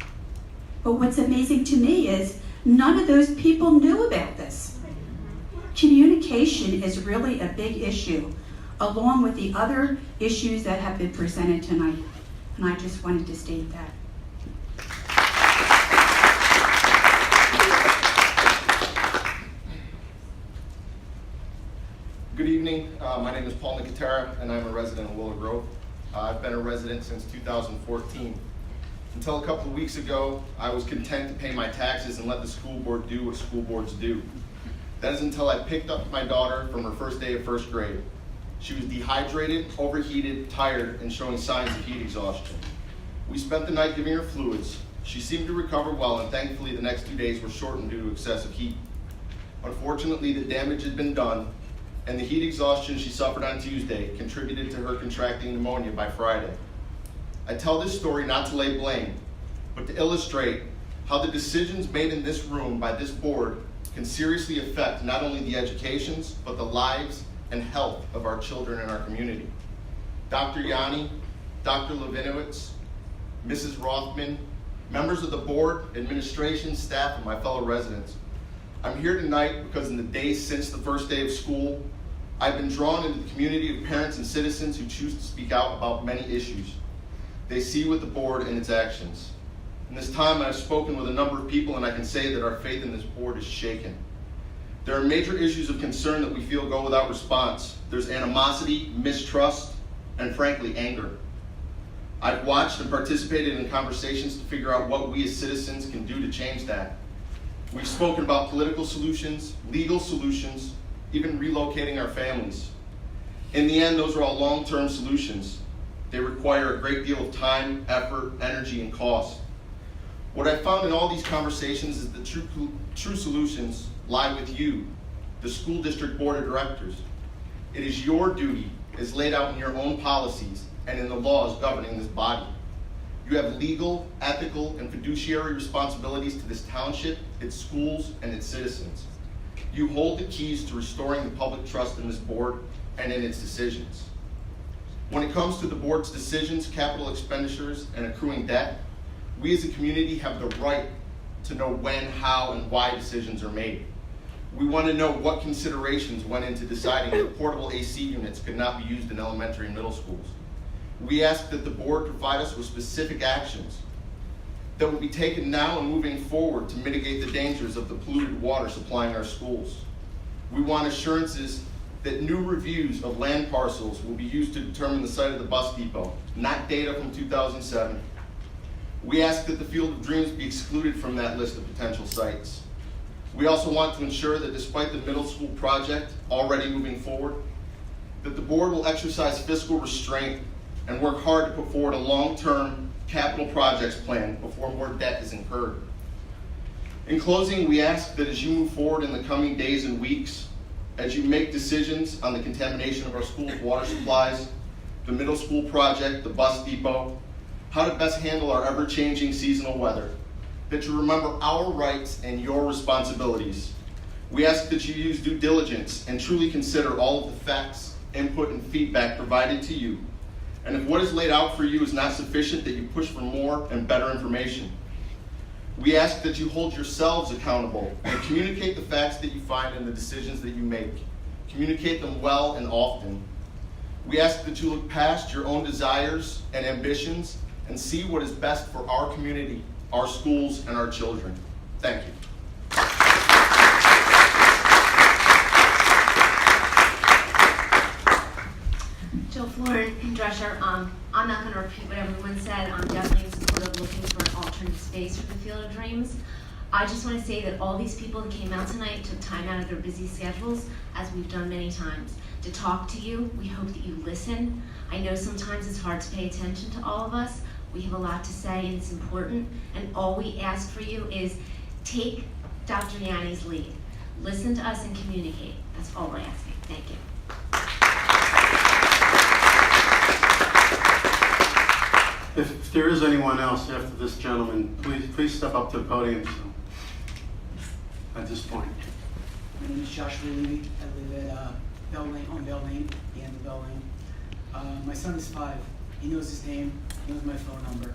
S7: But what's amazing to me is none of those people knew about this. Communication is really a big issue, along with the other issues that have been presented tonight, and I just wanted to state that.
S10: Good evening. My name is Paul Nicotera, and I'm a resident of Willow Grove. I've been a resident since 2014. Until a couple of weeks ago, I was content to pay my taxes and let the school board do what school boards do. That is until I picked up my daughter from her first day of first grade. She was dehydrated, overheated, tired, and showing signs of heat exhaustion. We spent the night giving her fluids. She seemed to recover well, and thankfully the next 2 days were shortened due to excessive heat. Unfortunately, the damage had been done, and the heat exhaustion she suffered on Tuesday contributed to her contracting pneumonia by Friday. I tell this story not to lay blame, but to illustrate how the decisions made in this room by this board can seriously affect not only the educations, but the lives and health of our children in our community. Dr. Yanni, Dr. Levinowitz, Mrs. Rothman, members of the board, administration, staff, and my fellow residents. I'm here tonight because in the days since the first day of school, I've been drawn into the community of parents and citizens who choose to speak out about many issues they see with the board and its actions. In this time, I've spoken with a number of people, and I can say that our faith in this board is shaken. There are major issues of concern that we feel go without response. There's animosity, mistrust, and frankly, anger. I've watched and participated in conversations to figure out what we as citizens can do to change that. We've spoken about political solutions, legal solutions, even relocating our families. In the end, those are all long-term solutions. They require a great deal of time, effort, energy, and cost. What I found in all these conversations is the true solutions lie with you, the school district board of directors. It is your duty, as laid out in your own policies and in the laws governing this body. You have legal, ethical, and fiduciary responsibilities to this township, its schools, and its citizens. You hold the keys to restoring the public trust in this board and in its decisions. When it comes to the board's decisions, capital expenditures, and accruing debt, we as a community have the right to know when, how, and why decisions are made. We want to know what considerations went into deciding that portable AC units could not be used in elementary and middle schools. We ask that the board provide us with specific actions that will be taken now and moving forward to mitigate the dangers of the polluted water supplying our schools. We want assurances that new reviews of land parcels will be used to determine the site of the bus depot, not data from 2007. We ask that the Field of Dreams be excluded from that list of potential sites. We also want to ensure that despite the middle school project already moving forward, that the board will exercise fiscal restraint and work hard to put forward a long-term capital projects plan before more debt is incurred. In closing, we ask that as you move forward in the coming days and weeks, as you make decisions on the contamination of our school's water supplies, the middle school project, the bus depot, how to best handle our ever-changing seasonal weather, that you remember our rights and your responsibilities. We ask that you use due diligence and truly consider all of the facts, input, and feedback provided to you. And if what is laid out for you is not sufficient, that you push for more and better information. We ask that you hold yourselves accountable and communicate the facts that you find in the decisions that you make. Communicate them well and often. We ask that you look past your own desires and ambitions and see what is best for our community, our schools, and our children. Thank you.
S5: Jill Florin, Drescher. I'm not going to repeat what everyone said. I'm definitely in support of looking for an alternate space for the Field of Dreams. I just want to say that all these people that came out tonight took time out of their busy schedules, as we've done many times, to talk to you. We hope that you listen. I know sometimes it's hard to pay attention to all of us. We have a lot to say and it's important, and all we ask for you is take Dr. Yanni's lead. Listen to us and communicate. That's all we're asking. Thank you.
S1: If there is anyone else after this gentleman, please step up to the podium at this point.
S12: My name is Joshua Levy. I live at Bell Lane, on Bell Lane, the end of Bell Lane. My son is 5. He knows his name, he knows my phone number.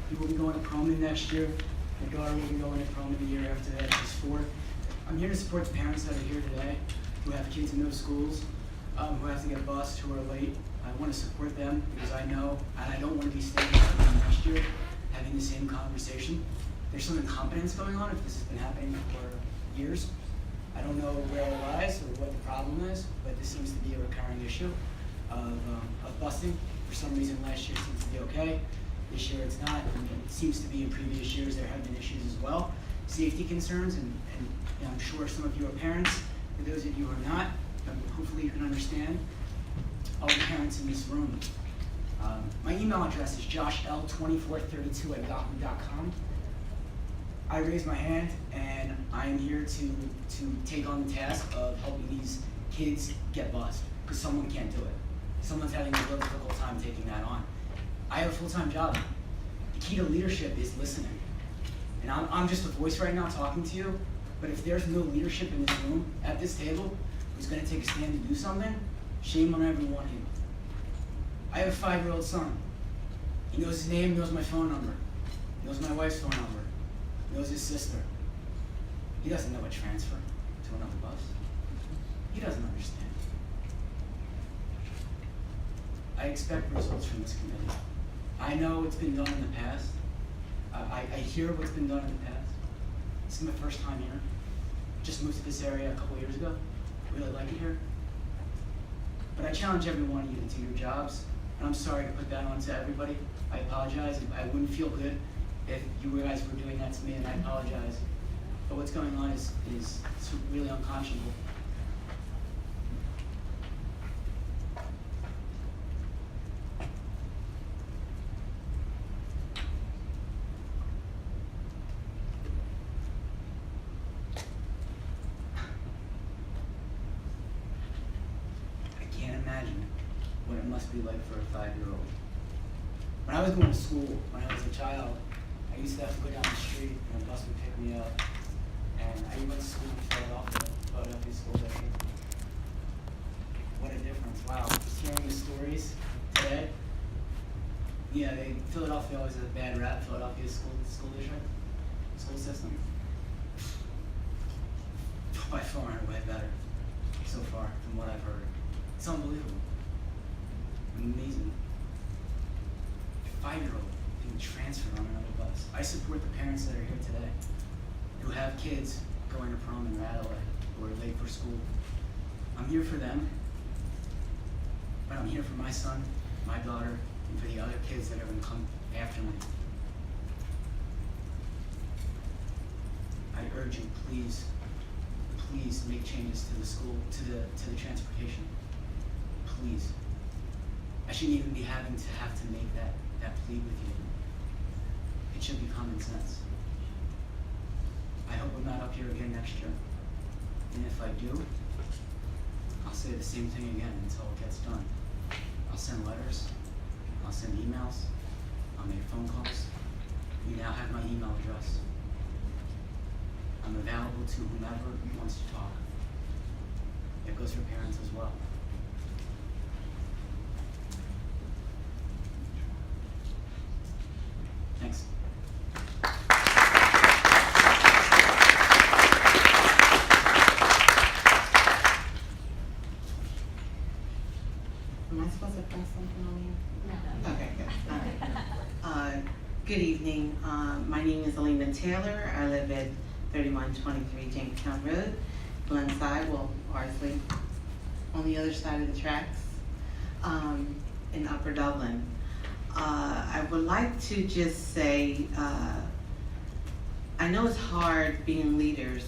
S12: He will be going to Proman next year. My daughter will be going to Proman the year after that. She's 4. I'm here to support the parents that are here today, who have kids in those schools, who have to get bused, who are late. I want to support them because I know, and I don't want to be standing here next year having the same conversation. There's some incompetence going on if this has been happening for years. I don't know where it lies or what the problem is, but this seems to be a recurring issue of busing. For some reason last year it seems to be okay. This year it's not, and it seems to be in previous years there have been issues as well. Safety concerns, and I'm sure some of you are parents. For those of you who are not, hopefully you can understand all the parents in this room. My email address is joshL2432@yahoo.com. I raise my hand and I am here to take on the task of helping these kids get bused because someone can't do it. Someone's having a real difficult time taking that on. I have a full-time job. The key to leadership is listening. And I'm just a voice right now talking to you, but if there's no leadership in this room, at this table, who's gonna take a stand to do something, shame on every one of you. I have a 5-year-old son. He knows his name, knows my phone number, knows my wife's phone number, knows his sister. He doesn't know a transfer to another bus. He doesn't understand. I expect results from this committee. I know it's been done in the past. I hear what's been done in the past. This is my first time here. Just moved to this area a couple years ago. Really like it here. But I challenge every one of you to do your jobs. And I'm sorry to put that on to everybody. I apologize. I wouldn't feel good if you guys were doing that to me, and I apologize. But what's going on is really unconscionable. I can't imagine what it must be like for a 5-year-old. When I was going to school, when I was a child, I used to have to go down the street and a bus would pick me up. And I went to school in Philadelphia School District. What a difference, wow. Just hearing the stories today. Yeah, Philadelphia always has a bad rap, Philadelphia school district, school system. By far and away better, so far, from what I've heard. It's unbelievable. Amazing. A 5-year-old being transferred on another bus. I support the parents that are here today who have kids going to prom in Radaway who are late for school. I'm here for them, but I'm here for my son, my daughter, and for the other kids that are going to come after me. I urge you, please make changes to the school, to the transportation. Please. I shouldn't even be having to make that plea with you. It should be common sense. I hope I'm not up here again next year. And if I do, I'll say the same thing again until it gets done. I'll send letters, I'll send emails, I'll make phone calls. You now have my email address. I'm available to whomever wants to talk. It goes for parents as well. Thanks.
S13: Am I supposed to press something on here? No. Okay, good. All right. Good evening. My name is Alina Taylor. I live at 3123 Jamestown Road, Glenside, well, Ardsley, on the other side of the tracks, in Upper Dublin. I would like to just say, I know it's hard being leaders,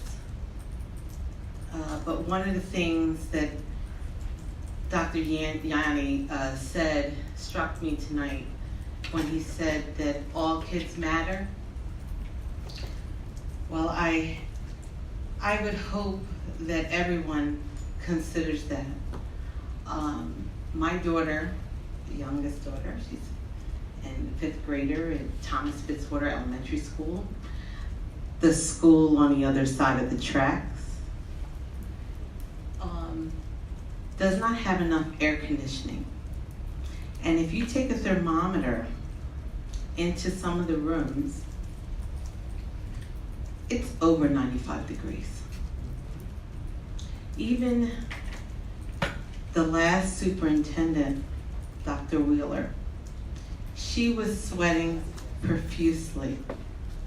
S13: but one of the things that Dr. Yanni said struck me tonight when he said that all kids matter. Well, I would hope that everyone considers that. My daughter, the youngest daughter, she's in 5th grader at Thomas Fitzwater Elementary School, the school on the other side of the tracks, does not have enough air conditioning. And if you take a thermometer into some of the rooms, it's over 95 degrees. Even the last superintendent, Dr. Wheeler, she was sweating profusely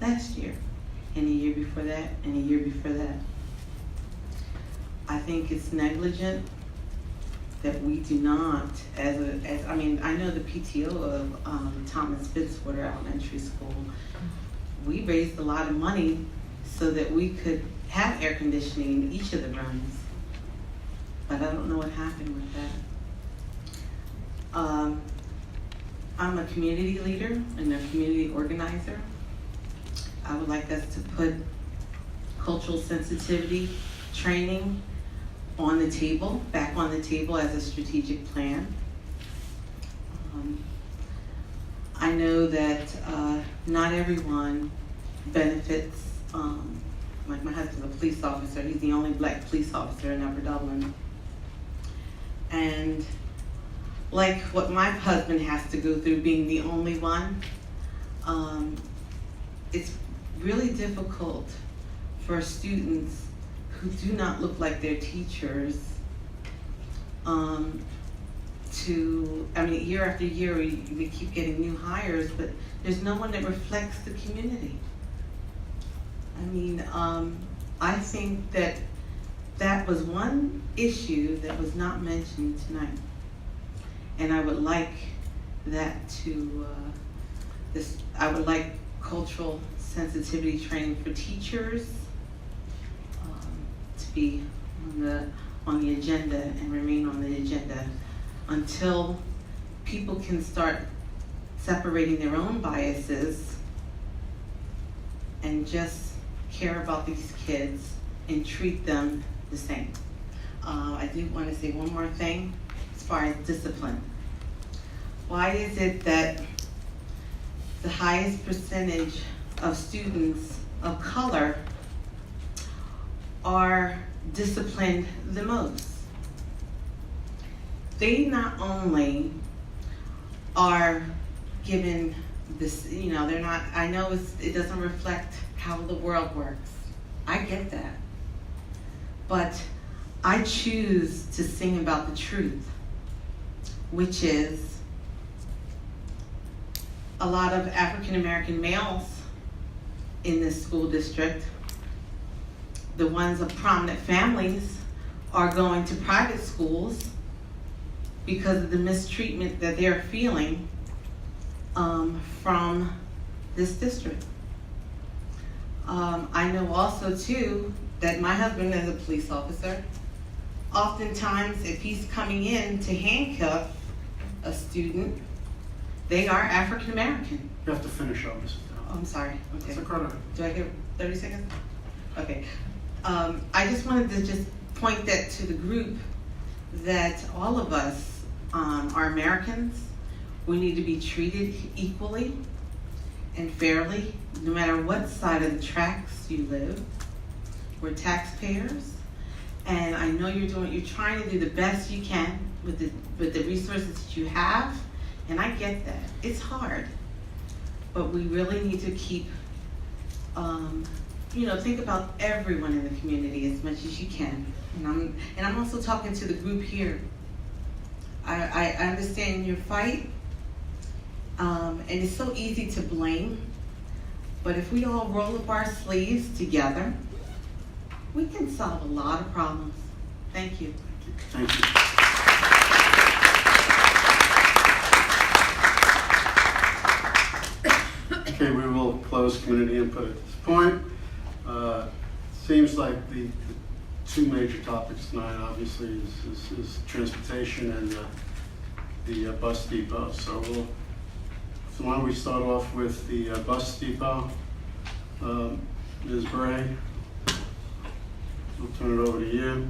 S13: last year, and the year before that, and the year before that. I think it's negligent that we do not, I mean, I know the PTO of Thomas Fitzwater Elementary School, we raised a lot of money so that we could have air conditioning in each of the rooms. But I don't know what happened with that. I'm a community leader and a community organizer. I would like us to put cultural sensitivity training on the table, back on the table as a strategic plan. I know that not everyone benefits. Like my husband's a police officer. He's the only black police officer in Upper Dublin. And like what my husband has to go through being the only one, it's really difficult for students who do not look like their teachers year after year we keep getting new hires, but there's no one that reflects the community. I mean, I think that was one issue that was not mentioned tonight. And I would like that to, I would like cultural sensitivity training for teachers be on the agenda and remain on the agenda until people can start separating their own biases and just care about these kids and treat them the same. I do want to say one more thing as far as discipline. Why is it that the highest percentage of students of color are disciplined the most? They not only are given this, they're not, I know it doesn't reflect how the world works. I get that. But I choose to sing about the truth, which is a lot of African American males in this school district, the ones of prominent families, are going to private schools because of the mistreatment that they're feeling from this district. I know also too that my husband is a police officer. Oftentimes, if he's coming in to handcuff a student, they are African American.
S1: You have to finish up, Mrs. Dowd.
S13: Oh, I'm sorry. Okay.
S1: That's okay.
S13: Do I get 30 seconds? Okay. I just wanted to just point that to the group that all of us are Americans. We need to be treated equally and fairly, no matter what side of the tracks you live. We're taxpayers, and I know you're trying to do the best you can with the resources that you have, and I get that. It's hard, but we really need to keep, think about everyone in the community as much as you can. And I'm also talking to the group here. I understand your fight, and it's so easy to blame, but if we all roll up our sleeves together, we can solve a lot of problems. Thank you.
S1: Thank you. Okay, we will close community input at this point. Seems like the two major topics tonight, obviously, is transportation and the bus depot. So why don't we start off with the bus depot? Ms. Bray, we'll turn it over to you.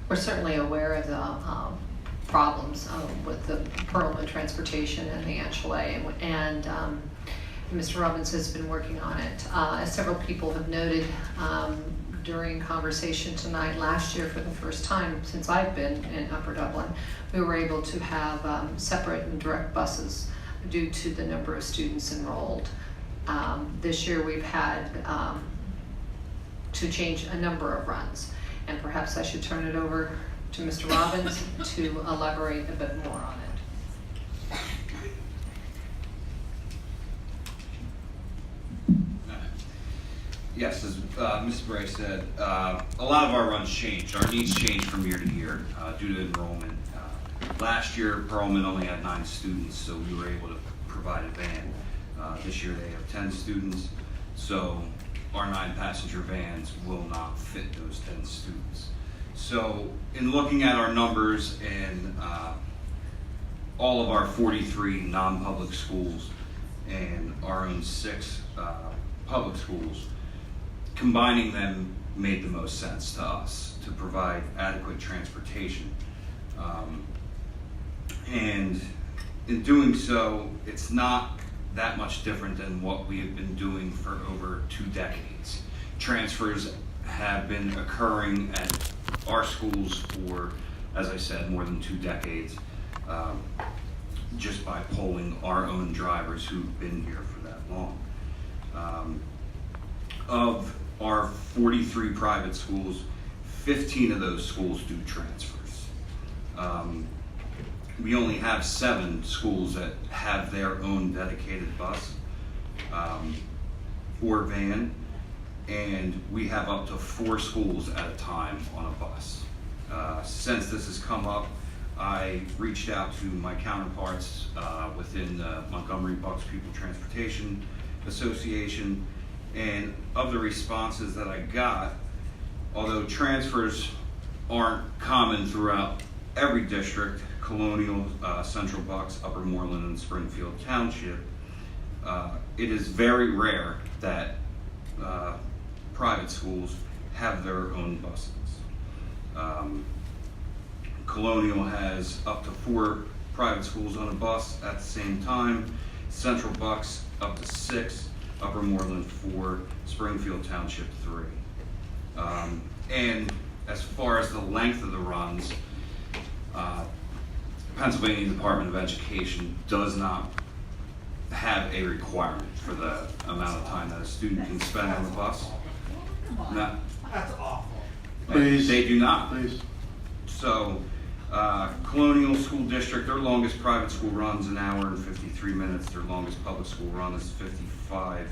S14: We're certainly aware of the problems with the Perlman transportation and the Angela, and Mr. Robbins has been working on it. As several people have noted during conversation tonight, last year for the first time since I've been in Upper Dublin, we were able to have separate and direct buses due to the number of students enrolled. This year we've had to change a number of runs. And perhaps I should turn it over to Mr. Robbins to elaborate a bit more on it.
S15: Yes, as Mrs. Bray said, a lot of our runs changed. Our needs changed from year to year due to enrollment. Last year, Perlman only had 9 students, so we were able to provide a van. This year they have 10 students, so our 9-passenger vans will not fit those 10 students. So in looking at our numbers and all of our 43 non-public schools and our own 6 public schools, combining them made the most sense to us to provide adequate transportation. And in doing so, it's not that much different than what we have been doing for over 2 decades. Transfers have been occurring at our schools for, as I said, more than 2 decades, just by polling our own drivers who've been here for that long. Of our 43 private schools, 15 of those schools do transfers. We only have 7 schools that have their own dedicated bus or van, and we have up to 4 schools at a time on a bus. Since this has come up, I reached out to my counterparts within the Montgomery Bucks Pupil Transportation Association, and of the responses that I got, although transfers aren't common throughout every district, Colonial, Central Bucks, Upper Moreland, and Springfield Township, it is very rare that private schools have their own buses. Colonial has up to 4 private schools on a bus at the same time, Central Bucks up to 6, Upper Moreland 4, Springfield Township 3. And as far as the length of the runs, Pennsylvania Department of Education does not have a requirement for the amount of time that a student can spend on the bus. No.
S1: That's awful. Please.
S15: They do not.
S1: Please.
S15: So, Colonial School District, their longest private school run's an hour and 53 minutes. Their longest public school run is 55.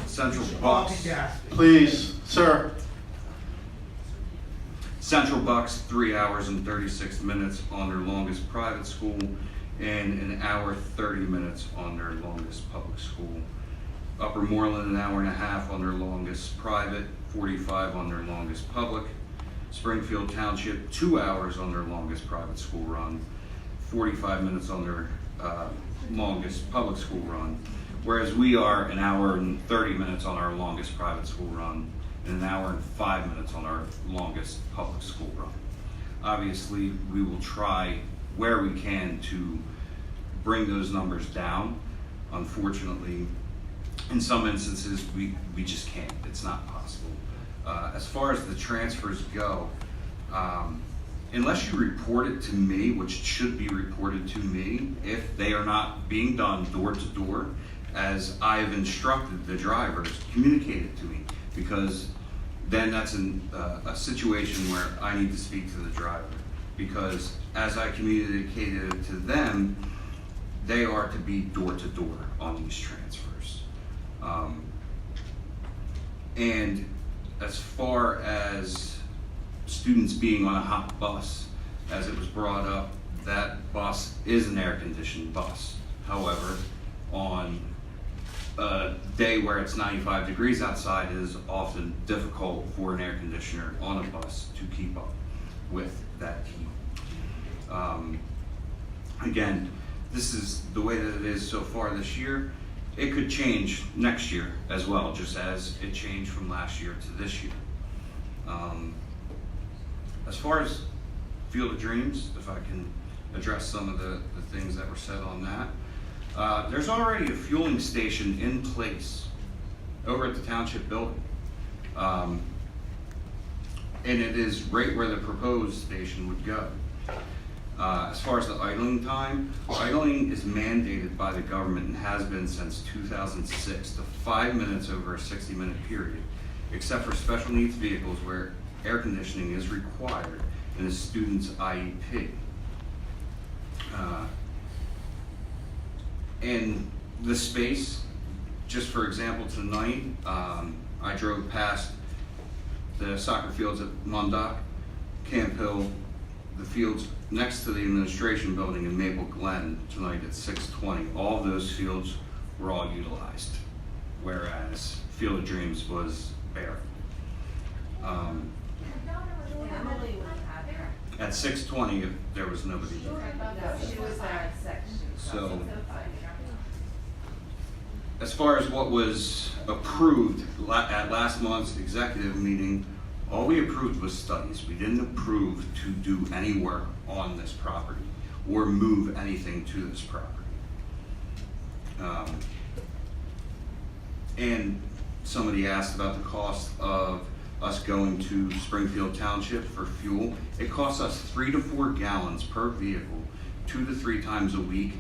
S15: Central Bucks.
S1: Please, sir.
S15: Central Bucks, 3 hours and 36 minutes on their longest private school, and an hour 30 minutes on their longest public school. Upper Moreland, an hour and a half on their longest private, 45 on their longest public. Springfield Township, 2 hours on their longest private school run, 45 minutes on their longest public school run, whereas we are an hour and 30 minutes on our longest private school run, and an hour and 5 minutes on our longest public school run. Obviously, we will try where we can to bring those numbers down. Unfortunately, in some instances, we just can't. It's not possible. As far as the transfers go, unless you report it to me, which should be reported to me, if they are not being done door to door, as I've instructed the drivers, communicate it to me, because then that's a situation where I need to speak to the driver, because as I communicated it to them, they are to be door to door on these transfers. And as far as students being on a hot bus, as it was brought up, that bus is an air-conditioned bus. However, on a day where it's 95 degrees outside, it is often difficult for an air conditioner on a bus to keep up with that heat. Again, this is the way that it is so far this year. It could change next year as well, just as it changed from last year to this year. As far as Field of Dreams, if I can address some of the things that were said on that. There's already a fueling station in place over at the Township building. And it is right where the proposed station would go. As far as the idling time, idling is mandated by the government and has been since 2006 to 5 minutes over a 60-minute period, except for special needs vehicles where air conditioning is required in a student's IEP. And the space, just for example, tonight, I drove past the soccer fields at Mondock, Camp Hill, the fields next to the administration building in Maple Glen tonight at 6:20. All of those fields were all utilized, whereas Field of Dreams was bare. At 6:20, there was nobody there.
S16: No, she was there at 6.
S15: So, as far as what was approved at last month's executive meeting, all we approved was studies. We didn't approve to do any work on this property or move anything to this property. And somebody asked about the cost of us going to Springfield Township for fuel. It costs us 3 to 4 gallons per vehicle, 2 to 3 times a week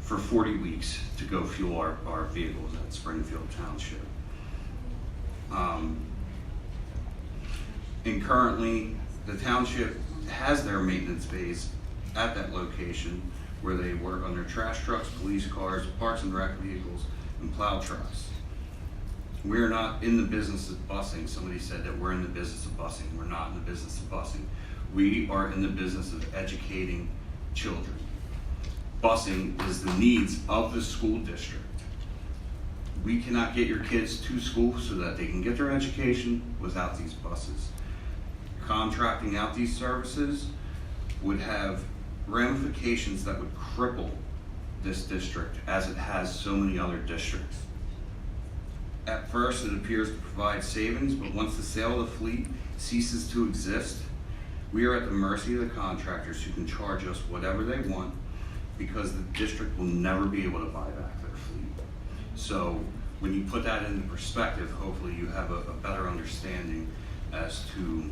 S15: for 40 weeks to go fuel our vehicles at Springfield Township. And currently, the township has their maintenance bays at that location where they work on their trash trucks, police cars, parks and rec vehicles, and plow trucks. We're not in the business of busing. Somebody said that we're in the business of busing. We're not in the business of busing. We are in the business of educating children. Busing is the needs of the school district. We cannot get your kids to school so that they can get their education without these buses. Contracting out these services would have ramifications that would cripple this district as it has so many other districts. At first, it appears to provide savings, but once the sale of the fleet ceases to exist, we are at the mercy of the contractors who can charge us whatever they want because the district will never be able to buy back their fleet. So when you put that into perspective, hopefully you have a better understanding as to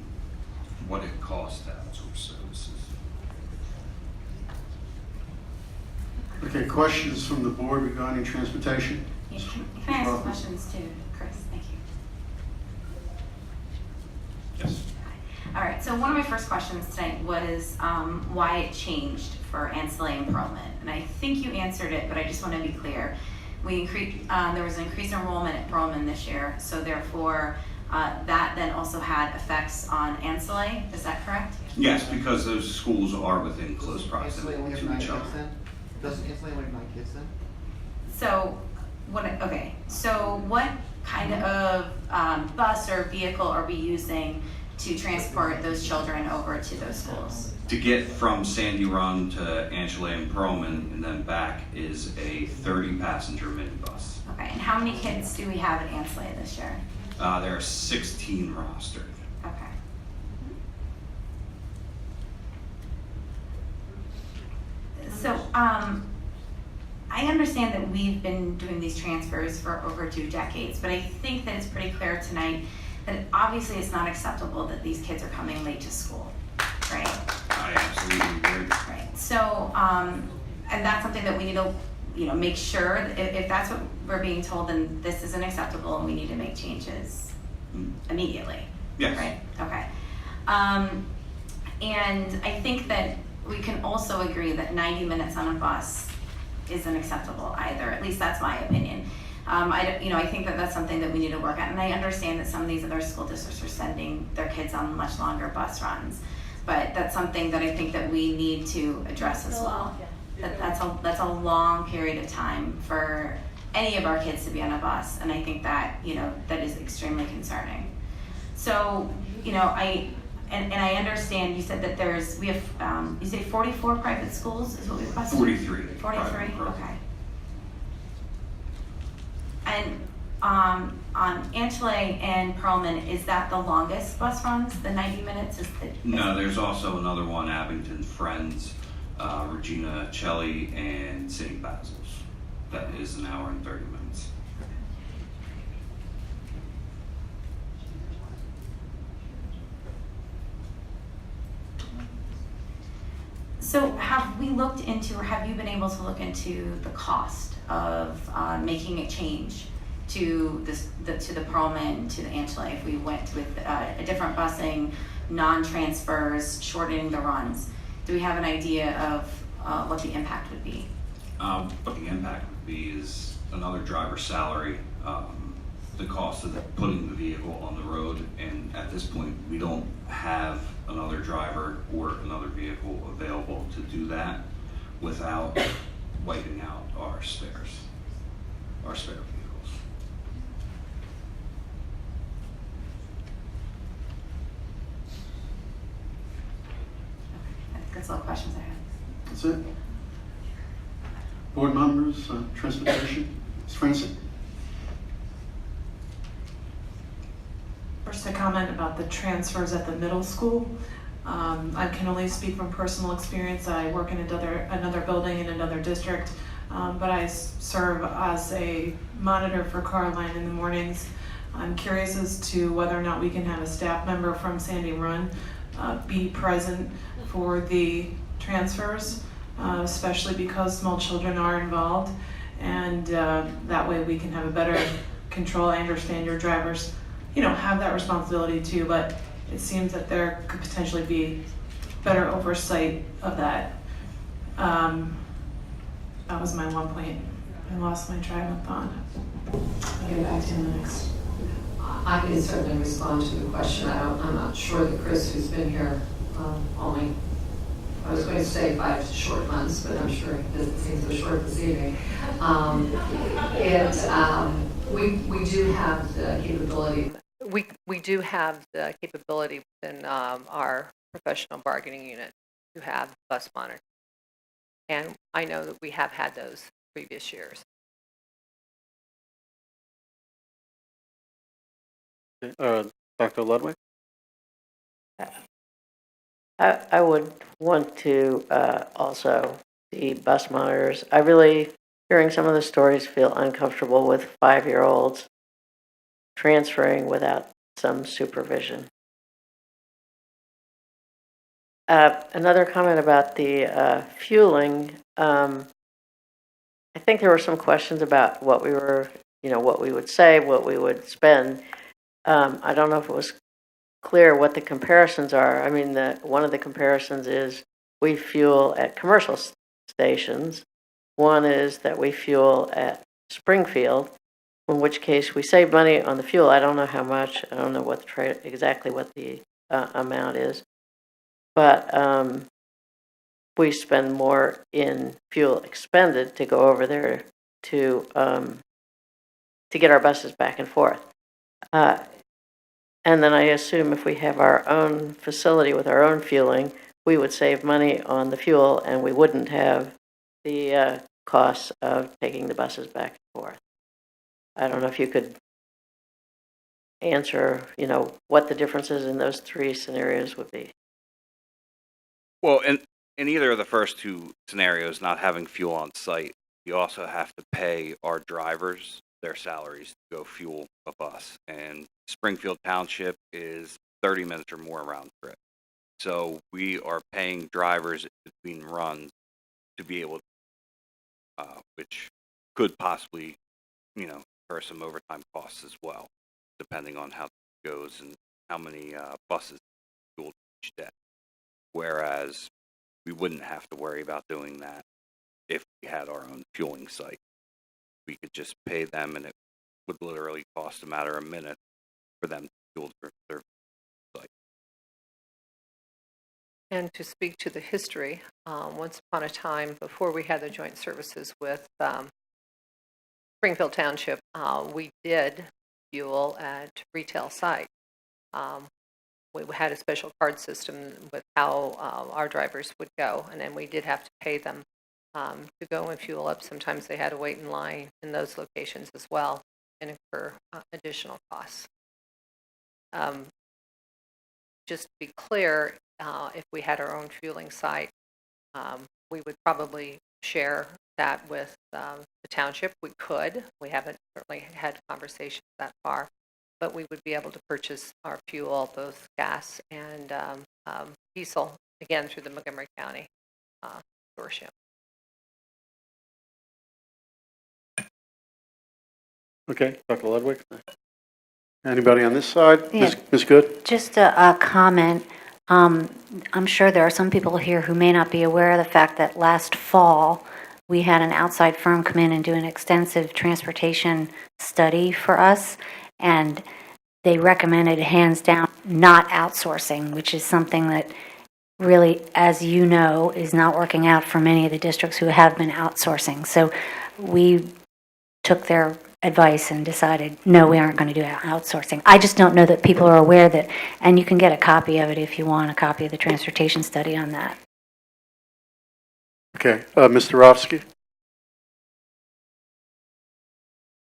S15: what it costs to outsource services.
S1: Okay, questions from the board regarding transportation?
S17: Yeah, can I ask some questions to Chris? Thank you.
S15: Yes.
S17: All right, so one of my first questions tonight was why it changed for Ancillary and Pearlman. And I think you answered it, but I just want to be clear. There was an increased enrollment at Pearlman this year, so therefore that then also had effects on Ancillary. Is that correct?
S15: Yes, because those schools are within close proximity to each other.
S9: Doesn't Ancillary only have 9 kids then?
S17: So what kind of bus or vehicle are we using to transport those children over to those schools?
S15: To get from Sandy Run to Angela and Pearlman and then back is a 30-passenger minibus.
S17: Okay, and how many kids do we have at Ancillary this year?
S15: There are 16 rostered.
S17: Okay. So, I understand that we've been doing these transfers for over 2 decades, but I think that it's pretty clear tonight that obviously it's not acceptable that these kids are coming late to school, right?
S15: I absolutely agree.
S17: Right. So, and that's something that we need to, make sure that if that's what we're being told, then this isn't acceptable and we need to make changes immediately.
S15: Yes.
S17: Right? Okay. And I think that we can also agree that 90 minutes on a bus isn't acceptable either. At least that's my opinion. I think that that's something that we need to work at. And I understand that some of these other school districts are sending their kids on much longer bus runs. But that's something that I think that we need to address as well. That's a long period of time for any of our kids to be on a bus. And I think that, that is extremely concerning. So, I understand you said that we have, you say 44 private schools is what we bused?
S15: 43.
S17: 43, okay. And on Angela and Pearlman, is that the longest bus runs, the 90 minutes?
S15: No, there's also another one, Abington Friends, Regina Celli, and St. Basil's. That is 1 hour and 30 minutes.
S17: So have we looked into, or have you been able to look into the cost of making a change to the Pearlman, to the Angela, if we went with a different busing, non-transfers, shortening the runs? Do we have an idea of what the impact would be?
S15: What the impact would be is another driver's salary, the cost of putting the vehicle on the road, and at this point, we don't have another driver or another vehicle available to do that without wiping out our spare vehicles.
S17: That's all the questions I have.
S1: That's it. Board members, transportation, Ms. Franson.
S8: First, a comment about the transfers at the middle school. I can only speak from personal experience. I work in another building in another district, but I serve as a monitor for Carline in the mornings. I'm curious as to whether or not we can have a staff member from Sandy Run be present for the transfers, especially because small children are involved, and that way we can have a better control. I understand your drivers have that responsibility too, but it seems that there could potentially be better oversight of that. That was my one point. I lost my train of thought. I'll get back to you next.
S14: I can certainly respond to the question. I'm not sure that Chris, who's been here only I was going to say 5 short months, but I'm sure it doesn't seem so short this evening. We do have the capability. We do have the capability within our professional bargaining unit to have bus monitors. And I know that we have had those previous years.
S1: Dr. Ludwig?
S18: I would want to also see bus monitors. I really, hearing some of the stories, feel uncomfortable with 5-year-olds transferring without some supervision. Another comment about the fueling. I think there were some questions about what we were, what we would save, what we would spend. I don't know if it was clear what the comparisons are. I mean, one of the comparisons is we fuel at commercial stations. One is that we fuel at Springfield, in which case we save money on the fuel. I don't know how much. I don't know what exactly what the amount is, but we spend more in fuel expended to go over there to get our buses back and forth. And then I assume if we have our own facility with our own fueling, we would save money on the fuel and we wouldn't have the costs of taking the buses back and forth. I don't know if you could answer, what the differences in those 3 scenarios would be.
S15: Well, in either of the first 2 scenarios, not having fuel on site, you also have to pay our drivers their salaries to go fuel a bus. And Springfield Township is 30 minutes or more round trip. So we are paying drivers between runs to be able to, which could possibly, incur some overtime costs as well, depending on how it goes and how many buses fueled each day. Whereas we wouldn't have to worry about doing that if we had our own fueling site. We could just pay them, and it would literally cost a matter of minutes for them to fuel their site.
S14: And to speak to the history, once upon a time, before we had the joint services with Springfield Township, we did fuel at retail site. We had a special card system with how our drivers would go, and then we did have to pay them to go and fuel up. Sometimes they had to wait in line in those locations as well and incur additional costs. Just to be clear, if we had our own fueling site, we would probably share that with the township. We could. We haven't certainly had conversations that far, but we would be able to purchase our fuel, both gas and diesel, again through the Montgomery County consortium.
S1: Okay, Dr. Ludwig. Anybody on this side?
S19: Yeah.
S1: Ms. Good?
S19: Just a comment. I'm sure there are some people here who may not be aware of the fact that last fall we had an outside firm come in and do an extensive transportation study for us, and they recommended hands down not outsourcing, which is something that really, as you know, is not working out for many of the districts who have been outsourcing. So we took their advice and decided, no, we aren't going to do outsourcing. I just don't know that people are aware that, and you can get a copy of it if you want, a copy of the transportation study on that.
S1: Okay, Mr. Rofsky?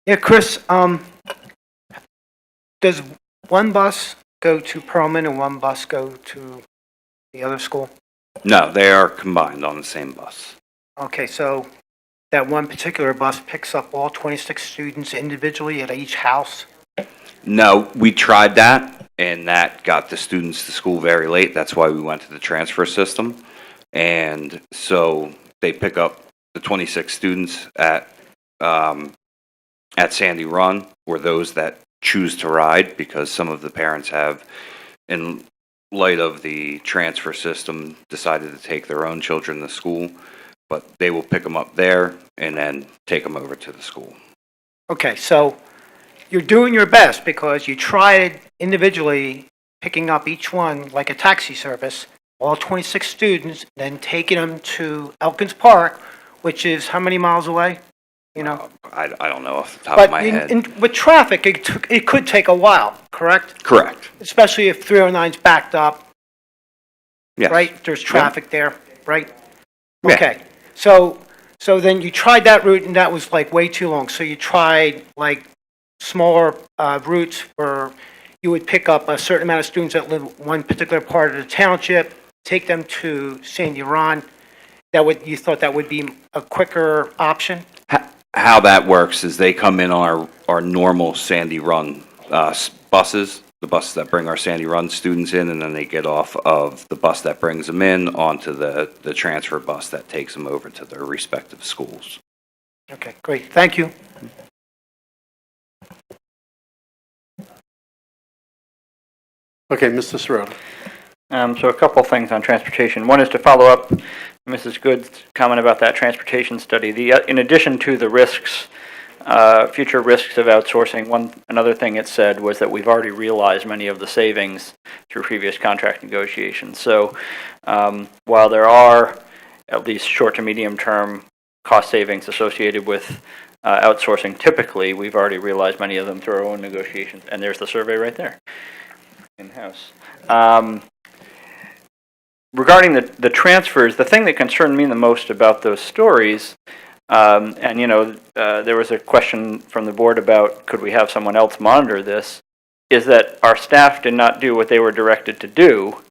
S23: Yeah, Chris, does one bus go to Perlman and one bus go to the other school?
S15: No, they are combined on the same bus.
S23: Okay, so that one particular bus picks up all 26 students individually at each house?
S15: No, we tried that, and that got the students to school very late. That's why we went to the transfer system. And so they pick up the 26 students at Sandy Run, or those that choose to ride, because some of the parents have, in light of the transfer system, decided to take their own children to school. But they will pick them up there and then take them over to the school.
S23: Okay, so you're doing your best because you tried individually picking up each one like a taxi service, all 26 students, then taking them to Elkins Park, which is how many miles away? You know?
S2: I don't know off the top of my head.
S23: With traffic, it could take a while, correct?
S2: Correct.
S23: Especially if 309's backed up,
S2: Yes.
S23: right? There's traffic there, right?
S2: Yeah.
S23: Okay, so then you tried that route and that was like way too long. So you tried like smaller routes where you would pick up a certain amount of students that live one particular part of the township, take them to Sandy Run. You thought that would be a quicker option?
S2: How that works is they come in on our normal Sandy Run buses, the buses that bring our Sandy Run students in, and then they get off of the bus that brings them in onto the transfer bus that takes them over to their respective schools.
S23: Okay, great, thank you.
S1: Okay, Mr. Sirota.
S20: So a couple things on transportation. One is to follow up Mrs. Good's comment about that transportation study. In addition to the risks, future risks of outsourcing, another thing it said was that we've already realized many of the savings through previous contract negotiations. So while there are at least short to medium term cost savings associated with outsourcing, typically we've already realized many of them through our own negotiations. And there's the survey right there, in-house. Regarding the transfers, the thing that concerned me the most about those stories, and there was a question from the board about could we have someone else monitor this, is that our staff did not do what they were directed to do.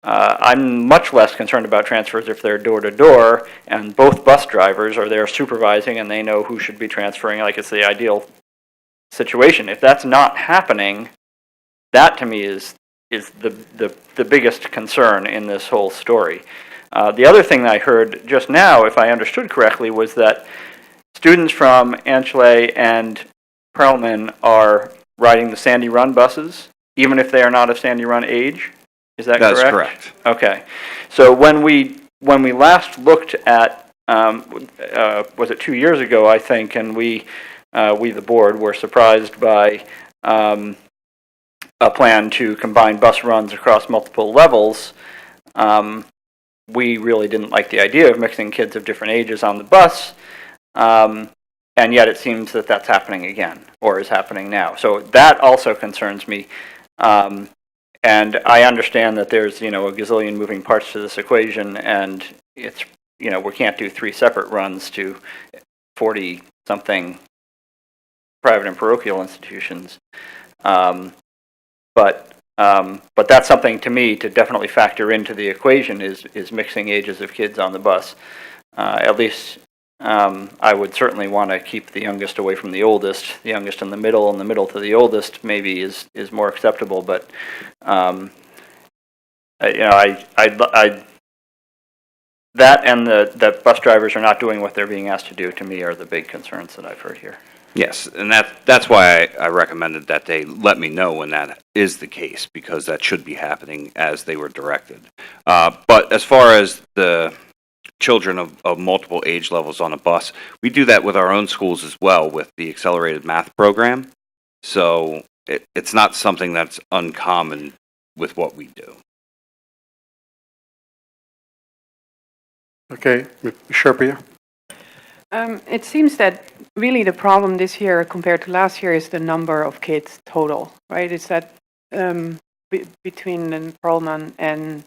S20: I'm much less concerned about transfers if they're door to door and both bus drivers are there supervising and they know who should be transferring, like it's the ideal situation. If that's not happening, that to me is the biggest concern in this whole story. The other thing that I heard just now, if I understood correctly, was that students from Anchley and Perelman are riding the Sandy Run buses, even if they are not of Sandy Run age. Is that correct?
S2: That's correct.
S20: Okay. So when we last looked at, was it 2 years ago, I think, and we the board were surprised by a plan to combine bus runs across multiple levels. We really didn't like the idea of mixing kids of different ages on the bus, and yet it seems that that's happening again, or is happening now. So that also concerns me, and I understand that there's a gazillion moving parts to this equation, and it's we can't do 3 separate runs to 40-something private and parochial institutions. But that's something to me to definitely factor into the equation is mixing ages of kids on the bus. At least I would certainly want to keep the youngest away from the oldest. The youngest in the middle, and the middle to the oldest maybe is more acceptable. But that and that bus drivers are not doing what they're being asked to do, to me, are the big concerns that I've heard here.
S2: Yes, and that's why I recommended that they let me know when that is the case, because that should be happening as they were directed. But as far as the children of multiple age levels on a bus, we do that with our own schools as well with the accelerated math program. So it's not something that's uncommon with what we do.
S1: Okay, Sherpia.
S21: It seems that really the problem this year compared to last year is the number of kids total, right? It's that between Perelman and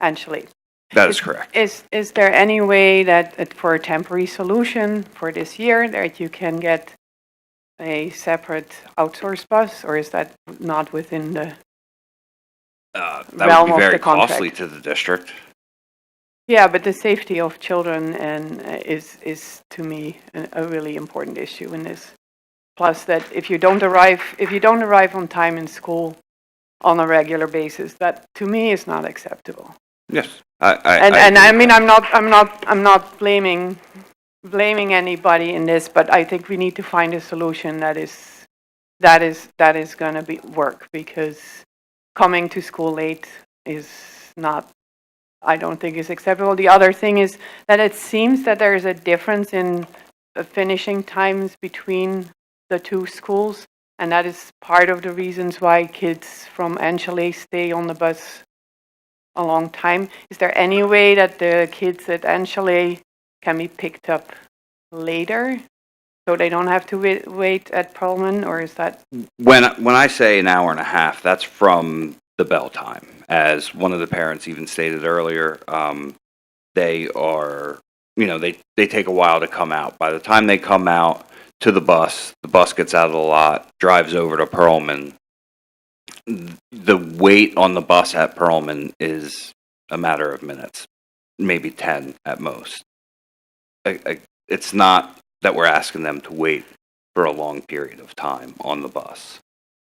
S21: Anchley.
S2: That is correct.
S21: Is there any way that for a temporary solution for this year that you can get a separate outsourced bus, or is that not within the
S2: That
S21: realm
S2: would be
S21: of
S2: very
S21: the contract?
S2: costly to the district.
S21: Yeah, but the safety of children is to me a really important issue in this. Plus, that if you don't arrive on time in school on a regular basis, that to me is not acceptable.
S2: Yes,
S21: I mean, I'm not blaming anybody in this, but I think we need to find a solution that is going to work, because coming to school late is not, I don't think, is acceptable. The other thing is that it seems that there is a difference in finishing times between the two schools, and that is part of the reasons why kids from Anchley stay on the bus a long time. Is there any way that the kids at Angele can be picked up later, so they don't have to wait at Perlman, or is that?
S2: When I say an hour and a half, that's from the bell time. As one of the parents even stated earlier, they are, they take a while to come out. By the time they come out to the bus gets out of the lot, drives over to Perlman. The wait on the bus at Perlman is a matter of minutes, maybe 10 at most. It's not that we're asking them to wait for a long period of time on the bus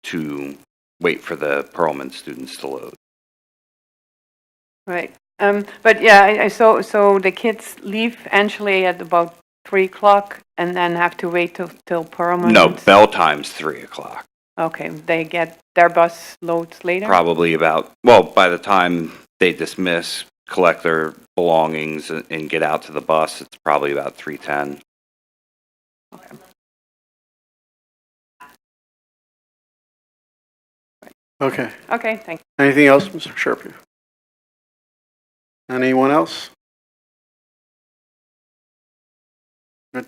S2: to wait for the Perlman students to load.
S21: Right. But yeah, I so the kids leave Angele at about 3 o'clock and then have to wait till Perlman?
S2: No, bell time's 3 o'clock.
S21: Okay, they get their bus loads later?
S2: Probably by the time they dismiss, collect their belongings, and get out to the bus, it's probably about 3:10.
S21: Okay.
S1: Okay.
S21: Okay, thank you.
S1: Anything else, Mr. Sherpy? Anyone else? Good.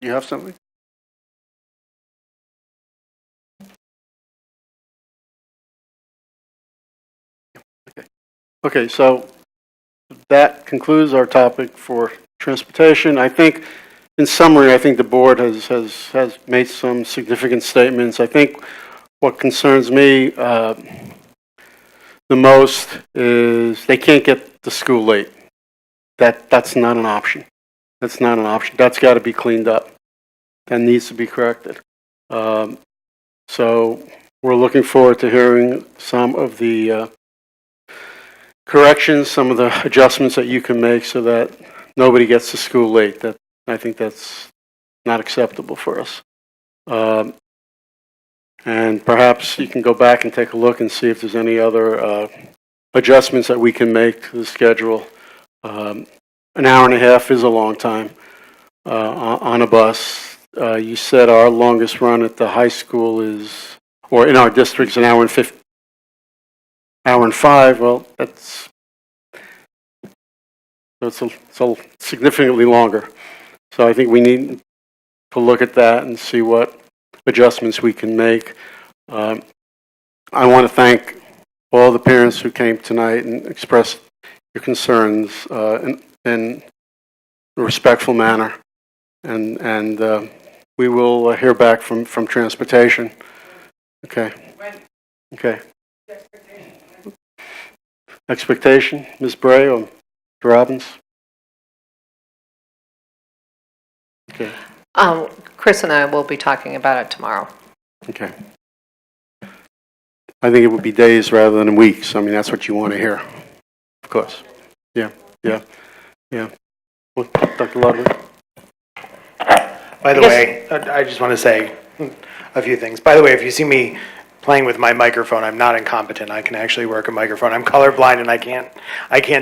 S1: You have something? Okay, so that concludes our topic for transportation. I think, in summary, I think the board has made some significant statements. I think what concerns me the most is they can't get to school late. That's not an option. That's not an option. That's got to be cleaned up. That needs to be corrected. So we're looking forward to hearing some of the corrections, some of the adjustments that you can make so that nobody gets to school late. I think that's not acceptable for us. And perhaps you can go back and take a look and see if there's any other adjustments that we can make to the schedule. An hour and a half is a long time on a bus. You said our longest run at the high school is, or in our district, is an hour and 5. Well, it's significantly longer. So I think we need to look at that and see what adjustments we can make. I want to thank all the parents who came tonight and expressed your concerns in a respectful manner. And we will hear back from transportation. Okay. Okay. Expectation, Ms. Bray or Mr. Robbins? Okay.
S14: Chris and I will be talking about it tomorrow.
S1: Okay. I think it would be days rather than weeks. I mean, that's what you want to hear. Of course. Yeah. Well, Dr. Ludwig?
S3: By the way, I just want to say a few things. By the way, if you see me playing with my microphone, I'm not incompetent. I can actually work a microphone. I'm colorblind and I can't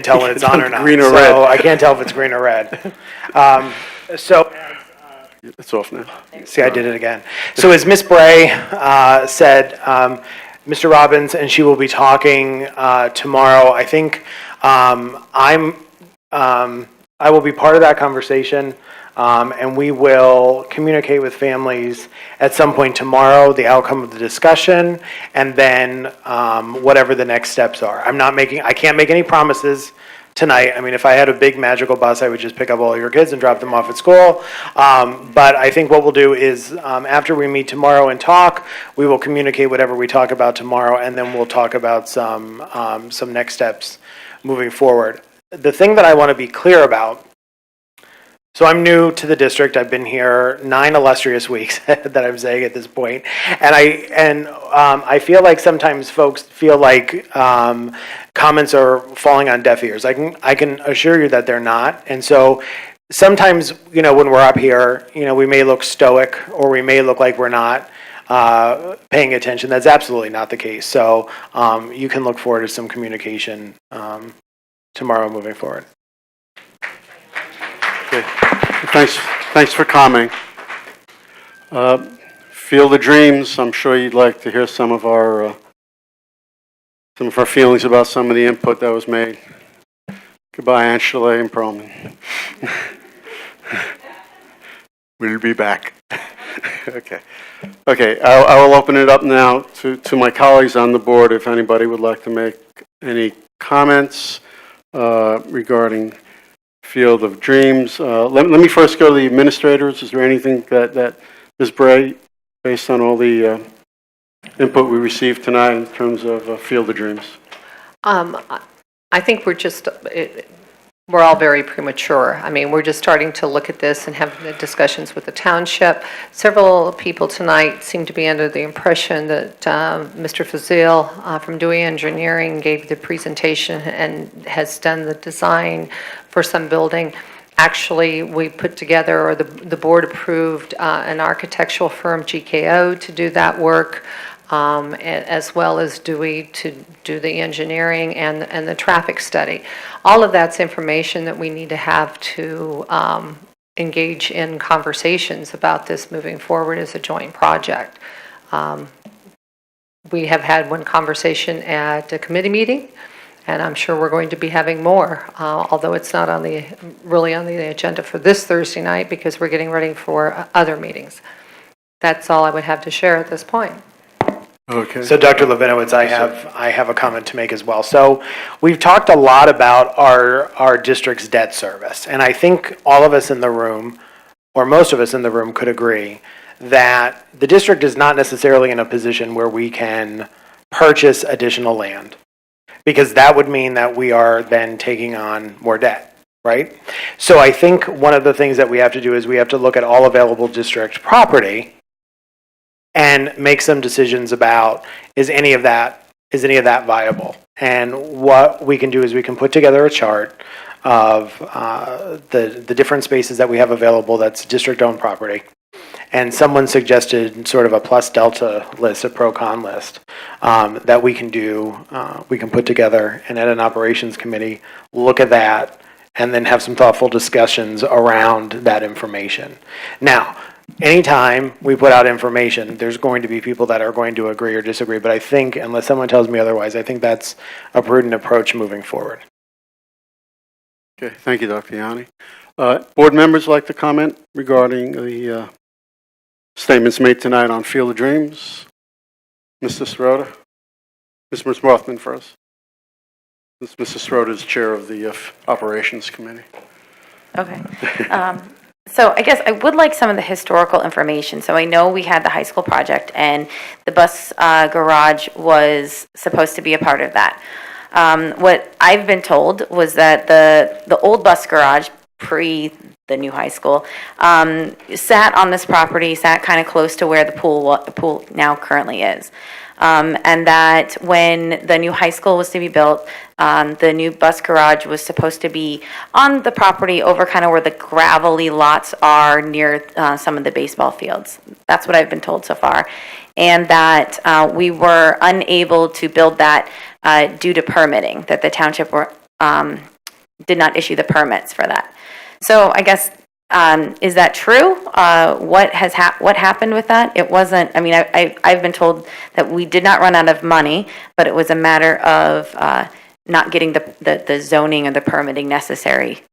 S3: tell when it's on or not.
S1: Green or red.
S3: So I can't tell if it's green or red.
S1: It's off now.
S3: See, I did it again. So as Ms. Bray said, Mr. Robbins and she will be talking tomorrow. I think I will be part of that conversation. And we will communicate with families at some point tomorrow, the outcome of the discussion, and then whatever the next steps are. I can't make any promises tonight. I mean, if I had a big magical bus, I would just pick up all your kids and drop them off at school. But I think what we'll do is after we meet tomorrow and talk, we will communicate whatever we talk about tomorrow, and then we'll talk about some next steps moving forward. The thing that I want to be clear about, so I'm new to the district. I've been here 9 illustrious weeks that I'm saying at this point. And I feel like sometimes folks feel like comments are falling on deaf ears. I can assure you that they're not. And so sometimes, when we're up here, we may look stoic or we may look like we're not paying attention. That's absolutely not the case. So you can look forward to some communication tomorrow moving forward.
S1: Okay. Thanks for coming. Field of Dreams, I'm sure you'd like to hear some of our some of our feelings about some of the input that was made. Goodbye, Aunt Chalet and Perlman. We'll be back. Okay. Okay, I will open it up now to my colleagues on the board if anybody would like to make any comments regarding Field of Dreams. Let me first go to the administrators. Is there anything that Ms. Bray, based on all the input we received tonight in terms of Field of Dreams?
S14: I think we're all very premature. I mean, we're just starting to look at this and have the discussions with the township. Several people tonight seem to be under the impression that Mr. Fazil from Dewey Engineering gave the presentation and has done the design for some building. Actually, we put together, or the board approved an architectural firm, GKO, to do that work. As well as Dewey to do the engineering and the traffic study. All of that's information that we need to have to engage in conversations about this moving forward as a joint project. We have had one conversation at a committee meeting, and I'm sure we're going to be having more, although it's not really on the agenda for this Thursday night because we're getting ready for other meetings. That's all I would have to share at this point.
S1: Okay.
S3: So Dr. Levinowitz, I have a comment to make as well. So we've talked a lot about our district's debt service, and I think all of us in the room, or most of us in the room, could agree that the district is not necessarily in a position where we can purchase additional land, because that would mean that we are then taking on more debt, right? So I think one of the things that we have to do is we have to look at all available district property and make some decisions about is any of that viable. And what we can do is we can put together a chart of the different spaces that we have available that's district-owned property. And someone suggested sort of a plus delta list, a pro-con list that we can do, we can put together, and at an operations committee, look at that and then have some thoughtful discussions around that information. Now, anytime we put out information, there's going to be people that are going to agree or disagree, but I think, unless someone tells me otherwise, I think that's a prudent approach moving forward.
S1: Okay, thank you, Dr. Yanni. Board members like to comment regarding the statements made tonight on Field of Dreams? Mr. Sirota? Ms. Rothman first. Mrs. Sirota is chair of the operations committee.
S17: Okay. So I guess I would like some of the historical information. So I know we had the high school project and the bus garage was supposed to be a part of that. What I've been told was that the old bus garage, pre the new high school, sat on this property, sat kind of close to where the pool now currently is. And that when the new high school was to be built, the new bus garage was supposed to be on the property over kind of where the gravelly lots are near some of the baseball fields. That's what I've been told so far. And that we were unable to build that due to permitting, that the township did not issue the permits for that. So I guess, is that true? What happened with that? It wasn't, I mean, I've been told that we did not run out of money, but it was a matter of not getting the zoning and the permitting necessary.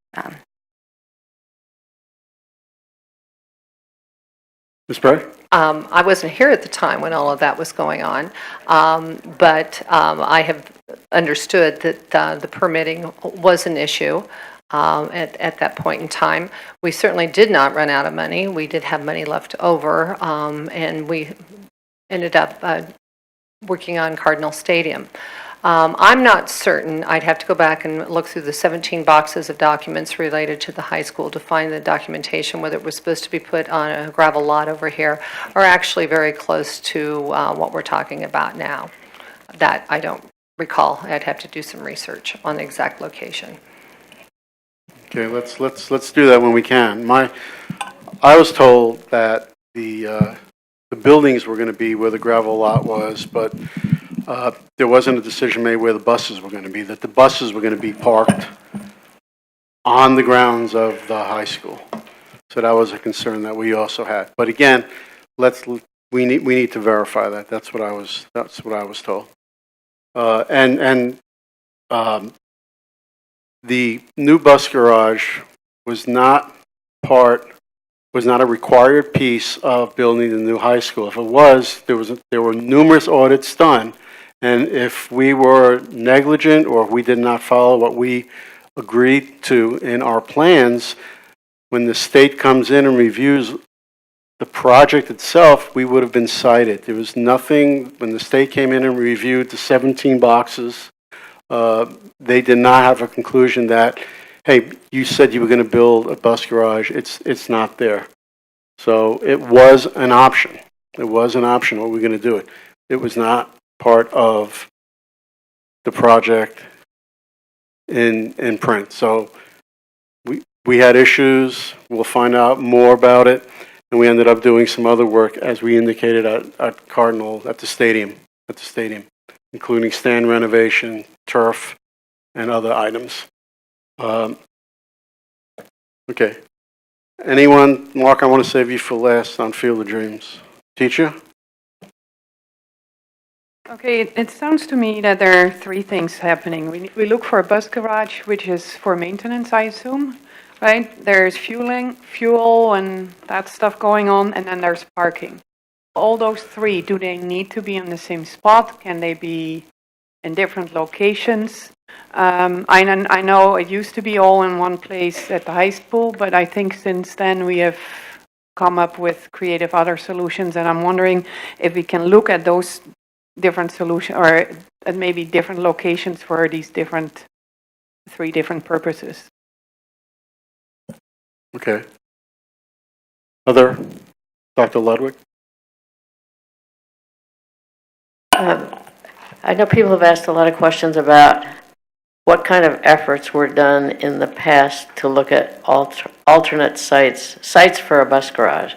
S1: Ms. Bray?
S14: I wasn't here at the time when all of that was going on, but I have understood that the permitting was an issue. At that point in time. We certainly did not run out of money. We did have money left over, and we ended up working on Cardinal Stadium. I'm not certain. I'd have to go back and look through the 17 boxes of documents related to the high school to find the documentation, whether it was supposed to be put on a gravel lot over here or actually very close to what we're talking about now. That I don't recall. I'd have to do some research on the exact location.
S1: Okay, let's do that when we can. I was told that the buildings were going to be where the gravel lot was, but there wasn't a decision made where the buses were going to be, that the buses were going to be parked on the grounds of the high school. So that was a concern that we also had. But again, we need to verify that. That's what I was told. The new bus garage was not a required piece of building the new high school. If it was, there were numerous audits done, and if we were negligent or if we did not follow what we agreed to in our plans, when the state comes in and reviews the project itself, we would have been cited. There was nothing, when the state came in and reviewed the 17 boxes, they did not have a conclusion that, hey, you said you were going to build a bus garage. It's not there. So it was an option. It was an option. What we're going to do it. It was not part of the project in print. So we had issues. We'll find out more about it. And we ended up doing some other work, as we indicated at Cardinal, at the stadium, including stand renovation, turf, and other items. Okay. Anyone, Mark, I want to save you for last on Field of Dreams. Teacher?
S21: Okay, it sounds to me that there are three things happening. We look for a bus garage, which is for maintenance, I assume, right? There's fuel and that stuff going on, and then there's parking. All those three, do they need to be in the same spot? Can they be in different locations? I know it used to be all in one place at the high school, but I think since then we have come up with creative other solutions, and I'm wondering if we can look at those different solutions, or at maybe different locations for these three different purposes.
S1: Okay. Other? Dr. Ludwig?
S18: I know people have asked a lot of questions about what kind of efforts were done in the past to look at alternate sites for a bus garage.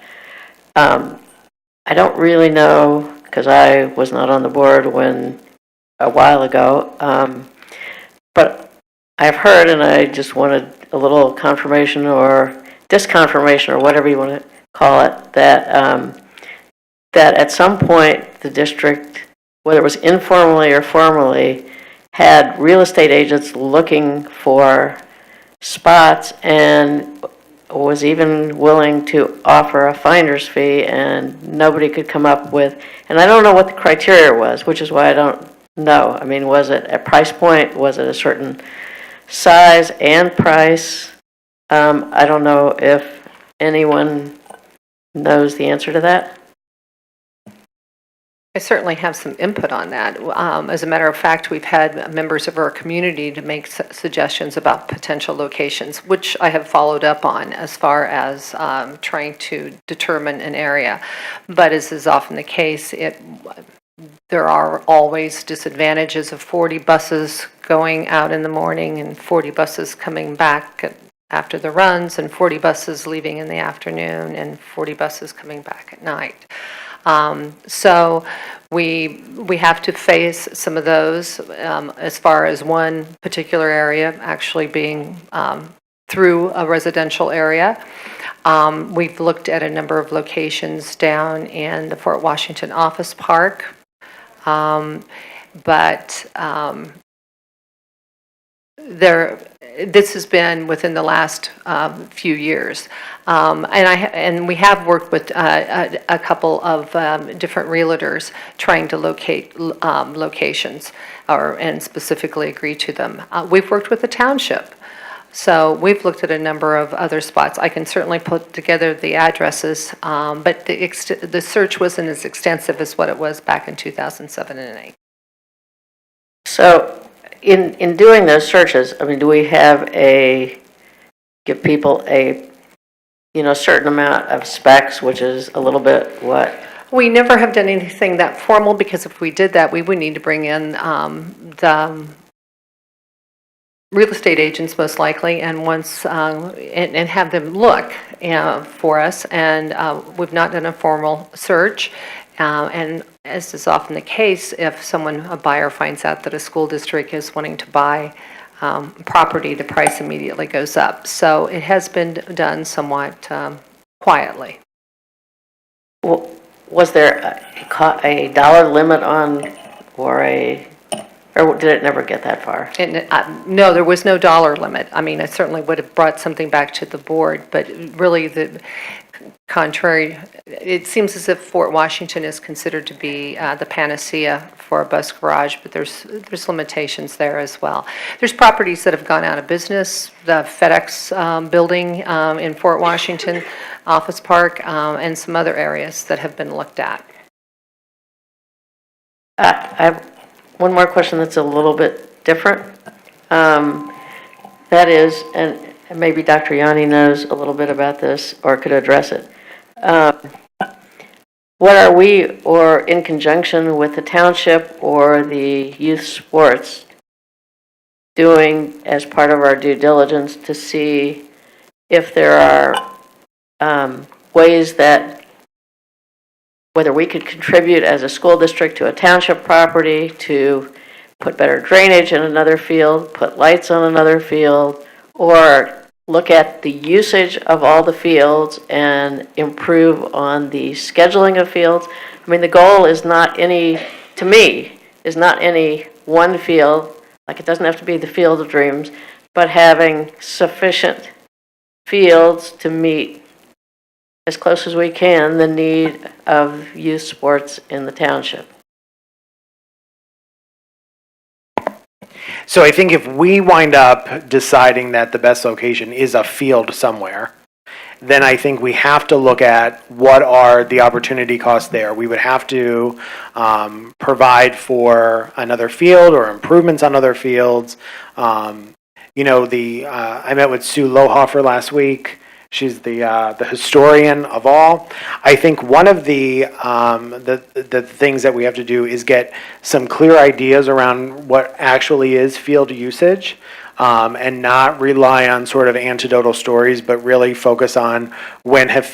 S18: I don't really know, because I was not on the board a while ago, but I've heard, and I just wanted a little confirmation or disconfirmation or whatever you want to call it, that at some point the district, whether it was informally or formally, had real estate agents looking for spots and was even willing to offer a finder's fee, and nobody could come up with, and I don't know what the criteria was, which is why I don't know. I mean, was it a price point? Was it a certain size and price? I don't know if anyone knows the answer to that.
S14: I certainly have some input on that. As a matter of fact, we've had members of our community to make suggestions about potential locations, which I have followed up on as far as trying to determine an area. But as is often the case, there are always disadvantages of 40 buses going out in the morning and 40 buses coming back after the runs, and 40 buses leaving in the afternoon, and 40 buses coming back at night. So we have to face some of those as far as one particular area actually being through a residential area. We've looked at a number of locations down in the Fort Washington Office Park, but this has been within the last few years, and we have worked with a couple of different realtors trying to locate locations, and specifically agree to them. We've worked with the township, so we've looked at a number of other spots. I can certainly put together the addresses, but the search wasn't as extensive as what it was back in 2007 and 2008.
S18: So, in doing those searches, I mean, do we give people a, certain amount of specs, which is a little bit what?
S14: We never have done anything that formal, because if we did that, we would need to bring in the real estate agents most likely, and and have them look for us. And we've not done a formal search. And as is often the case, if a buyer finds out that a school district is wanting to buy property, the price immediately goes up. So it has been done somewhat quietly.
S18: Well, was there a dollar limit on, or Or did it never get that far?
S14: And, no, there was no dollar limit. I mean, I certainly would have brought something back to the board, but really the contrary, it seems as if Fort Washington is considered to be the panacea for a bus garage, but there's limitations there as well. There's properties that have gone out of business, the FedEx building in Fort Washington, Office Park, and some other areas that have been looked at.
S18: I have one more question that's a little bit different. That is, and maybe Dr. Yanni knows a little bit about this or could address it. What are we, or in conjunction with the township or the youth sports, doing as part of our due diligence to see if there are ways that whether we could contribute as a school district to a township property to put better drainage in another field, put lights on another field, or look at the usage of all the fields and improve on the scheduling of fields. I mean, the goal is not any, to me, is not any one field, like it doesn't have to be the Field of Dreams, but having sufficient fields to meet as close as we can the need of youth sports in the township.
S3: So I think if we wind up deciding that the best location is a field somewhere, then I think we have to look at what are the opportunity costs there. We would have to provide for another field or improvements on other fields. You know, I met with Sue Lohofer last week. She's the historian of all. I think one of the things that we have to do is get some clear ideas around what actually is field usage, and not rely on sort of anecdotal stories, but really focus on when have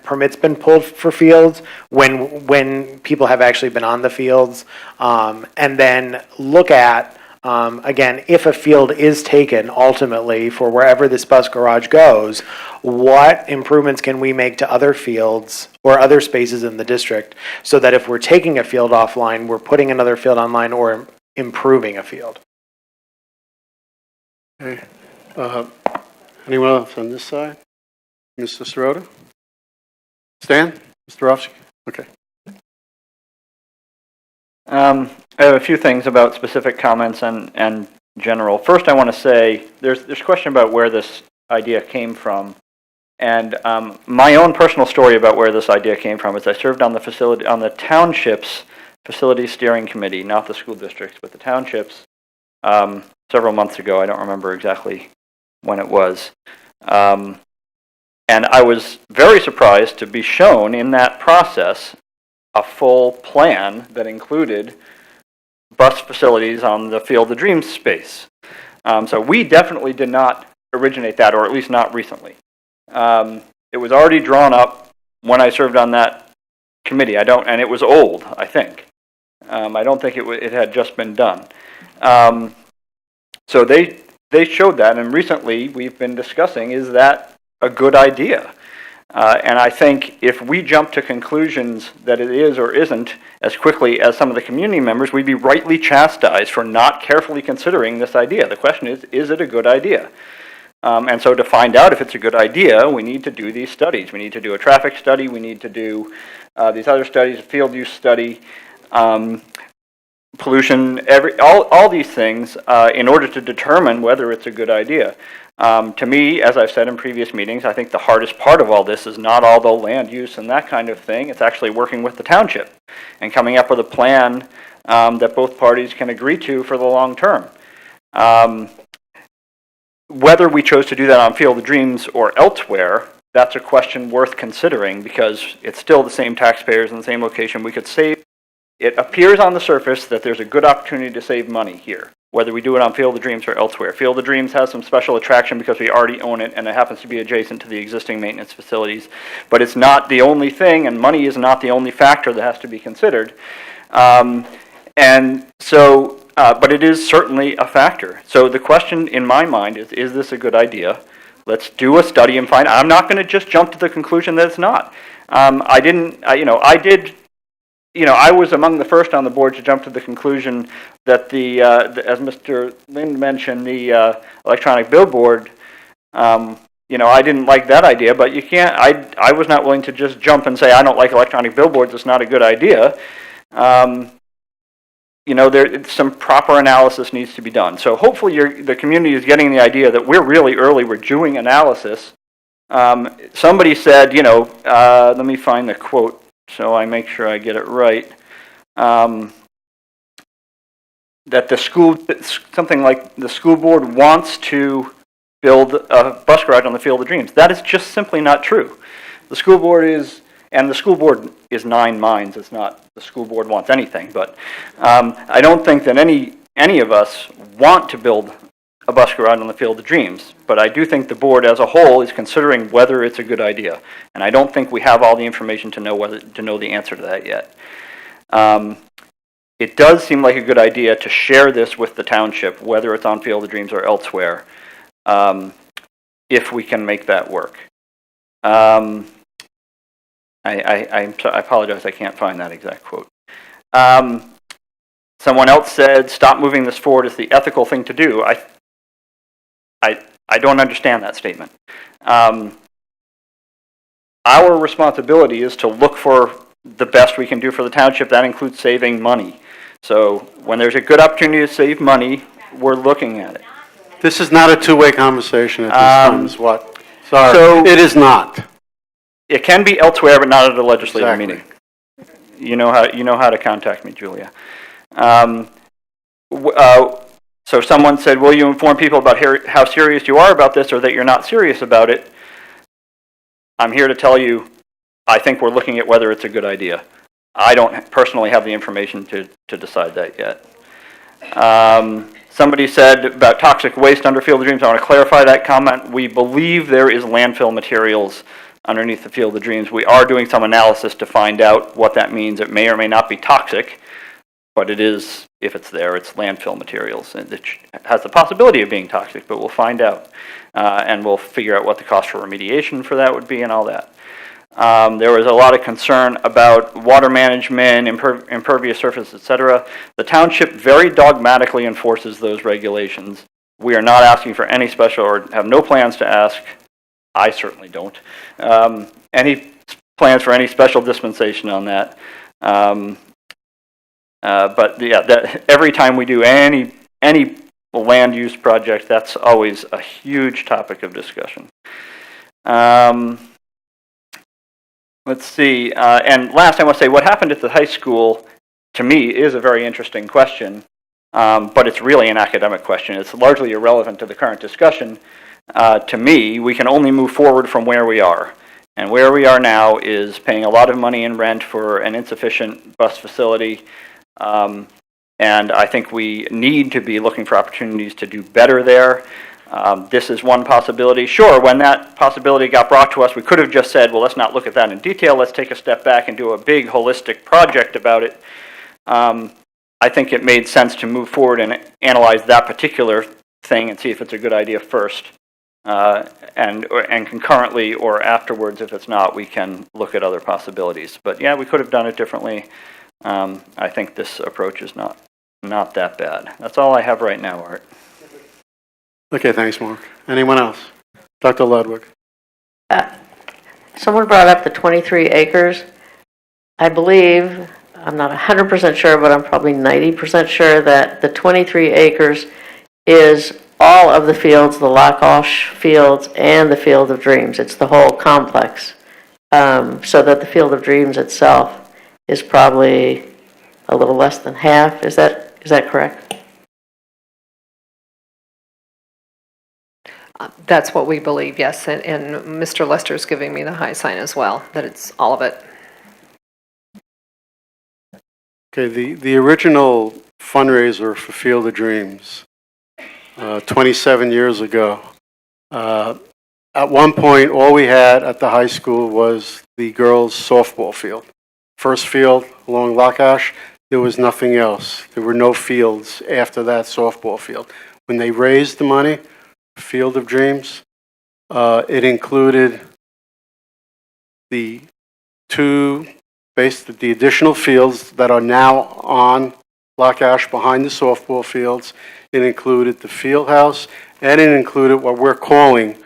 S3: permits been pulled for fields, when people have actually been on the fields, and then look at again, if a field is taken ultimately for wherever this bus garage goes, what improvements can we make to other fields or other spaces in the district so that if we're taking a field offline, we're putting another field online or improving a field?
S1: Okay. Anyone else on this side? Mr. Sirota? Stan? Mr. Rofsky? Okay.
S20: I have a few things about specific comments and general. First, I want to say there's a question about where this idea came from, and my own personal story about where this idea came from is I served on the township's facility steering committee, not the school districts, but the townships, several months ago. I don't remember exactly when it was, and I was very surprised to be shown in that process a full plan that included bus facilities on the Field of Dreams space. So we definitely did not originate that, or at least not recently. It was already drawn up when I served on that committee. And it was old, I think. I don't think it had just been done. So they showed that, and recently we've been discussing, is that a good idea? And I think if we jump to conclusions that it is or isn't as quickly as some of the community members, we'd be rightly chastised for not carefully considering this idea. The question is it a good idea? And so to find out if it's a good idea, we need to do these studies. We need to do a traffic study. We need to do these other studies, a field use study, pollution, all these things in order to determine whether it's a good idea. To me, as I've said in previous meetings, I think the hardest part of all this is not all the land use and that kind of thing. It's actually working with the township and coming up with a plan that both parties can agree to for the long term. Whether we chose to do that on Field of Dreams or elsewhere, that's a question worth considering because it's still the same taxpayers in the same location. We could save. It appears on the surface that there's a good opportunity to save money here, whether we do it on Field of Dreams or elsewhere. Field of Dreams has some special attraction because we already own it and it happens to be adjacent to the existing maintenance facilities. But it's not the only thing, and money is not the only factor that has to be considered. But it is certainly a factor. So the question in my mind is this a good idea? Let's do a study and find. I'm not going to just jump to the conclusion that it's not. I did you know, I was among the first on the board to jump to the conclusion that as Mr. Lind mentioned, the electronic billboard, you know, I didn't like that idea, but you can't, I was not willing to just jump and say, I don't like electronic billboards, it's not a good idea. You know, some proper analysis needs to be done. So hopefully the community is getting the idea that we're really early, we're doing analysis. Somebody said, you know, let me find the quote so I make sure I get it right. That something like the school board wants to build a bus garage on the Field of Dreams. That is just simply not true. The school board is 9 minds. It's not the school board wants anything, but I don't think that any of us want to build a bus garage on the Field of Dreams, but I do think the board as a whole is considering whether it's a good idea, and I don't think we have all the information to know the answer to that yet. It does seem like a good idea to share this with the township, whether it's on Field of Dreams or elsewhere, if we can make that work. I apologize, I can't find that exact quote. Someone else said, stop moving this forward, it's the ethical thing to do. I don't understand that statement. Our responsibility is to look for the best we can do for the township. That includes saving money. So when there's a good opportunity to save money, we're looking at it.
S1: This is not a two-way conversation at this time, is what? Sorry, it is not.
S20: It can be elsewhere, but not at a legislative meeting. You know how to contact me, Julia. So someone said, will you inform people about how serious you are about this or that you're not serious about it? I'm here to tell you, I think we're looking at whether it's a good idea. I don't personally have the information to decide that yet. Somebody said about toxic waste under Field of Dreams. I want to clarify that comment. We believe there is landfill materials underneath the Field of Dreams. We are doing some analysis to find out what that means. It may or may not be toxic, but it is, if it's there, it's landfill materials. It has the possibility of being toxic, but we'll find out. And we'll figure out what the cost for remediation for that would be and all that. There was a lot of concern about water management, impervious surface, etc. The township very dogmatically enforces those regulations. We are not asking for any special, or have no plans to ask, I certainly don't, any plans for any special dispensation on that. But yeah, every time we do any land use project, that's always a huge topic of discussion. Let's see, and last I want to say, what happened at the high school, to me, is a very interesting question, but it's really an academic question. It's largely irrelevant to the current discussion. To me, we can only move forward from where we are. And where we are now is paying a lot of money in rent for an insufficient bus facility. And I think we need to be looking for opportunities to do better there. This is one possibility. Sure, when that possibility got brought to us, we could have just said, well, let's not look at that in detail. Let's take a step back and do a big holistic project about it. I think it made sense to move forward and analyze that particular thing and see if it's a good idea first. And concurrently or afterwards, if it's not, we can look at other possibilities. But yeah, we could have done it differently. I think this approach is not that bad. That's all I have right now, Art.
S1: Okay, thanks, Mark. Anyone else? Dr. Ludwig.
S18: Someone brought up the 23 acres. I believe, I'm not 100% sure, but I'm probably 90% sure that the 23 acres is all of the fields, the Lacosh fields and the Field of Dreams. It's the whole complex. So that the Field of Dreams itself is probably a little less than half. Is that correct?
S14: That's what we believe, yes, and Mr. Lester's giving me the high sign as well, that it's all of it.
S1: Okay, the original fundraiser for Field of Dreams, 27 years ago, at one point, all we had at the high school was the girls' softball field. First field along Lacosh, there was nothing else. There were no fields after that softball field. When they raised the money, Field of Dreams, it included the two the additional fields that are now on Lock Ash behind the softball fields. It included the field house, and it included what we're calling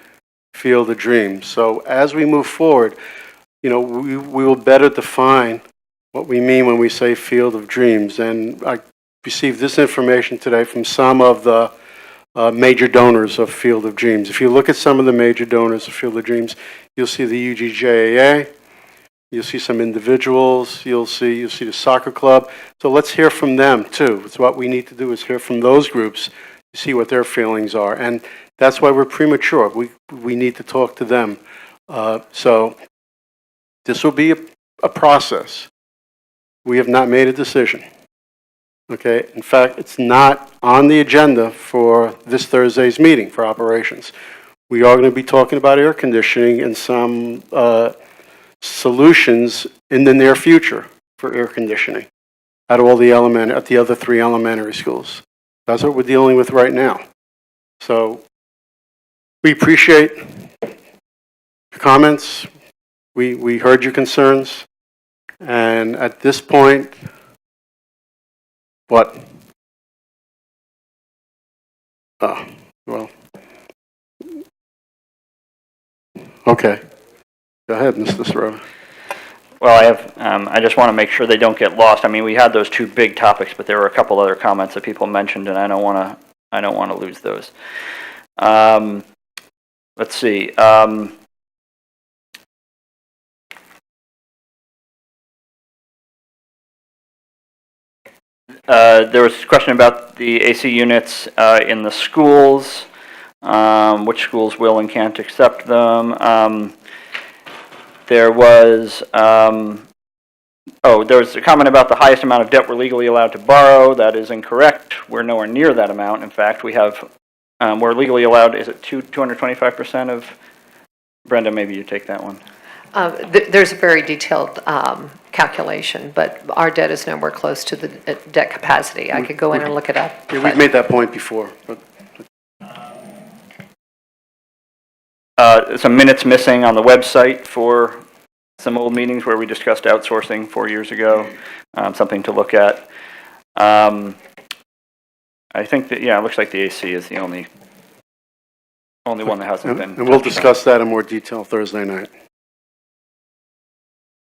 S1: Field of Dreams. So as we move forward, we will better define what we mean when we say Field of Dreams. And I received this information today from some of the major donors of Field of Dreams. If you look at some of the major donors of Field of Dreams, you'll see the UGJAA, you'll see some individuals, you'll see the soccer club. So let's hear from them too. It's what we need to do is hear from those groups to see what their feelings are. And that's why we're premature. We need to talk to them. So this will be a process. We have not made a decision. Okay, in fact, it's not on the agenda for this Thursday's meeting for operations. We are going to be talking about air conditioning and some solutions in the near future for air conditioning at the other 3 elementary schools. That's what we're dealing with right now. So we appreciate your comments. We heard your concerns. And at this point, what? Well, okay. Go ahead, Mr. Sirota.
S20: Well, I just want to make sure they don't get lost. I mean, we had those 2 big topics, but there were a couple other comments that people mentioned, and I don't want to lose those. Let's see. There was a question about the AC units in the schools, which schools will and can't accept them. There was there was a comment about the highest amount of debt we're legally allowed to borrow. That is incorrect. We're nowhere near that amount. In fact, we're legally allowed, is it 225% of, Brenda, maybe you take that one.
S14: There's a very detailed calculation, but our debt is nowhere close to the debt capacity. I could go in and look it up.
S1: Yeah, we've made that point before. But
S20: Some minutes missing on the website for some old meetings where we discussed outsourcing 4 years ago. Something to look at. I think that, it looks like the AC is the only one that hasn't been.
S1: And we'll discuss that in more detail Thursday night.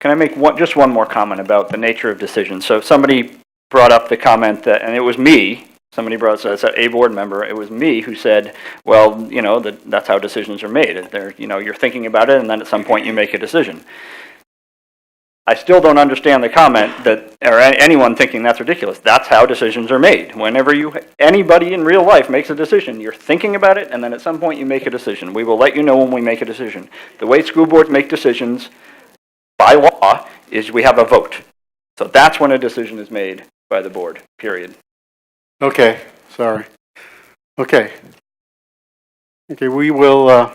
S20: Can I make just one more comment about the nature of decisions? So somebody brought up the comment that, and it was me, somebody brought up, as a board member, it was me who said, well, that's how decisions are made. You're thinking about it, and then at some point you make a decision. I still don't understand the comment or anyone thinking that's ridiculous. That's how decisions are made. Whenever anybody in real life makes a decision, you're thinking about it, and then at some point you make a decision. We will let you know when we make a decision. The way school boards make decisions by law is we have a vote. So that's when a decision is made by the board, period.
S1: Okay, sorry. Okay, we will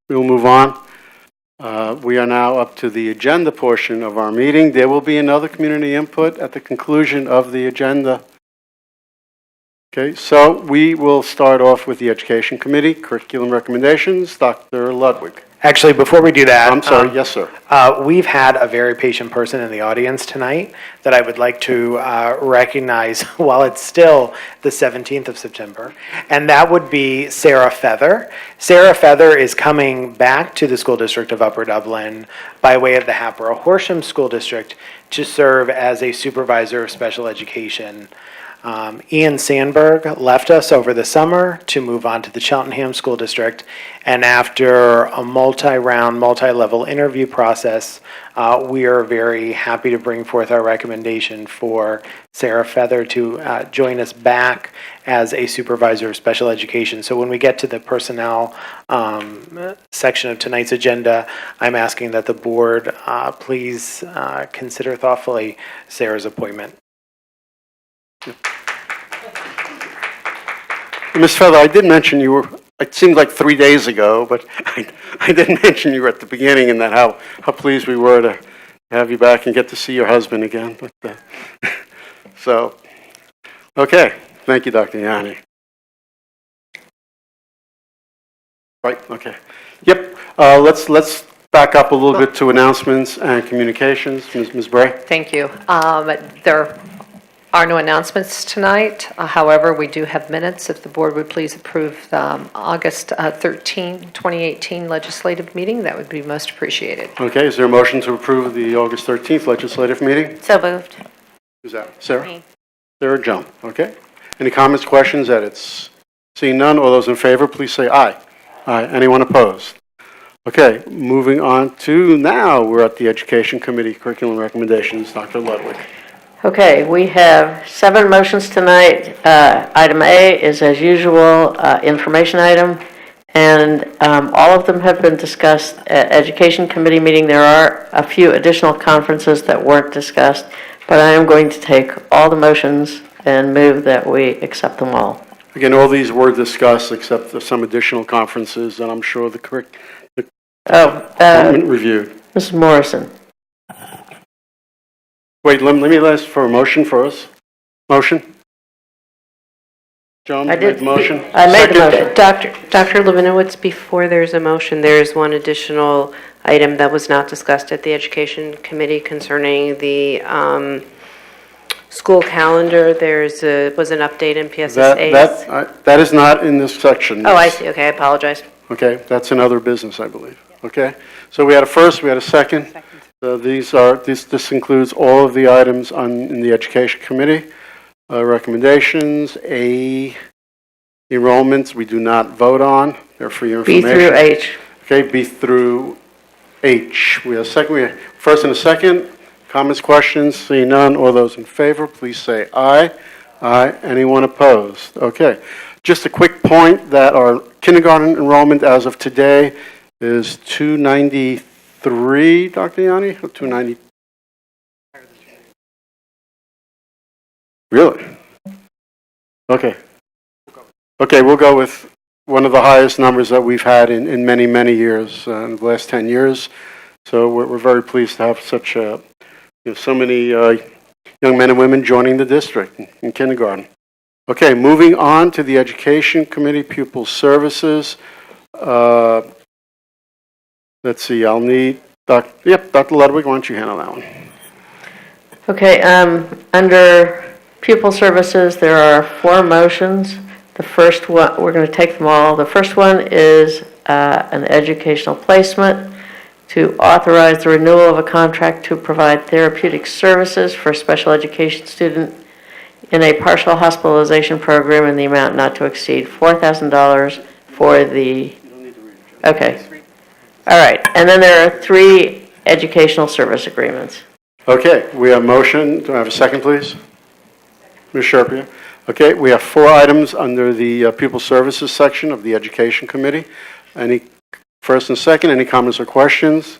S1: move on. We are now up to the agenda portion of our meeting. There will be another community input at the conclusion of the agenda. Okay, so we will start off with the Education Committee, curriculum recommendations. Dr. Ludwig.
S3: Actually, before we do that.
S1: I'm sorry, yes, sir.
S3: We've had a very patient person in the audience tonight that I would like to recognize while it's still the 17th of September, and that would be Sarah Feather. Sarah Feather is coming back to the School District of Upper Dublin by way of the Hatboro Horsham School District to serve as a supervisor of special education. Ian Sandberg left us over the summer to move on to the Cheltenham School District, and after a multi-round, multi-level interview process, we are very happy to bring forth our recommendation for Sarah Feather to join us back as a supervisor of special education. So when we get to the personnel section of tonight's agenda, I'm asking that the board please consider thoughtfully Sarah's appointment.
S1: Ms. Feather, I did mention you were, it seemed like 3 days ago, but I did mention you were at the beginning and that how pleased we were to have you back and get to see your husband again. But, so, okay. Thank you, Dr. Yanni. Right, okay. Yep, let's back up a little bit to announcements and communications. Ms. Bray?
S14: Thank you. There are no announcements tonight. However, we do have minutes. If the board would please approve the August 13, 2018 legislative meeting, that would be most appreciated.
S1: Okay, is there a motion to approve the August 13th legislative meeting?
S19: So moved.
S1: Who's that? Sarah? Sarah, Joan. Okay. Any comments, questions, edits? Seeing none, all those in favor, please say aye. Aye. Anyone opposed? Okay, moving on to now, we're at the Education Committee Curriculum Recommendations. Dr. Ludwig.
S18: Okay, we have 7 motions tonight. Item A is, as usual, information item, and all of them have been discussed at Education Committee meeting. There are a few additional conferences that weren't discussed, but I am going to take all the motions and move that we accept them all.
S1: Again, all these were discussed except for some additional conferences that I'm sure the department reviewed.
S18: Mrs. Morrison.
S1: Wait, let me ask for a motion first. Motion? Joan,
S18: I
S1: made the motion?
S18: I made the
S1: Second?
S18: motion.
S4: Dr. Levinowitz, before there's a motion, there's one additional item that was not discussed at the Education Committee concerning the school calendar. Was an update in PSSA's.
S1: That is not in this section.
S4: Oh, I see. Okay, I apologize.
S1: Okay, that's another business, I believe. Okay, so we had a first, we had a second. This includes all of the items in the Education Committee. Recommendations, enrollments, we do not vote on. They're for your
S18: B
S1: information.
S18: through H.
S1: Okay, B through H. We have a second. We have first and a second. Comments, questions? Seeing none. All those in favor, please say aye. Aye. Anyone opposed? Okay. Just a quick point that our kindergarten enrollment as of today is 293, Dr. Yanni? Or 290? Really? Okay. Okay, we'll go with one of the highest numbers that we've had in many, many years, in the last 10 years. So we're very pleased to have such so many young men and women joining the district in kindergarten. Okay, moving on to the Education Committee Pupil Services. Let's see, I'll need Dr. Ludwig, why don't you handle that one?
S18: Okay, under Pupil Services, there are 4 motions. The first one, we're going to take them all. The first one is an educational placement to authorize the renewal of a contract to provide therapeutic services for a special education student in a partial hospitalization program in the amount not to exceed $4,000 for the... Okay. All right, and then there are 3 educational service agreements.
S1: Okay, we have motion. Do I have a second, please? Ms. Sherpia. Okay, we have 4 items under the Pupil Services section of the Education Committee. Any first and second, any comments or questions?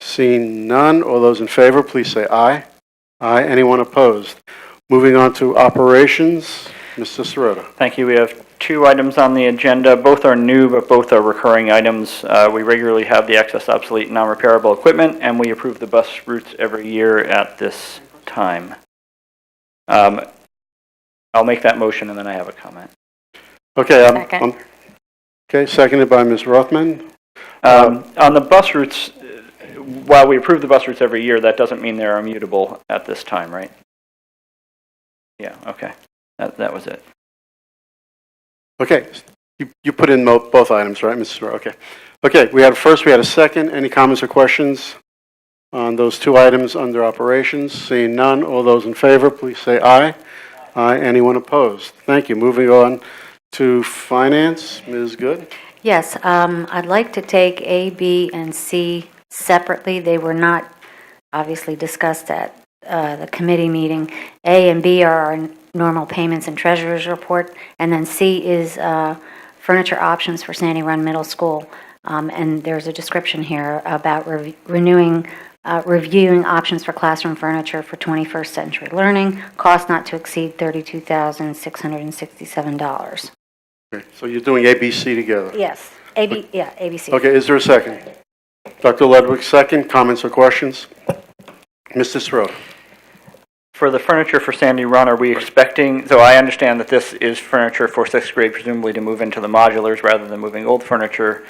S1: Seeing none, all those in favor, please say aye. Aye. Anyone opposed? Moving on to operations, Mr. Sirota.
S20: Thank you. We have 2 items on the agenda. Both are new, but both are recurring items. We regularly have the excess, obsolete, and non-repairable equipment, and we approve the bus routes every year at this time. I'll make that motion, and then I have a comment.
S1: Okay. Okay, seconded by Ms. Rothman.
S20: On the bus routes, while we approve the bus routes every year, that doesn't mean they're immutable at this time, right? Yeah, okay. That was it.
S1: Okay, you put in both items, right, Mrs. Sirota? Okay. Okay, we had a first, we had a second. Any comments or questions on those 2 items under operations? Seeing none, all those in favor, please say aye. Aye. Anyone opposed? Thank you. Moving on to finance, Ms. Good.
S19: Yes, I'd like to take A, B, and C separately. They were not obviously discussed at the committee meeting. A and B are our normal payments and treasurer's report, and then C is furniture options for Sandy Run Middle School. And there's a description here about reviewing options for classroom furniture for 21st century learning, cost not to exceed $32,667.
S1: Okay, so you're doing A, B, C together?
S19: Yes, ABC.
S1: Okay, is there a second? Dr. Ludwig, second. Comments or questions? Mr. Sirota.
S20: For the furniture for Sandy Run, are we expecting, so I understand that this is furniture for 6th grade, presumably to move into the modulars rather than moving old furniture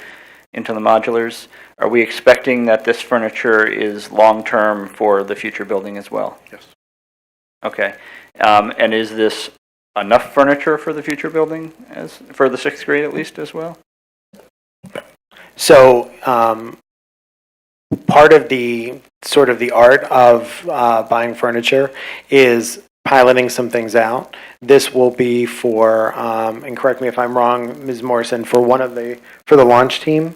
S20: into the modulars. Are we expecting that this furniture is long-term for the future building as well?
S1: Yes.
S20: Okay. And is this enough furniture for the future building, as for the 6th grade at least as well?
S3: So, part of the sort of the art of buying furniture is piloting some things out. This will be for, and correct me if I'm wrong, Ms. Morrison, for for the launch team,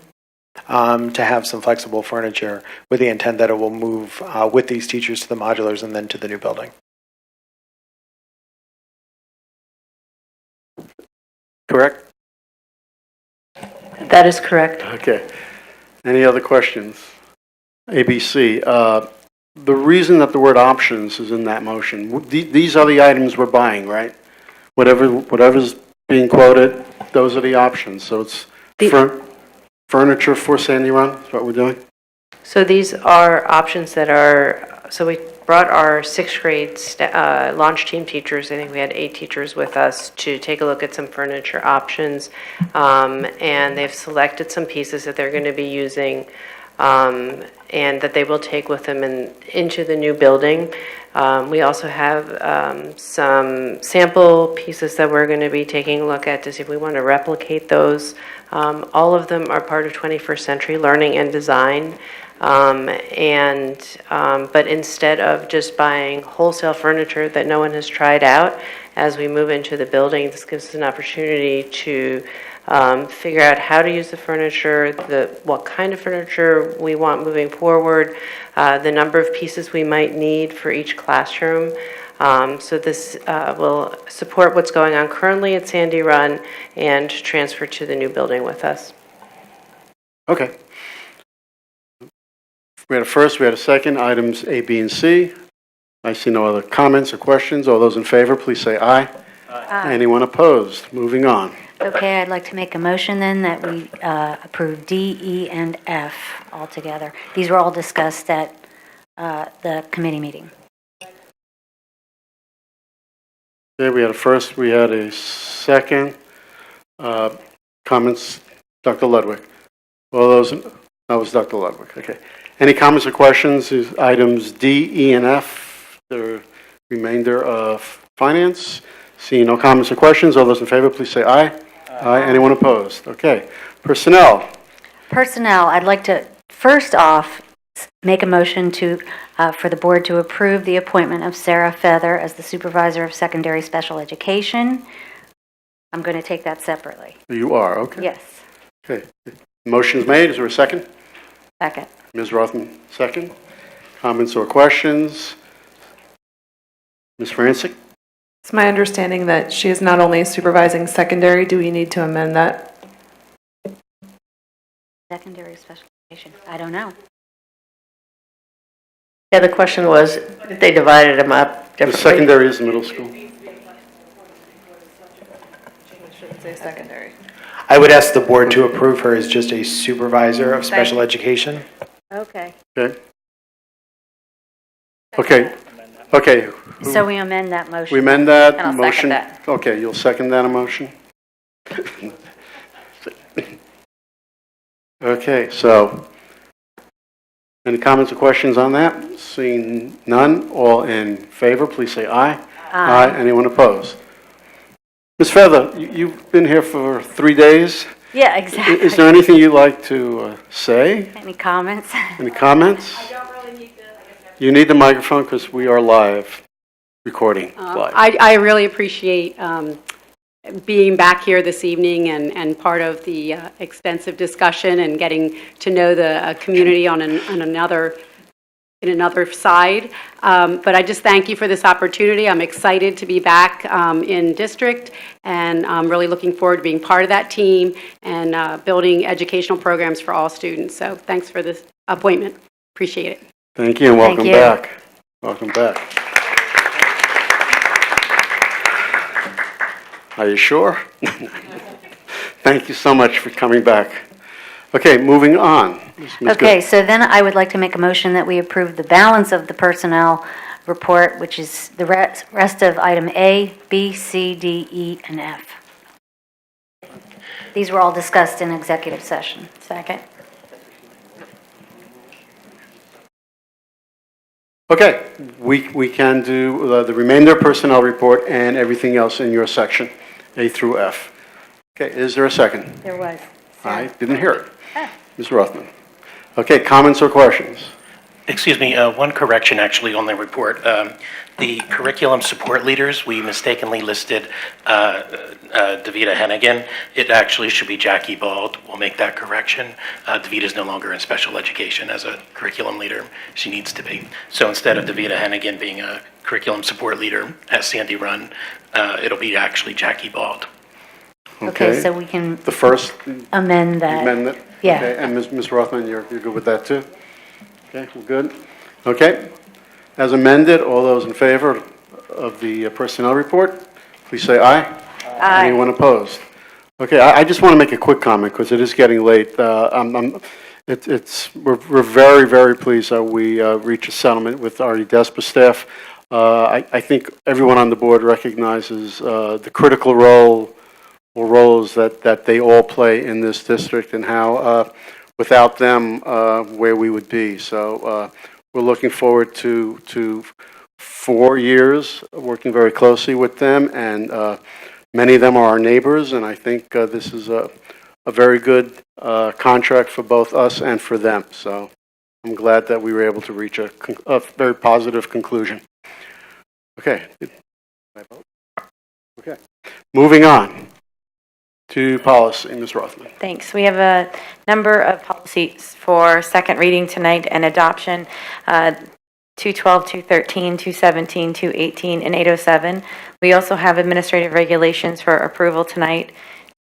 S3: to have some flexible furniture with the intent that it will move with these teachers to the modulars and then to the new building.
S1: Correct?
S4: That is correct.
S1: Okay. Any other questions? ABC, the reason that the word options is in that motion, these are the items we're buying, right? Whatever's being quoted, those are the options. So it's furniture for Sandy Run, is what we're doing?
S4: So these are options that are, so we brought our 6th grade launch team teachers, I think we had 8 teachers with us, to take a look at some furniture options. And they've selected some pieces that they're going to be using and that they will take with them into the new building. We also have some sample pieces that we're going to be taking a look at to see if we want to replicate those. All of them are part of 21st Century Learning and Design. But instead of just buying wholesale furniture that no one has tried out, as we move into the building, this gives us an opportunity to figure out how to use the furniture, what kind of furniture we want moving forward, the number of pieces we might need for each classroom. So this will support what's going on currently at Sandy Run and transfer to the new building with us.
S1: Okay. We had a first, we had a second, items A, B, and C. I see no other comments or questions. All those in favor, please say aye. Aye. Anyone opposed? Moving on.
S19: Okay, I'd like to make a motion then that we approve D, E, and F altogether. These were all discussed at the committee meeting.
S1: Okay, we had a first, we had a second. Comments, Dr. Ludwig. All those, that was Dr. Ludwig, okay. Any comments or questions? Items D, E, and F, the remainder of finance. Seeing no comments or questions, all those in favor, please say aye. Aye. Anyone opposed? Okay. Personnel.
S19: Personnel, I'd like to first off make a motion to for the board to approve the appointment of Sarah Feather as the supervisor of secondary special education. I'm going to take that separately.
S1: You are, okay.
S19: Yes.
S1: Okay. Motion's made. Is there a second?
S19: Second.
S1: Ms. Rothman, second. Comments or questions? Ms. Francis?
S8: It's my understanding that she is not only supervising secondary. Do we need to amend that?
S19: Secondary special education. I don't know.
S18: Yeah, the question was, if they divided them up
S1: The
S18: differently.
S1: secondary is the middle school.
S8: Shouldn't say secondary.
S3: I would ask the board to approve her as just a supervisor of special education.
S19: Okay.
S1: Okay. Okay. Okay.
S19: So we amend that motion.
S1: We amend that
S19: And I'll
S1: motion.
S19: second that.
S1: Okay, you'll second that motion? Okay, so any comments or questions on that? Seeing none, all in favor, please say aye.
S19: Aye.
S1: Anyone opposed? Ms. Feather, you've been here for 3 days.
S19: Yeah, exactly.
S1: Is there anything you'd like to say?
S19: Any comments?
S1: Any comments?
S16: I don't really need the.
S1: You need the microphone because we are live, recording live.
S6: I really appreciate being back here this evening and part of the extensive discussion and getting to know the community on another side. But I just thank you for this opportunity. I'm excited to be back in district, and I'm really looking forward to being part of that team and building educational programs for all students. So thanks for this appointment. Appreciate it.
S1: Thank you and welcome back. Welcome back. Are you sure? Thank you so much for coming back. Okay, moving on. Ms.
S19: Okay,
S1: Good.
S19: so then I would like to make a motion that we approve the balance of the personnel report, which is the rest of item A, B, C, D, E, and F. These were all discussed in executive session.
S17: Second.
S1: Okay, we can do the remainder personnel report and everything else in your section, A through F. Okay, is there a second?
S17: There was.
S1: I didn't hear it. Ms. Rothman. Okay, comments or questions?
S7: Excuse me, one correction actually on the report. The curriculum support leaders, we mistakenly listed Davida Hennigan. It actually should be Jackie Bald. We'll make that correction. Davida is no longer in special education as a curriculum leader. She needs to be. So instead of Davida Hennigan being a curriculum support leader as Sandy Run, it'll be actually Jackie Bald.
S19: Okay, so we can
S1: The first
S19: amend that.
S1: amendment?
S19: Yeah.
S1: Okay, and Ms. Rothman, you're good with that too? Okay, we're good. Okay, as amended, all those in favor of the personnel report, please say aye.
S17: Aye.
S1: Anyone opposed? Okay, I just want to make a quick comment because it is getting late. We're very, very pleased that we reached a settlement with our DESPA staff. I think everyone on the board recognizes the critical role or roles that they all play in this district and how without them where we would be. So we're looking forward to 4 years working very closely with them, and many of them are our neighbors, and I think this is a very good contract for both us and for them. So I'm glad that we were able to reach a very positive conclusion. Okay. Did I vote? Okay. Moving on to policy, Ms. Rothman.
S17: Thanks. We have a number of policies for second reading tonight and adoption. 212, 213, 217, 218, and 807. We also have administrative regulations for approval tonight,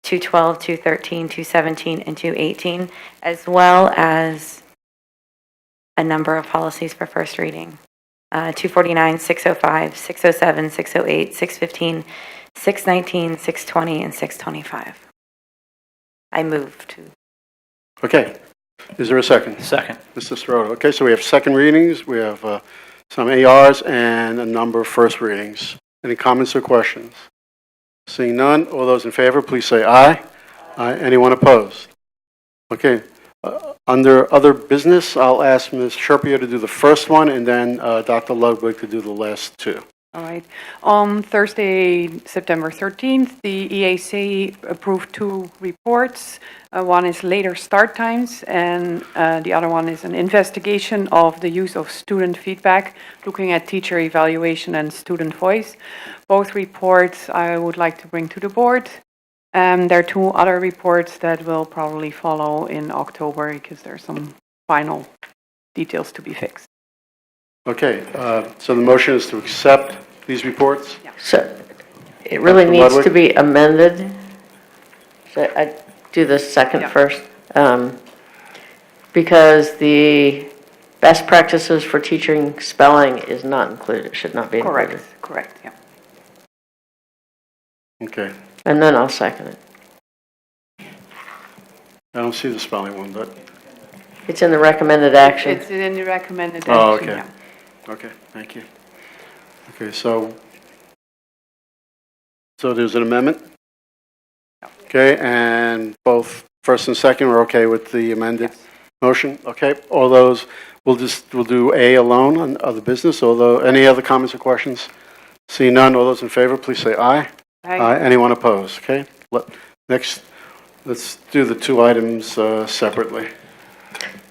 S17: 212, 213, 217, and 218, as well as a number of policies for first reading. 249, 605, 607, 608, 615, 619, 620, and 625. I move to.
S1: Okay. Is there a second?
S7: Second.
S1: Mr. Sirota. Okay, so we have second readings, we have some ARs, and a number of first readings. Any comments or questions? Seeing none, all those in favor, please say aye. Aye. Anyone opposed? Okay. Under other business, I'll ask Ms. Sherpia to do the first one, and then Dr. Ludwig to do the last two.
S21: All right. On Thursday, September 13th, the EAC approved 2 reports. One is later start times, and the other one is an investigation of the use of student feedback, looking at teacher evaluation and student voice. Both reports I would like to bring to the board. There are 2 other reports that will probably follow in October because there are some final details to be fixed.
S1: Okay, so the motion is to accept these reports?
S18: So it really
S1: Dr.
S18: needs to
S1: Ludwig?
S18: be amended. So I do the second first. Because the best practices for teaching spelling is not included, should not be included.
S21: Correct, yeah.
S1: Okay.
S18: And then I'll second it.
S1: I don't see the spelling one, but,
S18: It's in the recommended action.
S21: It's in the recommended action.
S1: oh, okay.
S21: yeah.
S1: Okay, thank you. Okay, so there's an amendment? Okay, and both first and second are okay with the amended motion? Okay, all those, we'll do A alone on other business, although, any other comments or questions? See none, all those in favor, please say aye.
S21: Aye.
S1: Anyone opposed? Okay, next, let's do the 2 items separately.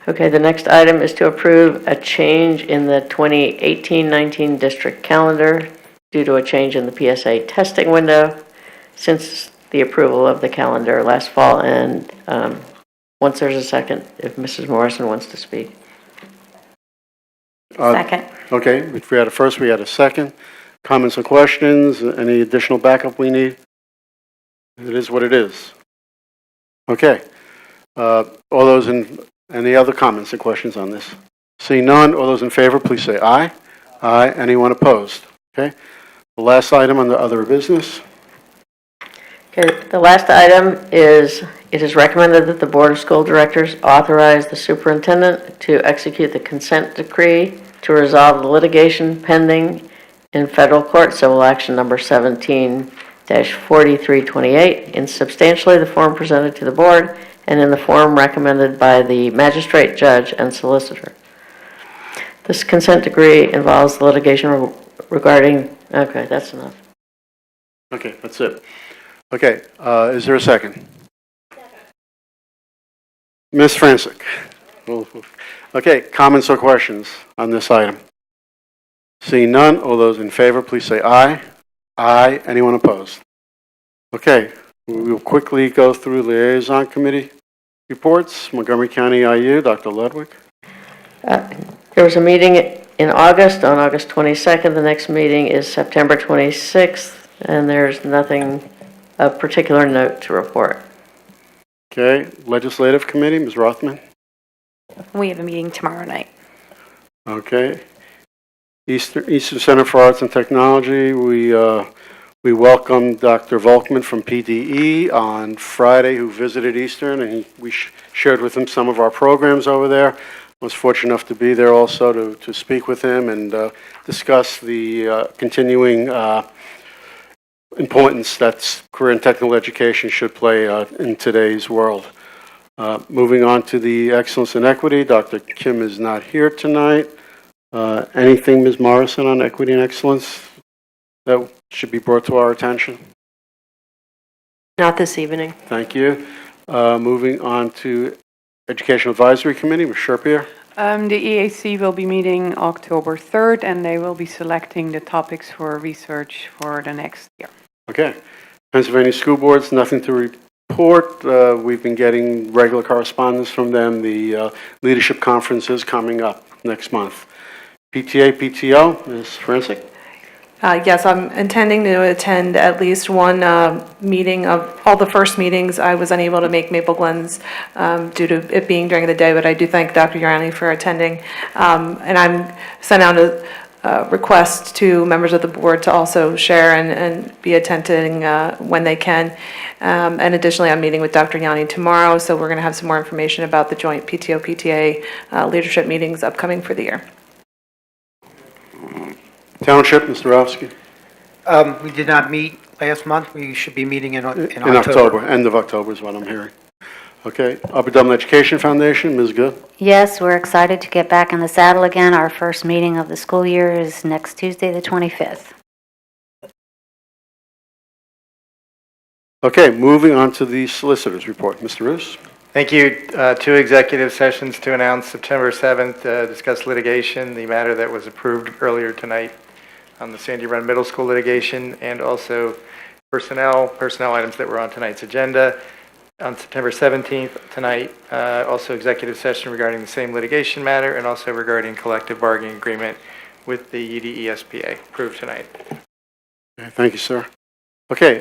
S18: Okay, the next item is to approve a change in the 2018-19 district calendar due to a change in the PSA testing window since the approval of the calendar last fall. And once there's a second, if Mrs. Morrison wants to speak.
S17: Second.
S1: Okay, if we had a first, we had a second. Comments or questions? Any additional backup we need? It is what it is. Okay. All those in, any other comments or questions on this? Seeing none, all those in favor, please say aye. Aye. Anyone opposed? Okay. The last item on the other business.
S18: Okay, the last item is, it is recommended that the Board of School Directors authorize the superintendent to execute the consent decree to resolve the litigation pending in federal court, civil action number 17 2019-4328 in substantially the form presented to the board and in the form recommended by the magistrate, judge, and solicitor. This consent decree involves the litigation regarding, okay, that's enough.
S1: Okay, that's it. Okay, is there a second? Ms. Francis. Okay, comments or questions on this item? Seeing none, all those in favor, please say aye. Aye. Anyone opposed? Okay, we will quickly go through liaison committee reports. Montgomery County IU, Dr. Ludwig.
S18: There was a meeting in August, on August 22nd. The next meeting is September 26th, and there's nothing of particular note to report.
S1: Okay, legislative committee, Ms. Rothman.
S10: We have a meeting tomorrow night.
S1: Okay. Eastern Center for Arts and Technology, we welcomed Dr. Volkman from PDE on Friday, who visited Eastern, and we shared with him some of our programs over there. I was fortunate enough to be there also to speak with him and discuss the continuing importance that career and technical education should play in today's world. Moving on to the excellence and equity, Dr. Kim is not here tonight. Anything, Ms. Morrison, on equity and excellence that should be brought to our attention?
S4: Not this evening.
S1: Thank you. Moving on to Educational Advisory Committee, Ms. Sherpier.
S21: The EAC will be meeting October 3rd, and they will be selecting the topics for research for the next year.
S1: Okay. Pennsylvania School Boards, nothing to report. We've been getting regular correspondence from them. The leadership conference is coming up next month. PTA, PTO, Ms. Francis?
S11: Yes, I'm intending to attend at least one meeting of all the first meetings. I was unable to make Maple Glens due to it being during the day, but I do thank Dr. Yarani for attending. And I'm sent out a request to members of the board to also share and be attending when they can. And additionally, I'm meeting with Dr. Yanni tomorrow, so we're going to have some more information about the joint PTO-PTA leadership meetings upcoming for the year.
S1: Township, Mr. Rowski?
S23: We did not meet last month. We should be meeting in October.
S1: In October, end of October is what I'm hearing. Okay, Upper Dublin Education Foundation, Ms. Good?
S19: Yes, we're excited to get back in the saddle again. Our first meeting of the school year is next Tuesday, the 25th.
S1: Okay, moving on to the solicitor's report. Mr. Roos?
S22: Thank you. Two executive sessions to announce September 7th, discuss litigation, the matter that was approved earlier tonight on the Sandy Run Middle School litigation, and also personnel items that were on tonight's agenda. On September 17th, tonight, also executive session regarding the same litigation matter and also regarding collective bargaining agreement with the UDESPA, approved tonight.
S1: Okay, thank you, sir. Okay,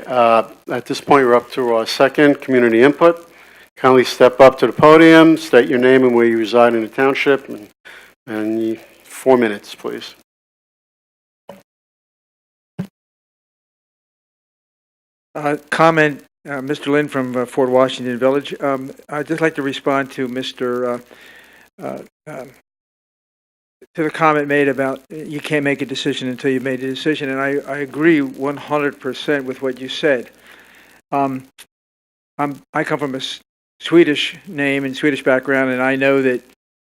S1: at this point, we're up to our second community input. Kindly step up to the podium, state your name and where you reside in the township, and 4 minutes, please.
S24: Comment, Mr. Lynn from Fort Washington Village. I'd just like to respond to to the comment made about you can't make a decision until you've made a decision, and I agree 100% with what you said. I come from a Swedish name and Swedish background, and I know that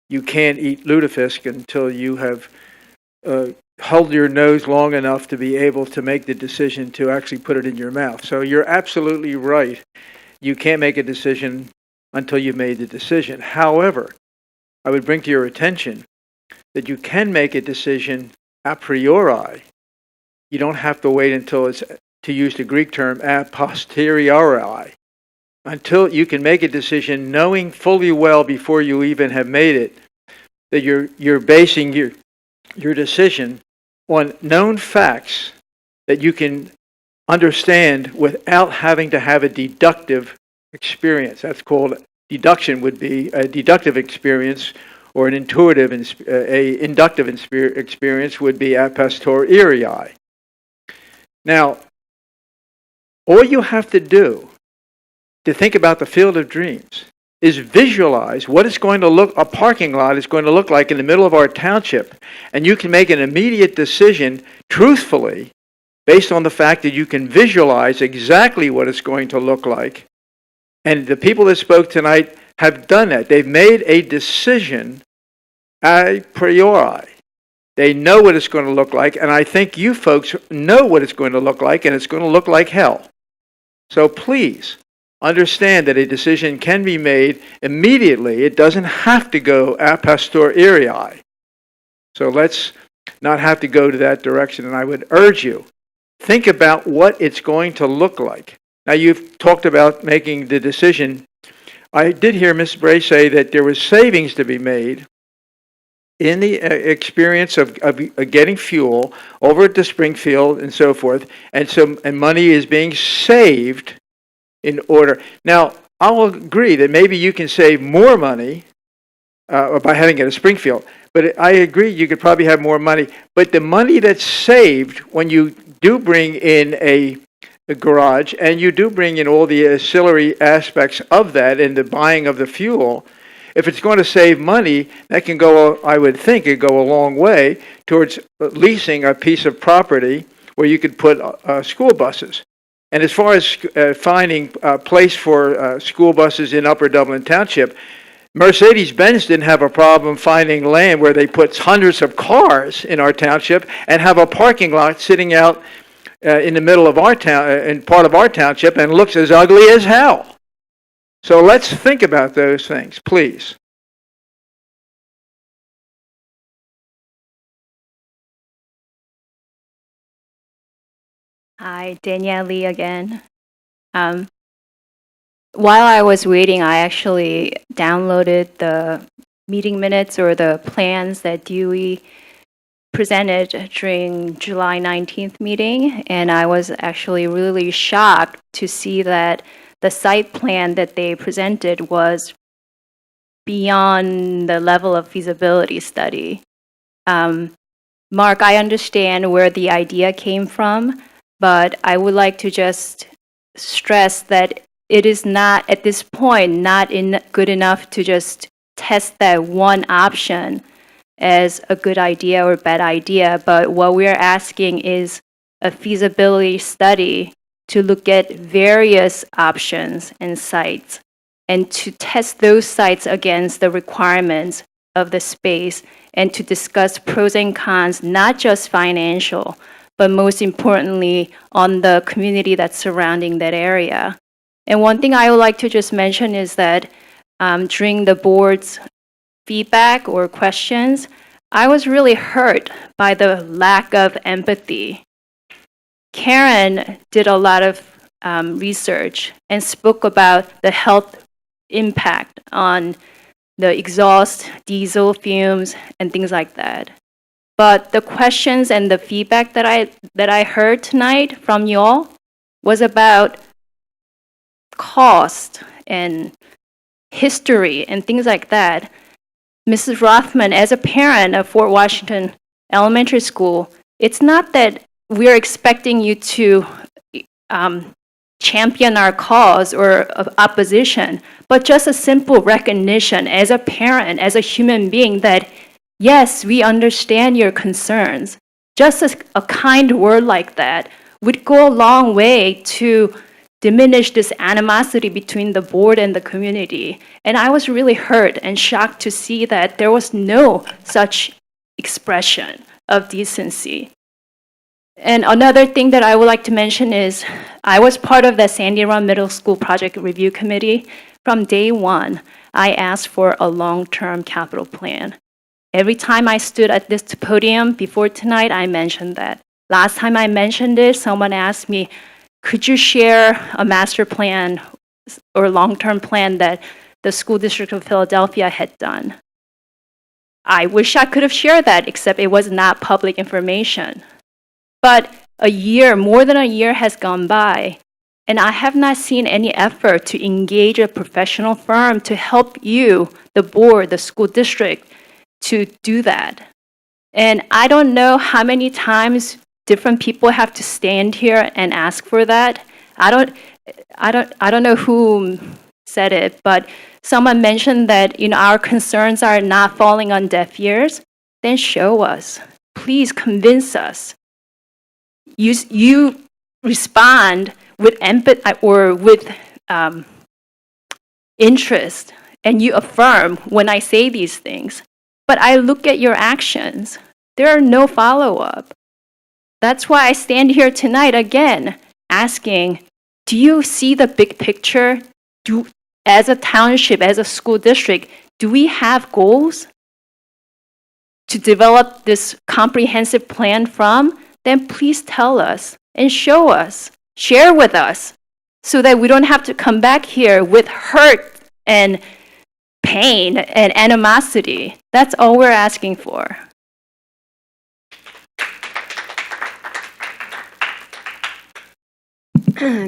S24: you can't eat lutefisk until you have held your nose long enough to be able to make the decision to actually put it in your mouth. So you're absolutely right. You can't make a decision until you've made the decision. However, I would bring to your attention that you can make a decision a priori. You don't have to wait until it's, to use the Greek term, a posteriori. Until you can make a decision knowing fully well before you even have made it that you're basing your decision on known facts that you can understand without having to have a deductive experience. That's called deduction, would be a deductive experience, or an intuitive, inductive experience would be a posteriori. Now, all you have to do to think about the field of dreams is visualize what it's going to look, a parking lot is going to look like in the middle of our township, and you can make an immediate decision truthfully based on the fact that you can visualize exactly what it's going to look like. And the people that spoke tonight have done that. They've made a decision a priori. They know what it's going to look like, and I think you folks know what it's going to look like, and it's going to look like hell. So please understand that a decision can be made immediately. It doesn't have to go a posteriori. So let's not have to go to that direction, and I would urge you, think about what it's going to look like. Now, you've talked about making the decision. I did hear Ms. Bray say that there was savings to be made in the experience of getting fuel over to Springfield and so forth, and money is being saved in order. Now, I'll agree that maybe you can save more money by having it at Springfield, but I agree you could probably have more money. But the money that's saved when you do bring in a garage and you do bring in all the ancillary aspects of that and the buying of the fuel, if it's going to save money, that can go, I would think, it go a long way towards leasing a piece of property where you could put school buses. And as far as finding a place for school buses in Upper Dublin Township, Mercedes-Benz didn't have a problem finding land where they put hundreds of cars in our township and have a parking lot sitting out in the middle of our town, in part of our township, and looks as ugly as hell. So let's think about those things, please.
S10: Hi, Danielle Lee again. While I was waiting, I actually downloaded the meeting minutes or the plans that Dewey presented during July 19th meeting, and I was actually really shocked to see that the site plan that they presented was beyond the level of feasibility study. Mark, I understand where the idea came from, but I would like to just stress that it is not, at this point, not good enough to just test that one option as a good idea or bad idea, but what we're asking is a feasibility study to look at various options and sites and to test those sites against the requirements of the space and to discuss pros and cons, not just financial, but most importantly on the community that's surrounding that area. And one thing I would like to just mention is that during the board's feedback or questions, I was really hurt by the lack of empathy. Karen did a lot of research and spoke about the health impact on the exhaust, diesel fumes, and things like that. But the questions and the feedback that I heard tonight from y'all was about cost and history and things like that. Mrs. Rothman, as a parent of Fort Washington Elementary School, it's not that we're expecting you to champion our cause or opposition, but just a simple recognition as a parent, as a human being, that yes, we understand your concerns. Just a kind word like that would go a long way to diminish this animosity between the board and the community. And I was really hurt and shocked to see that there was no such expression of decency. And another thing that I would like to mention is I was part of the Sandy Run Middle School Project Review Committee. From day one, I asked for a long-term capital plan. Every time I stood at this podium before tonight, I mentioned that. Last time I mentioned it, someone asked me, could you share a master plan or long-term plan that the School District of Philadelphia had done? I wish I could have shared that, except it was not public information. But a year, more than a year has gone by, and I have not seen any effort to engage a professional firm to help you, the board, the school district, to do that. And I don't know how many times different people have to stand here and ask for that. I don't know who said it, but someone mentioned that our concerns are not falling on deaf ears. Then show us. Please convince us. you respond with empathy or with interest, and you affirm when I say these things. But I look at your actions. There are no follow-up. That's why I stand here tonight again asking, do you see the big picture? As a township, as a school district, do we have goals to develop this comprehensive plan from? Then please tell us and show us, share with us, so that we don't have to come back here with hurt and pain and animosity. That's all we're asking for.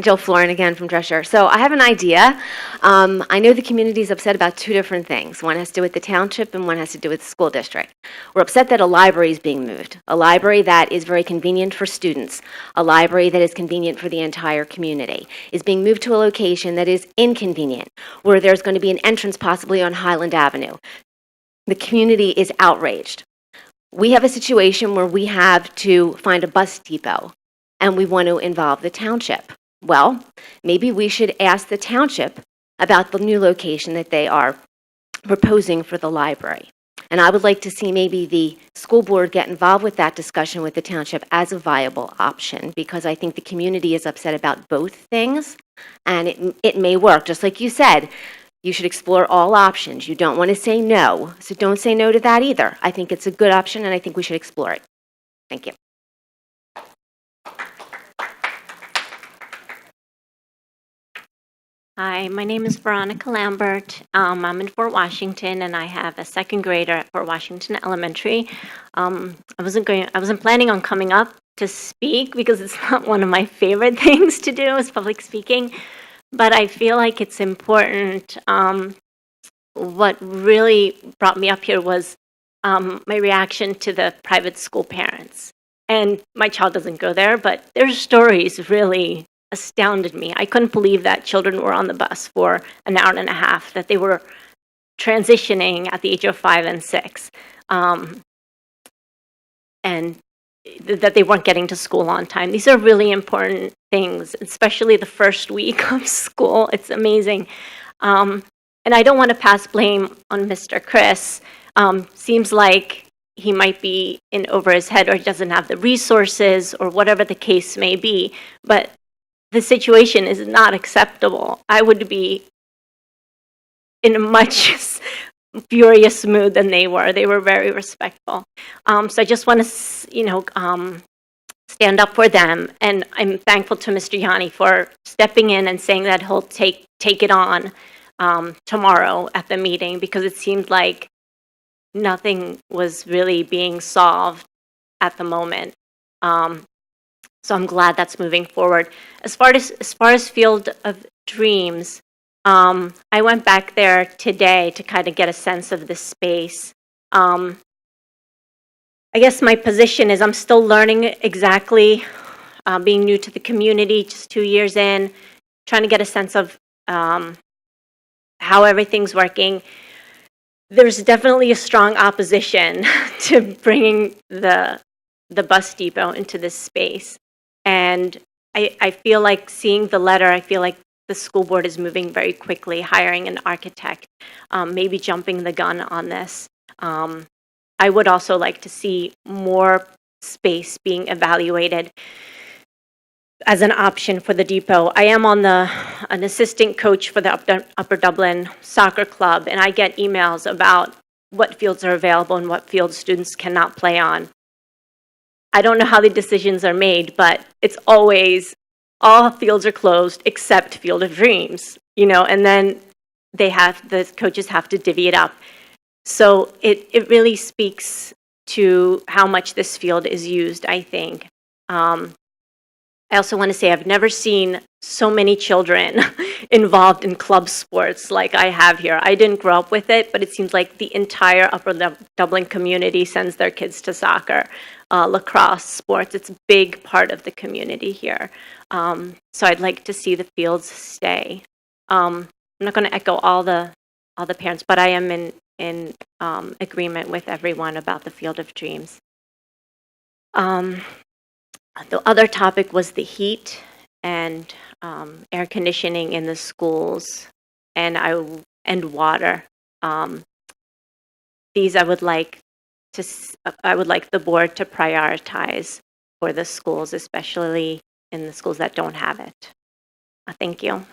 S5: Jill Florin again from Drescher. So I have an idea. I know the community is upset about two different things. One has to do with the township and one has to do with the school district. We're upset that a library is being moved, a library that is very convenient for students, a library that is convenient for the entire community, is being moved to a location that is inconvenient, where there's going to be an entrance possibly on Highland Avenue. The community is outraged. We have a situation where we have to find a bus depot and we want to involve the township. Well, maybe we should ask the township about the new location that they are proposing for the library. And I would like to see maybe the school board get involved with that discussion with the township as a viable option, because I think the community is upset about both things, and it may work. Just like you said, you should explore all options. You don't want to say no, so don't say no to that either. I think it's a good option, and I think we should explore it. Thank you.
S9: Hi, my name is Veronica Lambert. I'm in Fort Washington, and I have a second grader at Fort Washington Elementary. I wasn't planning on coming up to speak because it's not one of my favorite things to do is public speaking, but I feel like it's important. What really brought me up here was my reaction to the private school parents. And my child doesn't go there, but their stories really astounded me. I couldn't believe that children were on the bus for an hour and a half, that they were transitioning at the age of 5 and 6, and that they weren't getting to school on time. These are really important things, especially the first week of school. It's amazing. And I don't want to pass blame on Mr. Chris. Seems like he might be in over his head or he doesn't have the resources or whatever the case may be. But the situation is not acceptable. I would be in a much furious mood than they were. They were very respectful. So I just want to, stand up for them. And I'm thankful to Mr. Yanni for stepping in and saying that he'll take it on tomorrow at the meeting, because it seemed like nothing was really being solved at the moment. So I'm glad that's moving forward. As far as Field of Dreams, I went back there today to kind of get a sense of the space. I guess my position is I'm still learning exactly, being new to the community, just 2 years in, trying to get a sense of how everything's working. There's definitely a strong opposition to bringing the bus depot into this space. And I feel like seeing the letter, I feel like the school board is moving very quickly, hiring an architect, maybe jumping the gun on this. I would also like to see more space being evaluated as an option for the depot. I am on an assistant coach for the Upper Dublin Soccer Club, and I get emails about what fields are available and what fields students cannot play on. I don't know how the decisions are made, but it's always all fields are closed except Field of Dreams, and then the coaches have to divvy it up. So it really speaks to how much this field is used, I think. I also want to say I've never seen so many children involved in club sports like I have here. I didn't grow up with it, but it seems like the entire Upper Dublin community sends their kids to soccer, lacrosse, sports. It's a big part of the community here. So I'd like to see the fields stay. I'm not going to echo all the parents, but I am in agreement with everyone about the Field of Dreams. The other topic was the heat and air conditioning in the schools and water. These I would like the board to prioritize for the schools, especially in the schools that don't have it. Thank you.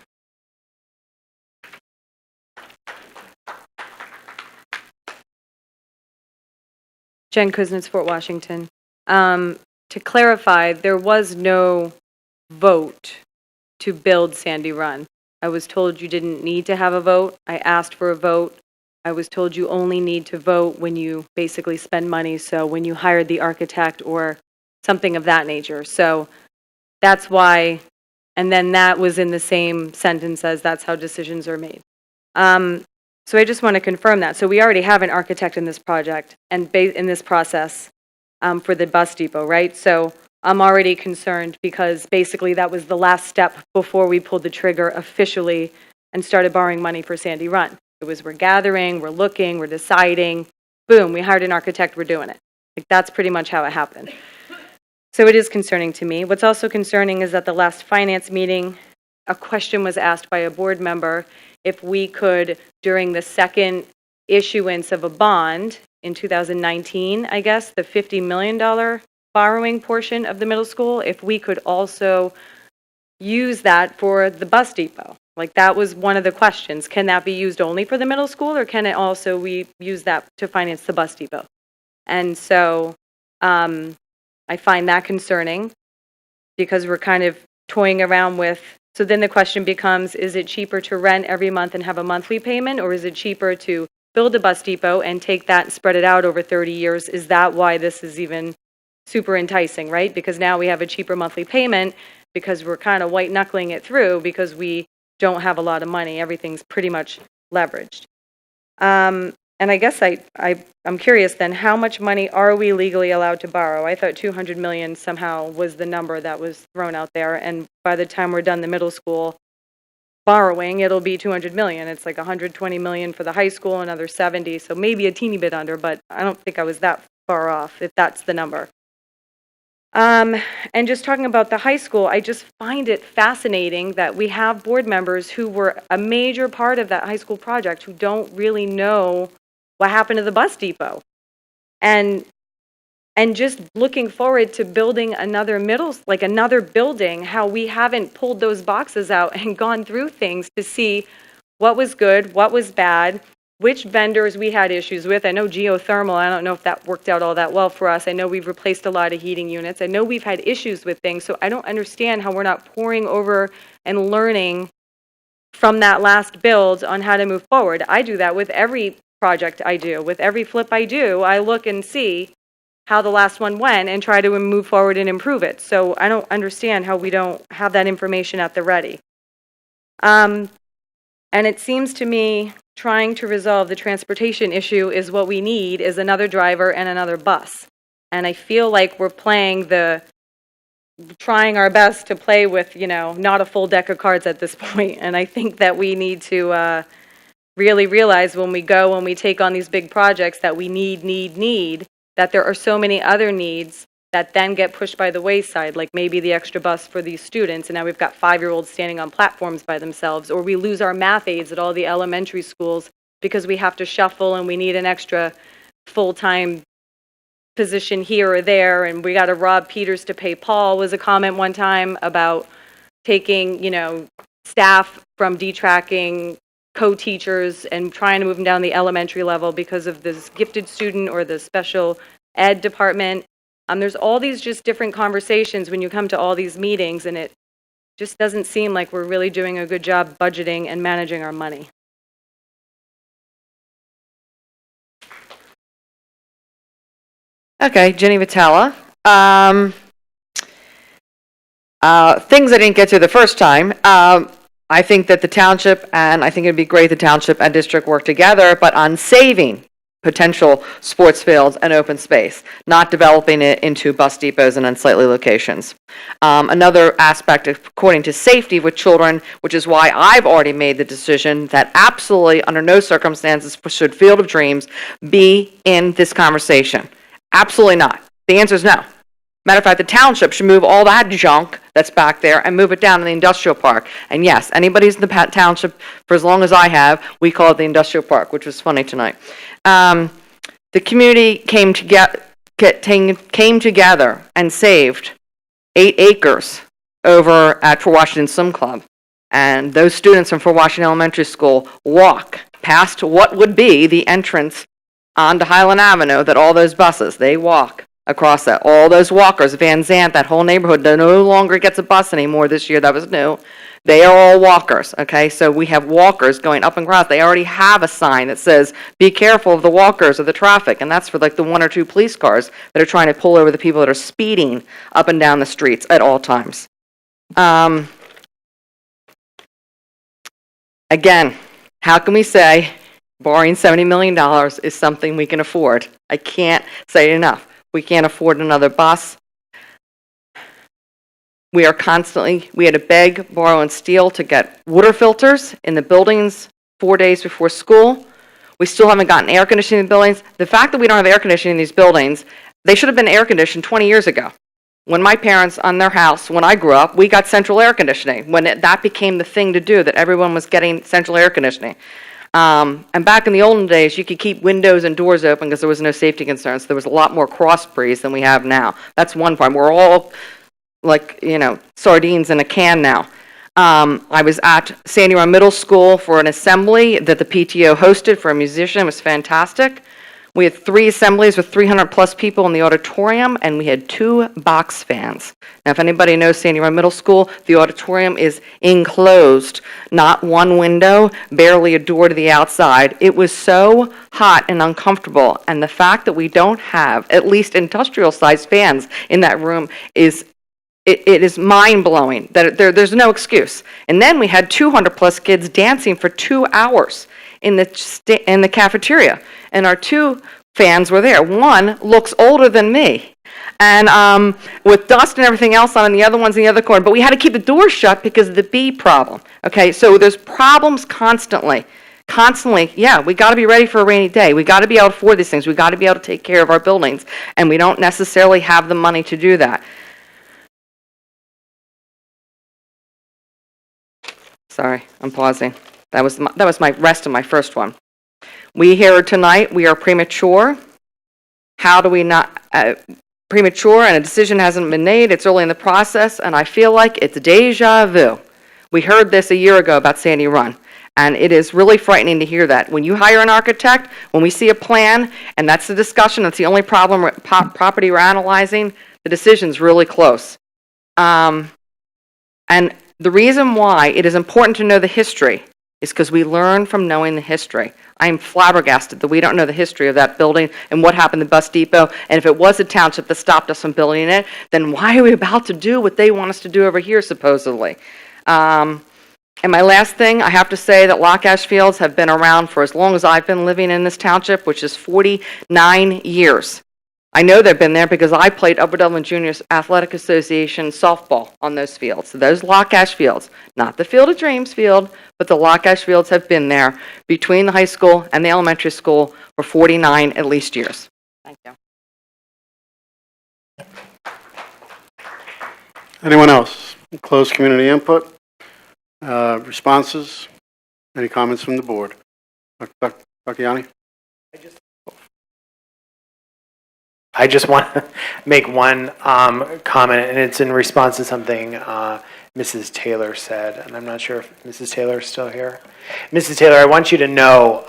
S2: Jen Kuznets, Fort Washington. To clarify, there was no vote to build Sandy Run. I was told you didn't need to have a vote. I asked for a vote. I was told you only need to vote when you basically spend money, so when you hired the architect or something of that nature. So that's why, and then that was in the same sentence as that's how decisions are made. So I just want to confirm that. So we already have an architect in this project and in this process for the bus depot, right? So I'm already concerned because basically that was the last step before we pulled the trigger officially and started borrowing money for Sandy Run. It was we're gathering, we're looking, we're deciding, boom, we hired an architect, we're doing it. Like that's pretty much how it happened. So it is concerning to me. What's also concerning is that the last finance meeting, a question was asked by a board member if we could, during the second issuance of a bond in 2019, I guess, the $50 million borrowing portion of the middle school, if we could also use that for the bus depot. Like that was one of the questions. Can that be used only for the middle school or can it also we use that to finance the bus depot? And so I find that concerning because we're kind of toying around with, so then the question becomes, is it cheaper to rent every month and have a monthly payment, or is it cheaper to build a bus depot and take that and spread it out over 30 years? Is that why this is even super enticing, right? Because now we have a cheaper monthly payment because we're kind of white knuckling it through because we don't have a lot of money. Everything's pretty much leveraged. And I guess I'm curious then, how much money are we legally allowed to borrow? I thought 200 million somehow was the number that was thrown out there. And by the time we're done the middle school borrowing, it'll be 200 million. It's like 120 million for the high school, another 70. So maybe a teeny bit under, but I don't think I was that far off if that's the number. And just talking about the high school, I just find it fascinating that we have board members who were a major part of that high school project who don't really know what happened to the bus depot. And just looking forward to building another another building, how we haven't pulled those boxes out and gone through things to see what was good, what was bad, which vendors we had issues with. I know geothermal, I don't know if that worked out all that well for us. I know we've replaced a lot of heating units. I know we've had issues with things, so I don't understand how we're not pouring over and learning from that last build on how to move forward. I do that with every project I do. With every flip I do, I look and see how the last one went and try to move forward and improve it. So I don't understand how we don't have that information at the ready. And it seems to me trying to resolve the transportation issue is what we need, is another driver and another bus. And I feel like we're trying our best to play with, not a full deck of cards at this point. And I think that we need to really realize when we take on these big projects that we need, that there are so many other needs that then get pushed by the wayside, like maybe the extra bus for these students, and now we've got 5-year-olds standing on platforms by themselves, or we lose our math aides at all the elementary schools because we have to shuffle and we need an extra full-time position here or there, and we got to rob Peters to pay Paul, was a comment one time about taking, staff from detracking co-teachers and trying to move them down the elementary level because of this gifted student or the special ed department. There's all these just different conversations when you come to all these meetings, and it just doesn't seem like we're really doing a good job budgeting and managing our money.
S12: Okay, Jenny Vitella. Things I didn't get to the first time. I think that the township, and I think it'd be great the township and district work together, but on saving potential sports fields and open space, not developing it into bus depots and unsightly locations. Another aspect, according to safety with children, which is why I've already made the decision that absolutely under no circumstances should Field of Dreams be in this conversation. Absolutely not. The answer is no. Matter of fact, the township should move all that junk that's back there and move it down to the industrial park. And yes, anybody's in the township, for as long as I have, we call it the industrial park, which was funny tonight. The community came together and saved 8 acres over at Fort Washington Swim Club. And those students from Fort Washington Elementary School walk past what would be the entrance onto Highland Avenue, that all those buses, they walk across that. All those walkers, Van Zant, that whole neighborhood no longer gets a bus anymore this year. That was new. They are all walkers, okay? So we have walkers going up and across. They already have a sign that says, be careful of the walkers or the traffic, and that's for like the 1 or 2 police cars that are trying to pull over the people that are speeding up and down the streets at all times. Again, how can we say borrowing $70 million is something we can afford? I can't say it enough. We can't afford another bus. We had to beg, borrow, and steal to get water filters in the buildings 4 days before school. We still haven't gotten air conditioning in the buildings. The fact that we don't have air conditioning in these buildings, they should have been air conditioned 20 years ago. When my parents, on their house, when I grew up, we got central air conditioning, when that became the thing to do, that everyone was getting central air conditioning. And back in the olden days, you could keep windows and doors open because there was no safety concerns. There was a lot more cross breeze than we have now. That's one part. We're all like, sardines in a can now. I was at Sandy Run Middle School for an assembly that the PTO hosted for a musician. It was fantastic. We had 3 assemblies with 300+ people in the auditorium, and we had 2 box fans. Now, if anybody knows Sandy Run Middle School, the auditorium is enclosed, not one window, barely a door to the outside. It was so hot and uncomfortable, and the fact that we don't have at least industrial-sized fans in that room is it is mind-blowing. That there's no excuse. And then we had 200+ kids dancing for 2 hours in the cafeteria, and our 2 fans were there. One looks older than me, and with dust and everything else on, and the other one's in the other corner. But we had to keep the doors shut because of the bee problem. Okay, so there's problems constantly. Yeah, we got to be ready for a rainy day. We got to be able to afford these things. We got to be able to take care of our buildings, and we don't necessarily have the money to do that. Sorry, I'm pausing. That was my rest of my first one. We hear tonight we are premature. How do we not premature, and a decision hasn't been made? It's early in the process, and I feel like it's deja vu. We heard this a year ago about Sandy Run, and it is really frightening to hear that. When you hire an architect, when we see a plan, and that's the discussion, that's the only property we're analyzing, the decision's really close. And the reason why it is important to know the history is because we learn from knowing the history. I am flabbergasted that we don't know the history of that building and what happened to Bus Depot. And if it was the township that stopped us from building it, then why are we about to do what they want us to do over here, supposedly? And my last thing, I have to say that Lock Ash Fields have been around for as long as I've been living in this township, which is 49 years. I know they've been there because I played Upper Dublin Juniors Athletic Association softball on those fields. So those Lock Ash Fields, not the Field of Dreams field, but the Lock Ash Fields have been there between the high school and the elementary school for 49 at least years. Thank you.
S1: Anyone else? Closed community input, responses, any comments from the board? Dr. Yanni?
S3: I just want to make one comment, and it's in response to something Mrs. Taylor said, and I'm not sure if Mrs. Taylor is still here. Mrs. Taylor, I want you to know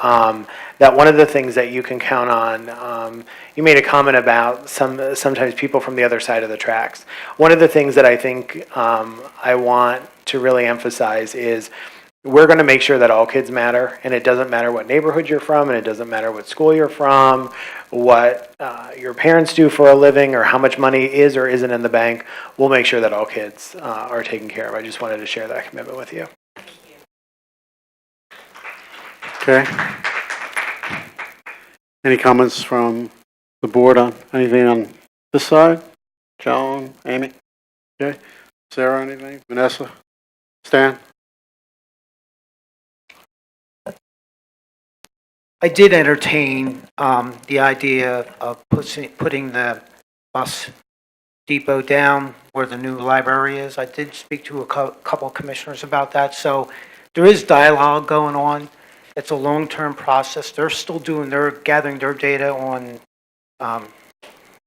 S3: that one of the things that you can count on, you made a comment about sometimes people from the other side of the tracks. One of the things that I think I want to really emphasize is we're going to make sure that all kids matter, and it doesn't matter what neighborhood you're from, and it doesn't matter what school you're from, what your parents do for a living, or how much money is or isn't in the bank. We'll make sure that all kids are taken care of. I just wanted to share that commitment with you.
S1: Okay. Any comments from the board on anything on this side? Joan, Amy? Okay. Sarah, anything? Vanessa? Stan?
S23: I did entertain the idea of putting the bus depot down where the new library is. I did speak to a couple of commissioners about that, so there is dialogue going on. It's a long-term process. They're still gathering their data on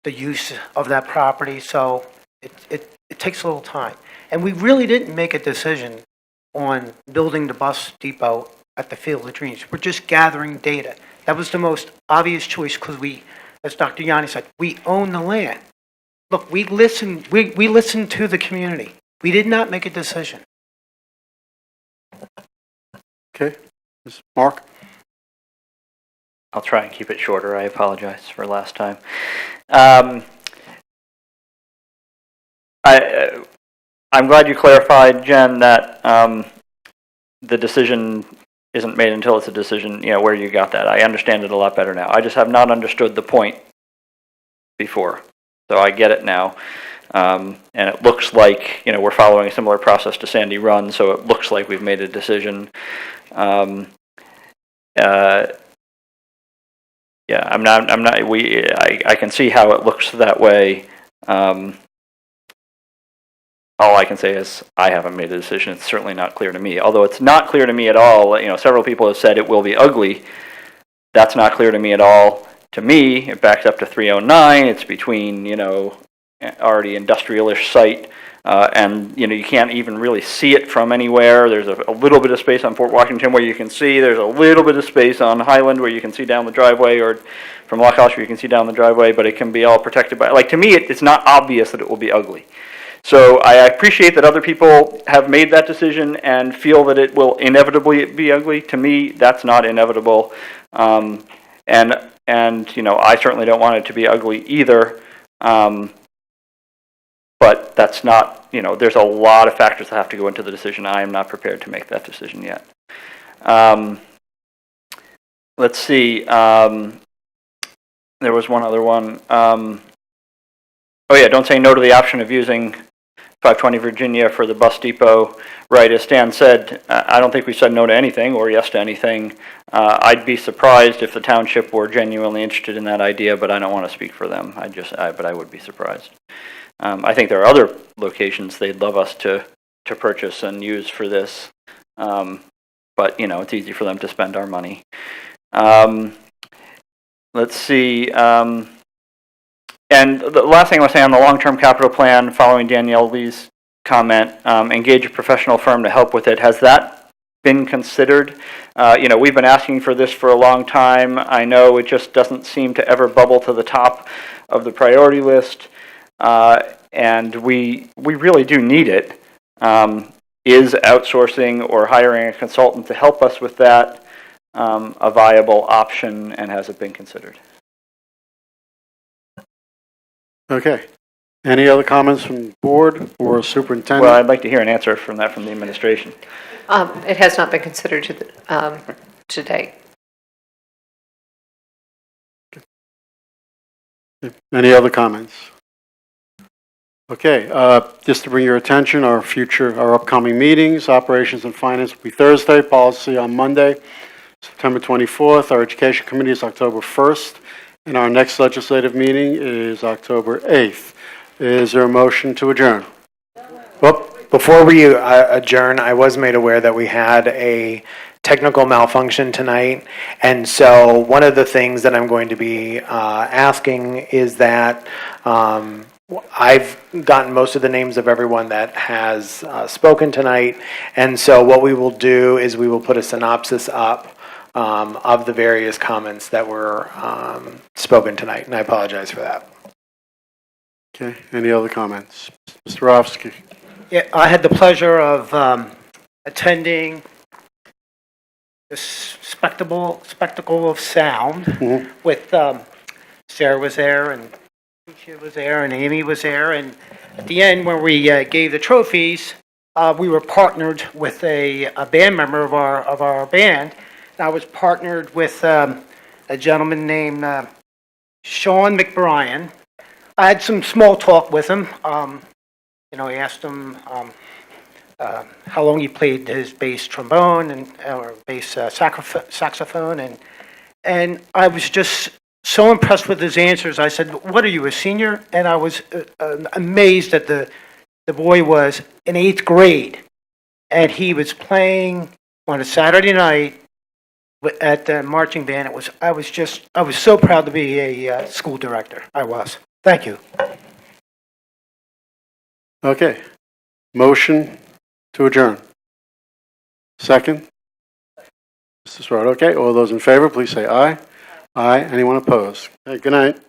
S23: the use of that property, so it takes a little time. And we really didn't make a decision on building the bus depot at the Field of Dreams. We're just gathering data. That was the most obvious choice because we, as Dr. Yanni said, we own the land. Look, we listened to the community. We did not make a decision.
S1: Okay, Mark?
S13: I'll try and keep it shorter. I apologize for last time. I'm glad you clarified, Jen, that the decision isn't made until it's a decision, where you got that. I understand it a lot better now. I just have not understood the point before. So I get it now. And it looks like, we're following a similar process to Sandy Run, so it looks like we've made a decision. I can see how it looks that way. All I can say is I haven't made a decision. It's certainly not clear to me. Although it's not clear to me at all, several people have said it will be ugly. That's not clear to me at all. To me, it backs up to 309. It's between, already industrial-ish site, and, you can't even really see it from anywhere. There's a little bit of space on Fort Washington where you can see. There's a little bit of space on Highland where you can see down the driveway, or from Lock House where you can see down the driveway, but it can be all protected by, to me, it's not obvious that it will be ugly. So I appreciate that other people have made that decision and feel that it will inevitably be ugly. To me, that's not inevitable. And I certainly don't want it to be ugly either. But that's not, there's a lot of factors that have to go into the decision. I am not prepared to make that decision yet. Let's see. There was one other one. Oh yeah, don't say no to the option of using 520 Virginia for the bus depot. Right, as Stan said, I don't think we said no to anything or yes to anything. I'd be surprised if the township were genuinely interested in that idea, but I don't want to speak for them. But I would be surprised. I think there are other locations they'd love us to purchase and use for this. But, it's easy for them to spend our money. Let's see. And the last thing I want to say on the long-term capital plan, following Danielle Lee's comment, engage a professional firm to help with it. Has that been considered? We've been asking for this for a long time. I know it just doesn't seem to ever bubble to the top of the priority list. And we really do need it. Is outsourcing or hiring a consultant to help us with that a viable option, and has it been considered?
S1: Okay. Any other comments from the board or superintendent?
S13: Well, I'd like to hear an answer from the administration.
S11: It has not been considered to date.
S1: Any other comments? Okay, just to bring your attention, our upcoming meetings, operations and finance will be Thursday, policy on Monday, September 24th. Our education committee is October 1st, and our next legislative meeting is October 8th. Is there a motion to adjourn?
S3: Well, before we adjourn, I was made aware that we had a technical malfunction tonight, and so one of the things that I'm going to be asking is that I've gotten most of the names of everyone that has spoken tonight, and so what we will do is we will put a synopsis up of the various comments that were spoken tonight, and I apologize for that.
S1: Okay, any other comments? Mr. Rofsky.
S23: Yeah, I had the pleasure of attending this spectacle of sound with Sarah was there, and Keisha was there, and Amy was there, and at the end when we gave the trophies, we were partnered with a band member of our band. I was partnered with a gentleman named Sean McBrien. I had some small talk with him. He asked him how long he played his bass trombone or bass saxophone, and I was just so impressed with his answers. I said, "What are you, a senior?" And I was amazed that the boy was in 8th grade, and he was playing on a Saturday night at the marching band. I was so proud to be a school director. I was. Thank you.
S1: Okay. Motion to adjourn. Second? Mr. Swartt, okay. All those in favor, please say aye. Aye. Anyone opposed? Okay, good night.